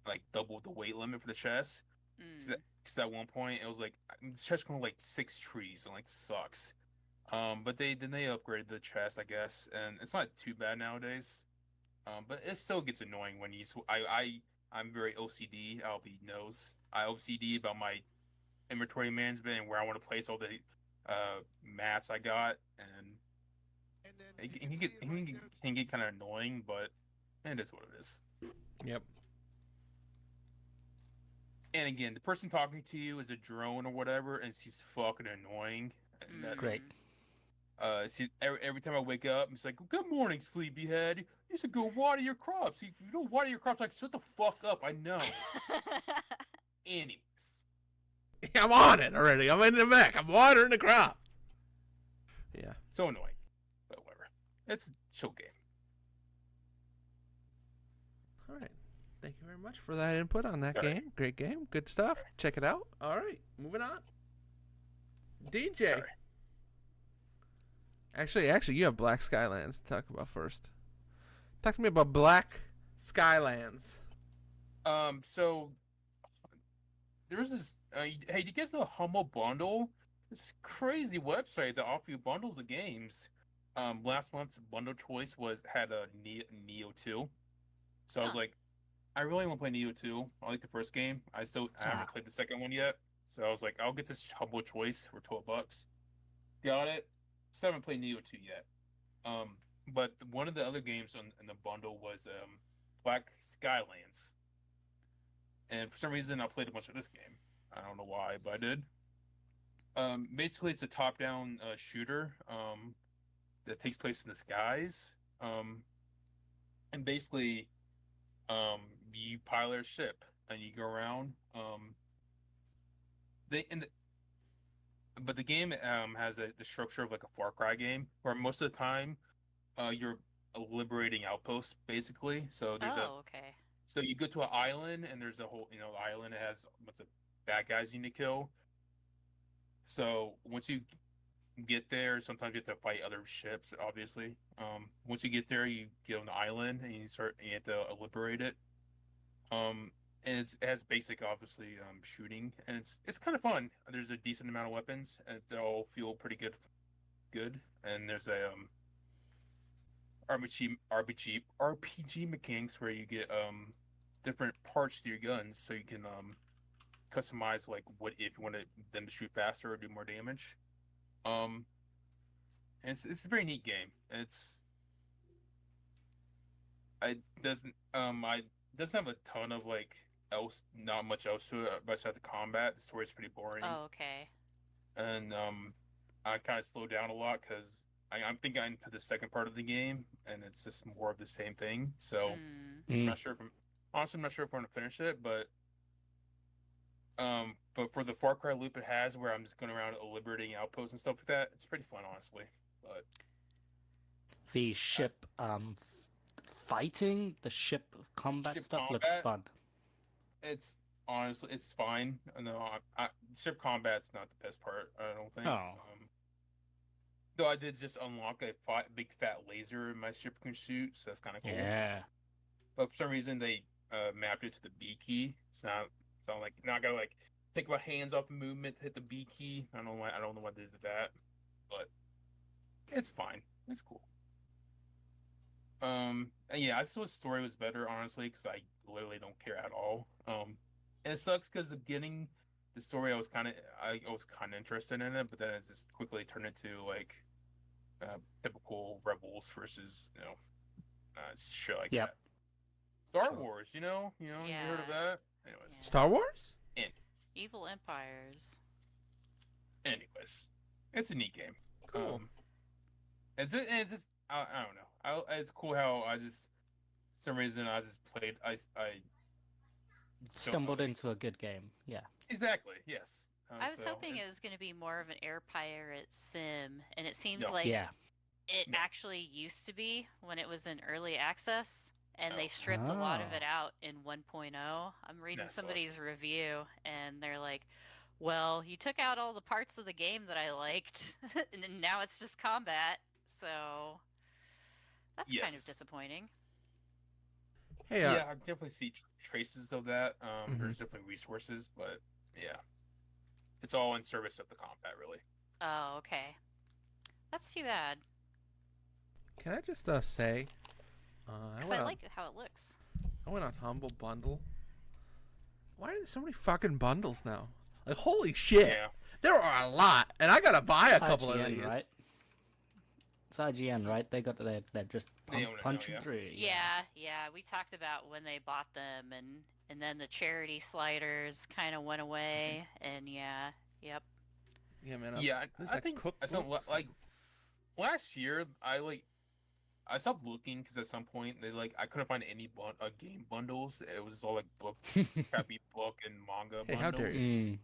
like double the weight limit for the chest. Mm. Because at one point it was like the chest going like 6 trees and like sucks. But they upgraded the chest, I guess, and it's not too bad nowadays. But it still gets annoying when I'm very OCD. Albie knows I OCD about my inventory management and where I want to place all the mats I got, and it can get kind of annoying, but it is what it is. Yep. And again, the person talking to you is a drone or whatever, and she's fucking annoying. And that's Great. Every time I wake up, it's like, "Good morning, sleepyhead. You should go water your crops. If you don't water your crops, like shut the fuck up. I know." Anyways, I'm on it already. I'm in the mech. I'm watering the crop. Yeah. so annoying, but whatever. It's a chill game. All right. Thank you very much for that input on that All right. game. Great game. Good stuff. Check it out. All right. Moving on. DJ. Sorry. Actually, you have Black Skylands to talk about first. Talk to me about Black Skylands. So there was this. Hey, do you guys know Humble Bundle? This crazy website that offers you bundles of games. Last month's bundle choice had a Neo 2. So I was Huh. like, I really want to play Neo 2. I like the first game. I haven't played the second one yet. So I was like, I'll get this Humble choice for $12. Got it. Still haven't played Neo 2 yet. But one of the other games in the bundle was Black Skylands. And for some reason, I played a bunch of this game. I don't know why, but I did. Basically, it's a top-down shooter that takes place in the skies. And basically, you pilot a ship and you go around. But the game has the structure of like a Far Cry game, where most of the time, you're liberating outposts basically. So there's okay. So you go to an island, and there's a whole, island that has a bunch of bad guys you need to kill. So once you get there, sometimes you have to fight other ships, obviously. Once you get there, you get on the island, and you have to liberate it. And it has basic, obviously, shooting, and it's kind of fun. There's a decent amount of weapons, and they all feel pretty good. And there's a RPG mechanics where you get different parts to your guns, so you can customize like what if you want them to shoot faster or do more damage. And it's a very neat game. I doesn't have a ton of not much else to it besides the combat. The story's pretty boring. Oh, okay. And I kind of slowed down a lot because I'm thinking I'm into the second part of the game, and it's just more of the same thing. So I'm not sure if I'm not sure if I'm gonna finish it, but for the Far Cry loop it has, where I'm just going around liberating outposts and stuff like that, it's pretty fun, honestly. But The ship fighting, the ship combat Ship stuff looks combat? fun. it's honestly it's fine. No, ship combat's not the best part, I don't think. Oh. Though I did just unlock a big fat laser in my ship can shoot, so that's kind of cool. Yeah. But for some reason they mapped it to the B key. So like now I gotta like take my hands off the movement to hit the B key. I don't know why they did that, but it's fine. It's cool. And yeah, I just wish the story was better, honestly, because I literally don't care at all. And it sucks because the beginning, the story I was kind of interested in it, but then it just quickly turned into like typical rebels versus shit like Yep. that. Star Sure. Wars, you heard of Yeah. that? Anyways, Yeah. Star Wars? Evil Empires. anyways, it's a neat game. Cool. It's just I don't know. It's cool how I just for some reason I just played I Stumbled into a good game. Yeah. exactly yes. I was So, hoping it was going to be more of an air pirate sim, and it seems No. like Yeah. it No. actually used to be when it was in early access, and they Oh. stripped a lot of Oh. it out in 1.0. I'm reading That somebody's sucks. review, and they're like, well, you took out all the parts of the game that I liked, and then now it's just combat, so that's kind of Yes. disappointing. Hey, Yeah, I definitely see traces of that. Mhm. There's definitely resources, but yeah, it's all in service of the combat, really. Oh, okay. That's too bad, can I just say, because I like how it looks. I went on Humble Bundle. Why are there so many fucking bundles now? Like, holy shit! Yeah, There are a lot, and I gotta buy a couple of IGN, these. right? It's IGN, right? They got they're just They own it now, punching yeah. through. Yeah, we talked about when they bought them, and then the charity sliders kind of went away, and yep. Yeah, man. yeah. there's I like think at some cookbooks. like last year, I stopped looking because at some point I couldn't find any game bundles. It was all like crappy book and manga Hey, how dare bundles. you.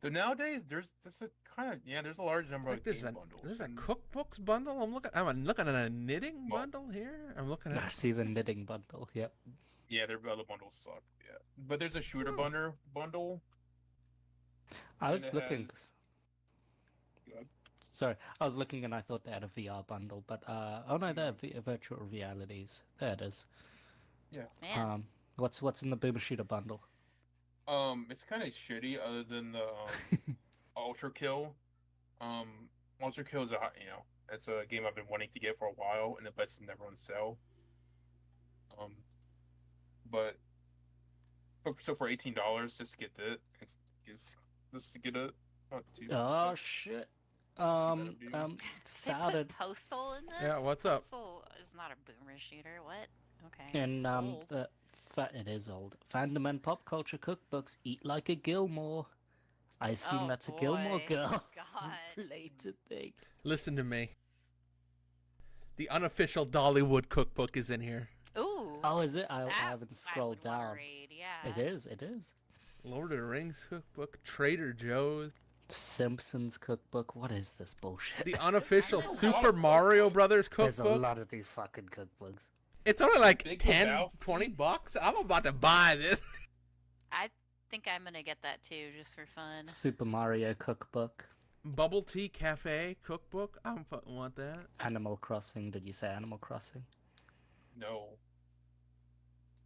But nowadays, there's a large number Like, of there's game a bundles. there's a and- cookbooks bundle. I'm looking at a knitting Well- bundle here. I'm looking I at. see the knitting bundle. Yep. Yeah, their other bundles suck. Yeah, but there's a shooter Oh. bundle. I was it looking. Go ahead. Sorry, I was looking and I thought they had a VR bundle, but oh no, they're virtual realities. There it is. Man, What's in the Boomer Shooter bundle? It's kind of shitty. Other than the Ultra Kill. Ultra Kill is it's a game I've been wanting to get for a while, and it's never on sale. But so for $18, just to get that, it's just to get it. Not too. Oh that's- shit. dude. they Founded put Postal in this. Yeah, what's up? Postal is not a boomer shooter. What? Okay. in it's old. it is old. Fandom and pop culture cookbooks. Eat like a Gilmore. I assume Oh, that's a Gilmore boy. Girl God. related thing. Listen to me. The unofficial Dollywood cookbook is in here. Ooh. Oh, is it? I that haven't I scrolled would wanna down. read, yeah. It is. It is. Lord of the Rings cookbook, Trader Joe's, Simpsons cookbook. What is this bullshit? the unofficial There's a Super lot of Mario cookbooks. Brothers There's a cookbook. lot of these fucking cookbooks. It's only like Big 10, Lebowski. 20 bucks. I'm about to buy this. I think I'm gonna get that too, just for fun. Super Mario cookbook. Bubble Tea Cafe cookbook. I'm fucking want that. Animal Crossing. Did you say Animal Crossing? No.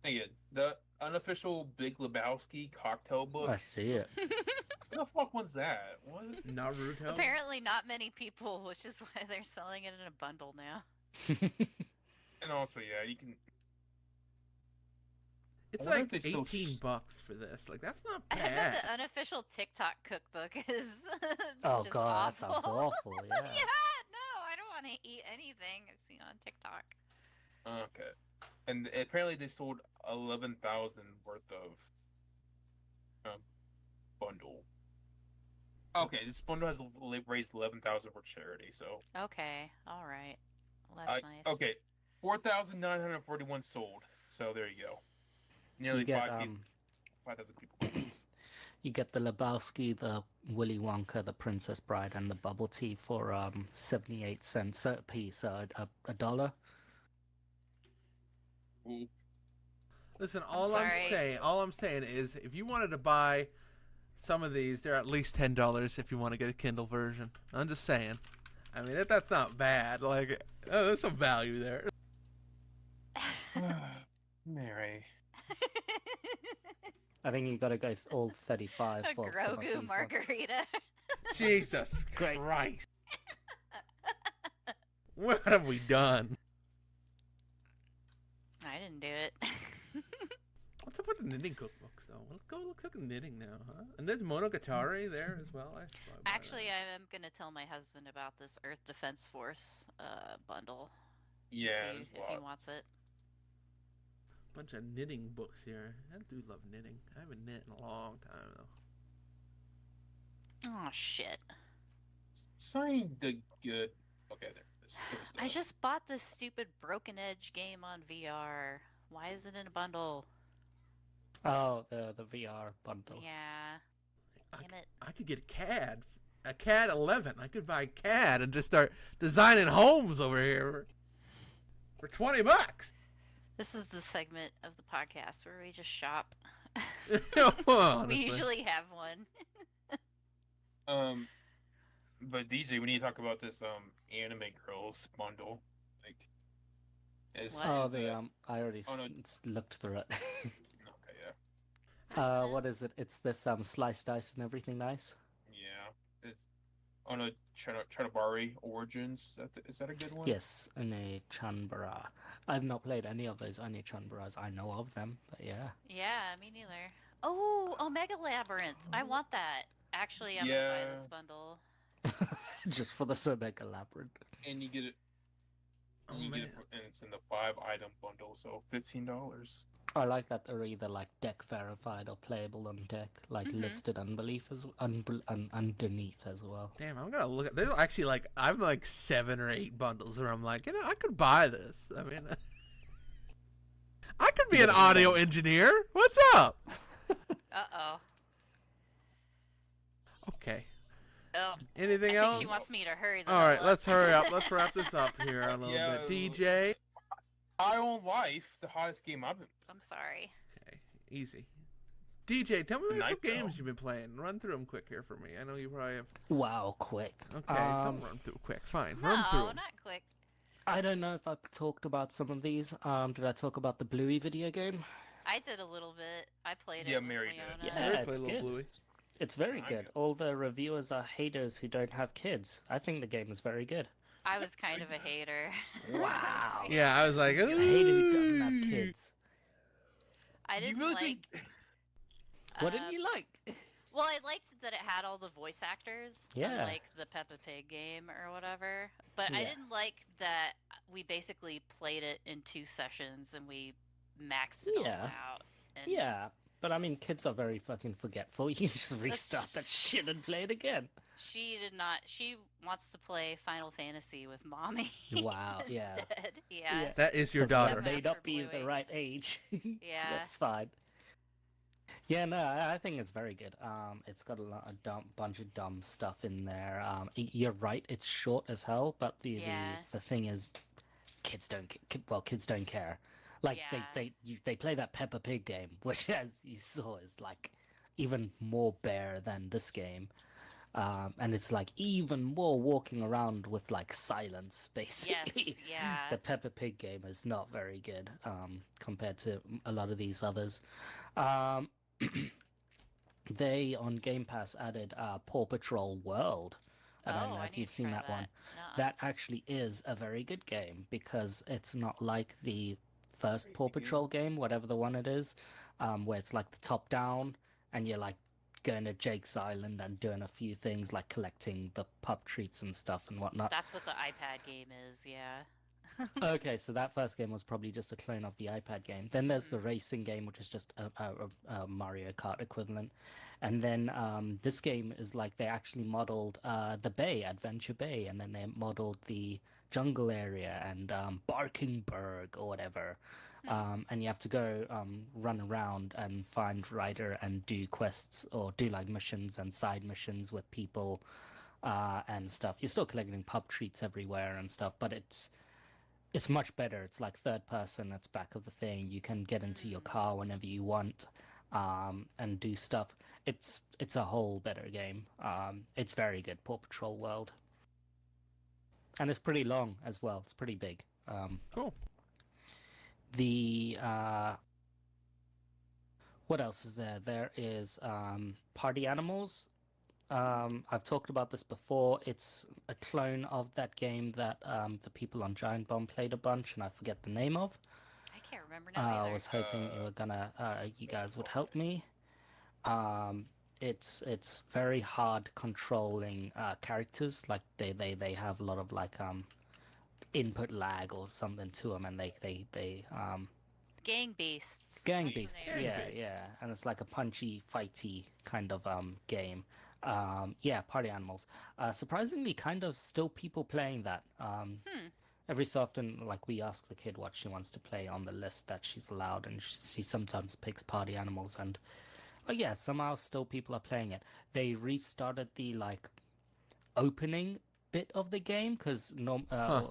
Again, the unofficial Big Lebowski cocktail book. I see it. What the fuck was that? What? Naruto. Apparently, not many people, which is why they're selling it in a bundle now. And also, yeah, you can. It's I wonder like if they still $18 for this. Like that's not And then bad. the unofficial TikTok cookbook is. Oh just god, awful. that sounds awful. Yeah. Yeah, no, I don't want to eat anything I've seen on TikTok. Okay. And apparently they sold 11,000 worth of bundle. Okay, this bundle has raised 11,000 for charity. So Okay, all right. Well, that's nice. okay, 4,941 sold. So there you go. Nearly You get 5,000 people bought this. you get the Lebowski, the Willy Wonka, the Princess Bride, and the bubble tea for 78 cents a piece, so a dollar. Ooh. Listen, I'm all sorry. I'm saying is, if you wanted to buy some of these, they're at least $10 if you want to get a Kindle version. I'm just saying. I mean, that's not bad. Like, there's some value there. Mary. I think you got to go all 35 A for some of these Grogu ones. margarita. Jesus Great. Christ. What have we done? I didn't do it. What's up with the knitting cookbooks, though? Let's go look at knitting now, huh? And there's Monogatari there as well. I should probably buy that. Actually, I am gonna tell my husband about this Earth Defense Force bundle. Yeah, See there's if a he lot. wants it. Bunch of knitting books here. I do love knitting. I haven't knit in a long time, though. Oh shit! Sign the good. Okay, there it is. I just bought this stupid Broken Edge game on VR. Why is it in a bundle? Oh, the VR bundle. Yeah. Damn it. I could get a CAD 11. I could buy CAD and just start designing homes over here for $20. This is the segment of the podcast where we just shop. Honestly. We usually have one. But DJ, we need to talk about this anime girls bundle. Like, What? Oh, is, I already oh, no. looked through it. Okay, yeah. What is it? It's this slice dice and everything nice. Yeah, it's on a Chadabari Origins. Is that a good one? Yes, Ane Chanbara. I've not played any of those Ane Chanbaras. I know of them, but yeah. Yeah, me neither. Oh, Omega Labyrinth. I want that. Actually, I'm gonna buy this Yeah. bundle. Just for the Sobeka Labyrinth. And you get it. Oh, And you man. get it, and it's in the 5-item bundle, so $15. I like that they're either like deck verified or playable on deck, like Mhm. listed underneath as well. Damn, I'm gonna look at. There's actually like I'm like 7 or 8 bundles where I'm like, I could buy this. I mean, I could be an Yeah. audio engineer. What's up? Uh-oh. Okay. Oh, Anything I else? think she wants me to hurry the All hell right, up. let's hurry up. Let's wrap this up here a little Yeah, bit. DJ. I Own Life, the hottest game I've been. I'm sorry. Okay, easy. DJ, tell me The about some Night Bell. games you've been playing. Run through them quick here for me. I know you probably have. Wow, quick. Okay, don't run through quick. Fine, No, run through 'em. not quick. I don't know if I talked about some of these. Did I talk about the Bluey video game? I did a little bit. I played Yeah, it with Mary did. Leona. Yeah. Mary it's played Little good. Bluey. It's very I good. do. All the reviewers are haters who don't have kids. I think the game is very good. I was kind of a hater. Wow. Yeah, I was like, A hater who doesn't "Ooh." have kids. I You didn't really like. think? What didn't you like? Well, I liked that it had all the voice actors, Yeah. like the Peppa Pig game or whatever. But I Yeah. didn't like that we basically played it in 2 sessions and we maxed it Yeah. all out. And Yeah, but I mean, kids are very fucking forgetful. You can just restart that shit and play it again. She did not. She wants to play Final Fantasy with mommy. Wow, yeah. Instead. Yeah. That is your So daughter. That may After not be the Bluey. right age. Yeah. That's fine. Yeah, no, I think it's very good. It's got a bunch of dumb stuff in there. You're right, it's short as hell, but Yeah. the thing is, kids don't kids don't care. Like Yeah. they play that Peppa Pig game, which as you saw is like even more bare than this game. And it's like even more walking around with like silence, basically. Yes, yeah. The Peppa Pig game is not very good compared to a lot of these others. Um, they on Game Pass added Paw Patrol World. I don't Oh, know I if need you've to seen try that one. Nuh-uh. That actually is a very good game because it's not like the first Paw Racing Patrol game, whatever the one it is, where it's like the top down and you're like going to Jake's Island and doing a few things like collecting the pup treats and stuff and whatnot. That's what the iPad game is, yeah. Okay, so that first game was probably just a clone of the iPad game. Then there's the Mhm. racing game, which is just a Mario Kart equivalent. And then this game is like they actually modeled the Bay, Adventure Bay, and then they modeled the jungle area and Barkingburg or whatever. And you have to go run around and find Ryder and do quests or do like missions and side missions with people and stuff. You're still collecting pub treats everywhere and stuff, but it's much better. It's like third person. It's back of the thing. You can get into your car whenever you want, and do stuff. It's a whole better game. It's very good. Paw Patrol World, and it's pretty long as well. It's pretty big. Cool. The what else is there? There is Party Animals. I've talked about this before. It's a clone of that game that the people on Giant Bomb played a bunch, and I forget the name of. I can't remember now I either. was hoping you guys would help me. It's very hard controlling characters. Like they have a lot of like input lag or something to them, and they Gang Beasts. gang That's the beasts. name of Yeah, it. yeah, and it's like a punchy, fighty kind of game. Yeah, Party Animals. Surprisingly, kind of still people playing that. Every so often, like we ask the kid what she wants to play on the list that she's allowed, and she sometimes picks Party Animals, and yeah, somehow still people are playing it. They restarted the like opening bit of the game because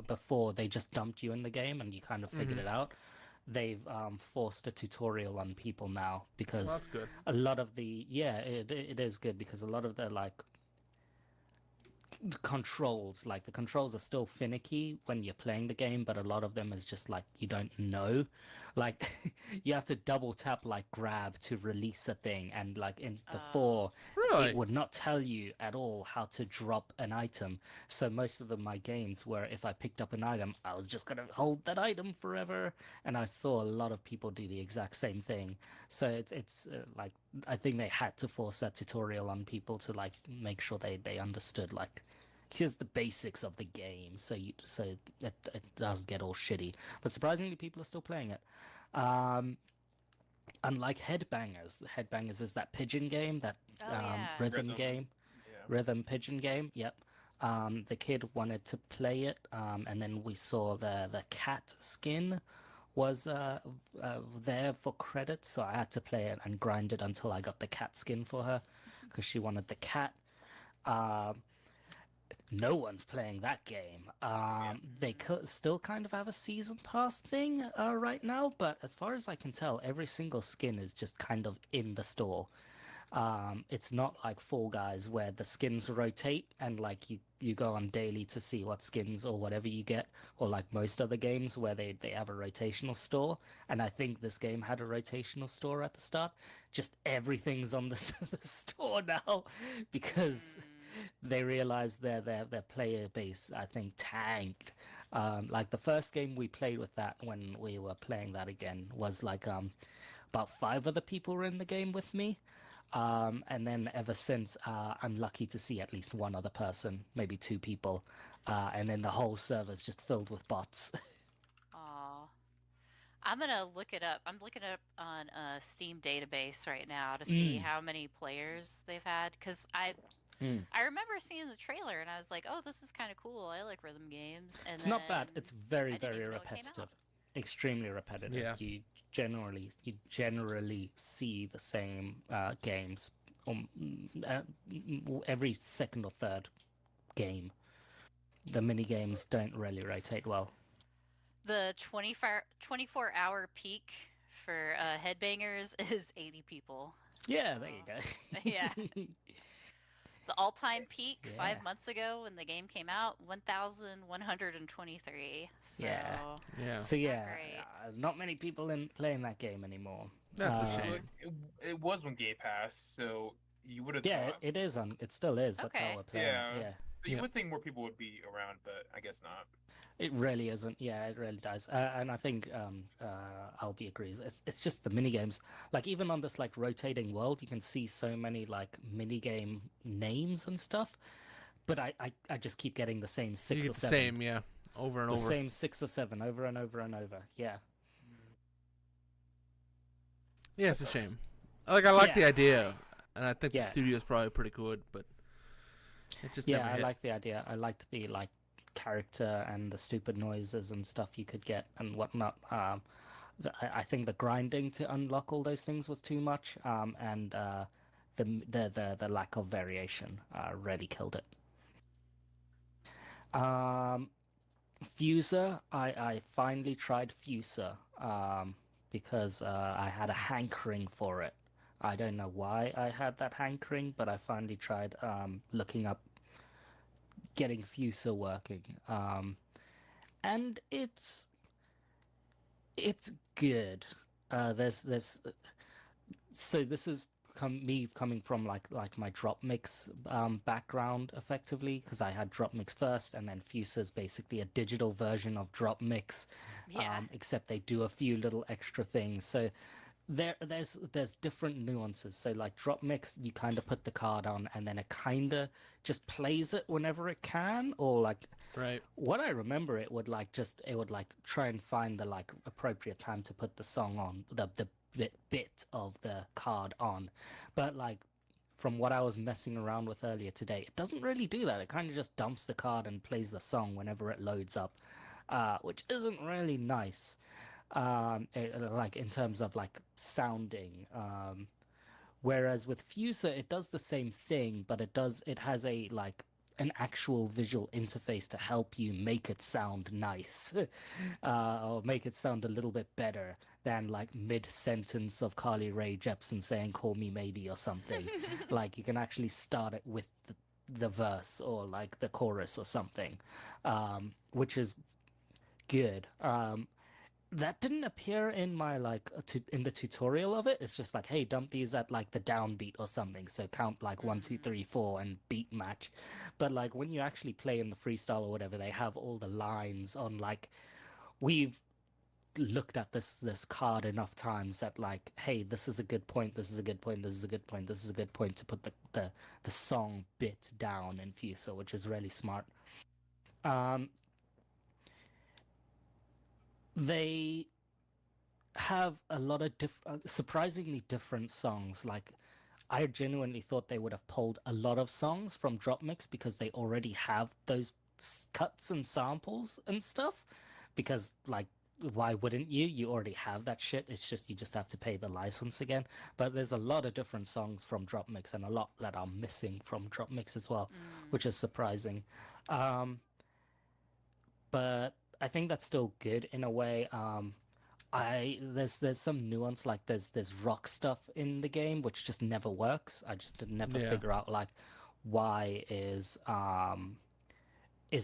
before they just dumped you in the game and you kind of figured it out. They've forced a tutorial on people now because Well, that's good. a lot of the it is good because a lot of the like controls, like the controls are still finicky when you're playing the game, but a lot of them is just like you don't know, like you have to double tap like grab to release a thing, and like in before Really? it would not tell you at all how to drop an item. So most of my games were if I picked up an item I was just gonna hold that item forever, and I saw a lot of people do the exact same thing. So it's like I think they had to force that tutorial on people to like make sure they understood like here's the basics of the game, so it doesn't get all shitty. But surprisingly, people are still playing it. Unlike Headbangers is that pigeon game, that Oh, yeah. rhythm Rhythm. game, Yeah. rhythm pigeon game. Yep. The kid wanted to play it, and then we saw the cat skin was there for credits, so I had to play it and grind it until I got the cat skin for her because she wanted the cat. No one's playing that game. They still kind of have a season pass thing right now, but as far as I can tell, every single skin is just kind of in the store. It's not like Fall Guys where the skins rotate and like you go on daily to see what skins or whatever you get, or like most other games where they have a rotational store. And I think this game had a rotational store at the start. Just everything's on the store now because they realized their player base, I think, tanked. Like the first game we played with that when we were playing that again was like about 5 other people were in the game with me. And then ever since, I'm lucky to see at least one other person, maybe 2 people, and then the whole server's just filled with bots. Aw. I'm gonna look it up. I'm looking it up on a Steam database right now to see how many players they've had. Because I remember seeing the trailer and I was like, oh, this is kind of cool. I like rhythm games. And It's not bad. then It's very, I didn't very even know it came repetitive. out. Extremely repetitive. Yeah. You generally see the same games every second or third game. The mini games don't really rotate well. The 24-hour peak for Headbangers is 80 people. Yeah, there you go. Yeah. The all-time peak Yeah. 5 months ago when the game came out, 1,123. So Yeah. Yeah, So yeah, great. not many people in playing that game anymore. that's a Uh, shame. It was when Game Pass, so you would have Yeah, thought. it is on. It still is. That's how Okay. we're playing it. Yeah. Yeah. So you Yeah. would think more people would be around, but I guess not. It really isn't. Yeah, it really does. And I think Albie agrees. It's just the mini games. Like even on this like rotating world, you can see so many like mini game names and stuff. But I just keep getting the same You six or get the seven. same, yeah, over and The over. same 6 or 7 over and over and over. Yeah. Yeah, it's a That sucks. shame. I like Yeah. the idea, and I think Yeah. the studio is probably pretty good, but it just Yeah, never I hit. like the idea. I liked the like character and the stupid noises and stuff you could get and whatnot. I think the grinding to unlock all those things was too much. And the lack of variation really killed it. Fuser, I finally tried Fuser because I had a hankering for it. I don't know why I had that hankering, but I finally tried looking up getting Fuser working. And it's good. There's so this is me coming from like my DROPMIX background effectively because I had DROPMIX first and then Fuser's basically a digital version of DROPMIX, Yeah. except they do a few little extra things. So there's different nuances. So like DROPMIX, you kind of put the card on and then it kind of just plays it whenever it can, or like Right. what I remember, it would like try and find the like appropriate time to put the song on, the bit of the card on. But like from what I was messing around with earlier today, it doesn't really do that. It kind of just dumps the card and plays the song whenever it loads up, which isn't really nice. Like in terms of like sounding. Whereas with Fuser, it does the same thing, but it has a like an actual visual interface to help you make it sound nice, or make it sound a little bit better than like mid-sentence of Carly Rae Jepsen saying "Call Me Maybe" or something. Like you can actually start it with the verse or like the chorus or something, which is good. That didn't appear in my like in the tutorial of it. It's just like, hey, dump these at like the downbeat or something. So count like 1, 2, 3, 4 and beat match. But like when you actually play in the freestyle or whatever, they have all the lines on like we've looked at this card enough times that like, hey, this is a good point, this is a good point, this is a good point, this is a good point to put the song bit down in Fuser, which is really smart. They have a lot of surprisingly different songs. Like, I genuinely thought they would have pulled a lot of songs from DROPMIX because they already have those cuts and samples and stuff. Because, like, why wouldn't you? You already have that shit. It's just you just have to pay the license again. But there's a lot of different songs from DROPMIX and a lot that are missing from DROPMIX as well, which is surprising. But I think that's still good in a way. There's some nuance, like there's rock stuff in the game which just never works. I just never Yeah. figure out like why is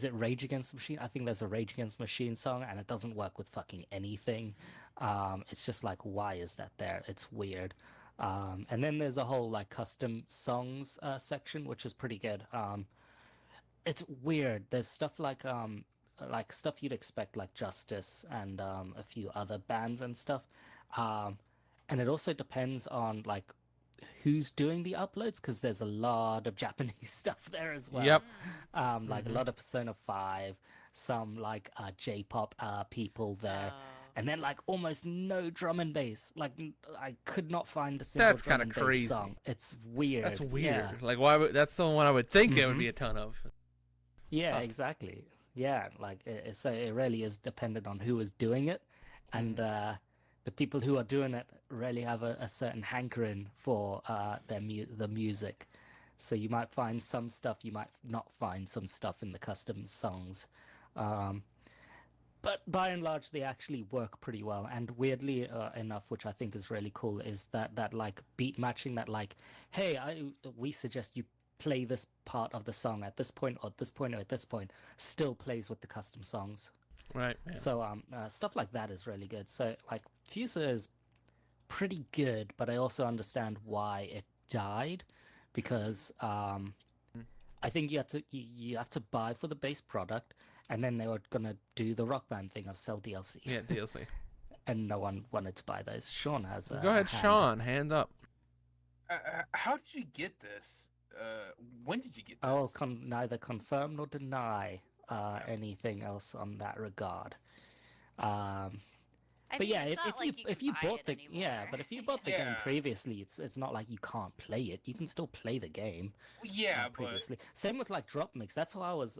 it Rage Against the Machine? I think there's a Rage Against the Machine song and it doesn't work with fucking anything. It's just like, why is that there? It's weird. And then there's a whole like custom songs section which is pretty good. It's weird. There's stuff like stuff you'd expect, like Justice and a few other bands and stuff. And it also depends on like who's doing the uploads because there's a lot of Japanese stuff there as well. Yep. Like a lot of Persona 5, some like J-pop people there. Oh. And then like almost no drum and bass. Like I could not find a single That's drum kinda and bass crazy. song. It's weird. That's weird. Yeah. Like, why would that's the one I would think it would Mhm. be a ton of. Yeah, Huh. exactly. Yeah, like so it really is dependent on who is doing it, and the people who are doing it really have a certain hankering for the music. So you might find some stuff, you might not find some stuff in the custom songs. But by and large, they actually work pretty well. And weirdly enough, which I think is really cool, is that like beat matching. That like, hey, we suggest you play this part of the song at this point, or at this point, or at this point, still plays with the custom songs. Right. Yeah. So stuff like that is really good. So like Fuser is pretty good, but I also understand why it died, because I think you have to buy for the base product, and then they were gonna do the Rock Band thing of sell DLC. Yeah, DLC. And no one wanted to buy those. Sean has. Go ahead, Sean. Hand up. How did you get this? When did you get this? I will neither confirm nor deny anything else on that regard. I But mean, yeah, it's not like you if can you buy bought it the anymore. but if you bought the game Yeah. previously, it's not like you can't play it. You can still play the game. Yeah, but Previously. Same with like DROPMIX. That's why I was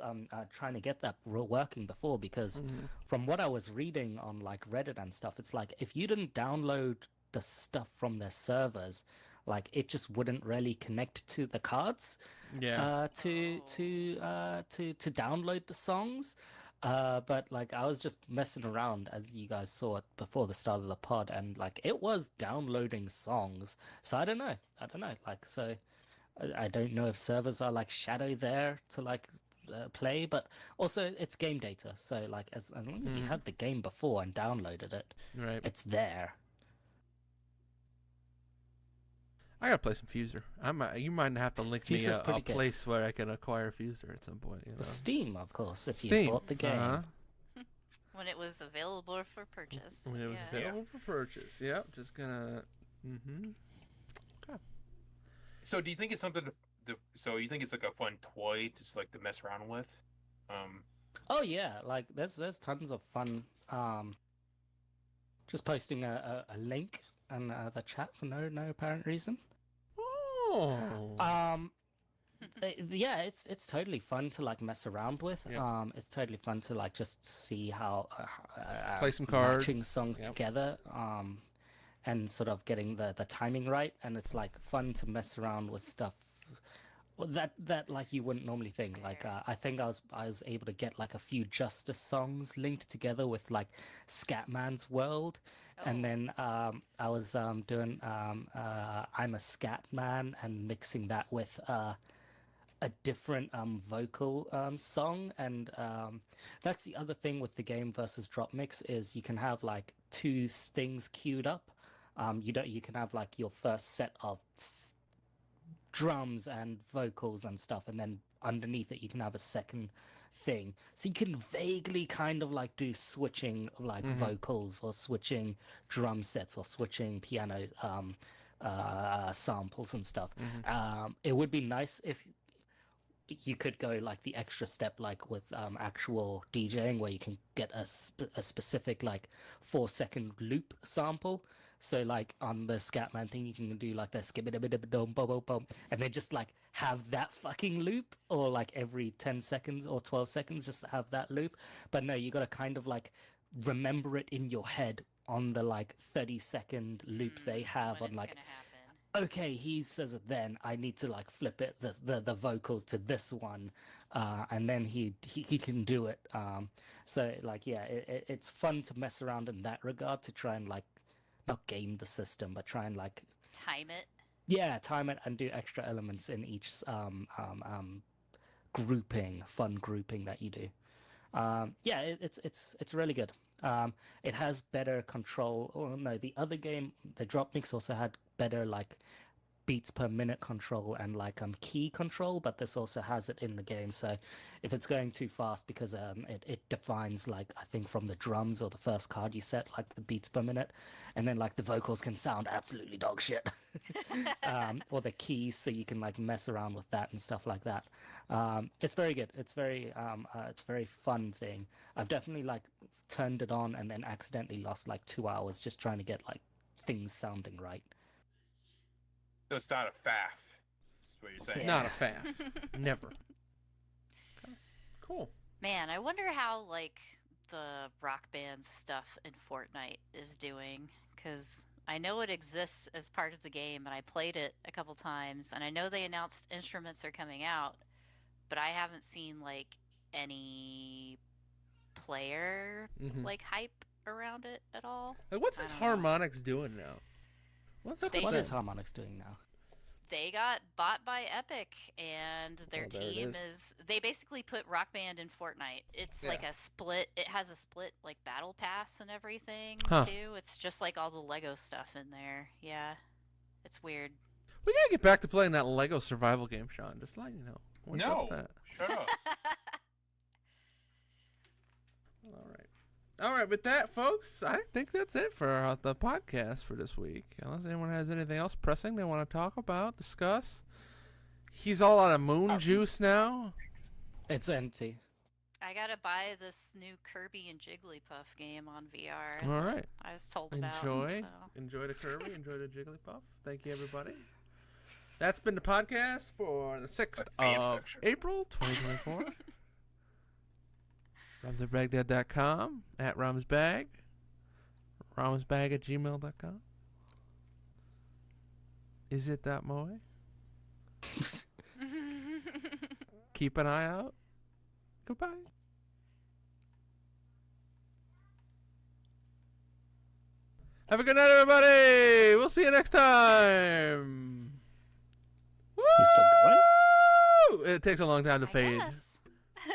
trying to get that working before, because from what I was reading on like Reddit and stuff, it's like if you didn't download the stuff from their servers, like it just wouldn't really connect to the cards Yeah. to download the songs. But like I was just messing around, as you guys saw it before the start of the pod, and like it was downloading songs. So I don't know. Like, so I don't know if servers are like shadow there to like play, but also it's game data. So like as long as you had the game before and downloaded it, Right. it's there. I gotta play some Fuser. You might have to link me Fuser's a pretty good. place where I can acquire Fuser at some point. You know. Steam, of course, if you Steam. bought the game. Uh-huh. When it was available for purchase. When it was yeah. available for purchase. Yep. Just gonna. so do you think it's something so you think it's like a fun toy just like to mess around with? Oh yeah, like there's tons of fun. Just posting a link in the chat for no apparent reason. Oh. Yeah, it's totally fun to like mess around with. Yep. It's totally fun to like just see how Play some matching cards. songs Yep. together. And sort of getting the timing right, and it's like fun to mess around with stuff that like you wouldn't normally think. Like I think I was able to get like a few Justice songs linked together with like Scatman's World. And then I was doing I'm a Scat Man and mixing that with a different vocal song. And that's the other thing with the game versus DROPMIX is you can have like two things queued up. You can have like your first set of drums and vocals and stuff, and then underneath it you can have a second thing, so you can vaguely kind of like do switching of like vocals, or switching drum sets, or switching piano samples and stuff. It would be nice if you could go like the extra step, like with actual DJing, where you can get a specific like 4-second loop sample. So like on the Scatman thing, you can do like the skibidi-bidi-bum bum bum, and then just like have that fucking loop, or like every 10 seconds or 12 seconds, just have that loop. But no, you got to kind of like remember it in your head on the like 30-second loop they have when on it's like. gonna happen. Okay, he says it, then I need to like flip it the vocals to this one, and then he can do it. So like yeah, it's fun to mess around in that regard, to try and like not game the system, but try and like Time it. time it and do extra elements in each fun grouping that you do. Yeah, it's really good. It has better control. Oh no, the other game, the DROPMIX, also had better like beats per minute control and like key control, but this also has it in the game. So if it's going too fast, because it defines like, I think from the drums or the first card you set, like the beats per minute, and then like the vocals can sound absolutely dog shit. Or the keys, so you can like mess around with that and stuff like that. It's very good. It's very fun thing. I've definitely like turned it on and then accidentally lost like 2 hours just trying to get like things sounding right. So it's not a faff. That's what you're saying. It's not a faff. Never. Okay. Cool. Man, I wonder how like the Rock Band stuff in Fortnite is doing, because I know it exists as part of the game, and I played it a couple times, and I know they announced instruments are coming out, but I haven't seen like any player like hype around it at all. Like, what's I this don't know. harmonics doing now? What's up They with What this? is Harmonix doing now? They got bought by Epic, and their Oh, there it team is. is. They basically put Rock Band in Fortnite. It's like Yeah. a split. It has a split like battle pass and everything Huh. too. It's just like all the Lego stuff in there. Yeah, it's weird. We gotta get back to playing that Lego survival game, Sean. Just let you know. What's up No, with that? shut up. All right. With that, folks, I think that's it for the podcast for this week. Unless anyone has anything else pressing they want to talk about, discuss. He's all out of moon juice now. It's empty. I gotta buy this new Kirby and Jigglypuff game on VR. All right. I was told about. Enjoy. So. Enjoy the Kirby. Enjoy the Jigglypuff. Thank you, everybody. That's been the podcast for the 6th fan of fiction. April, 2024. RumsAtBaghdad.com, at RumsBag, RumsBag@gmail.com. Is it that Moe? Keep an eye out. Goodbye. Have a good night, everybody. We'll see you next time. You still going? Woo! It takes a long time to I fade. guess.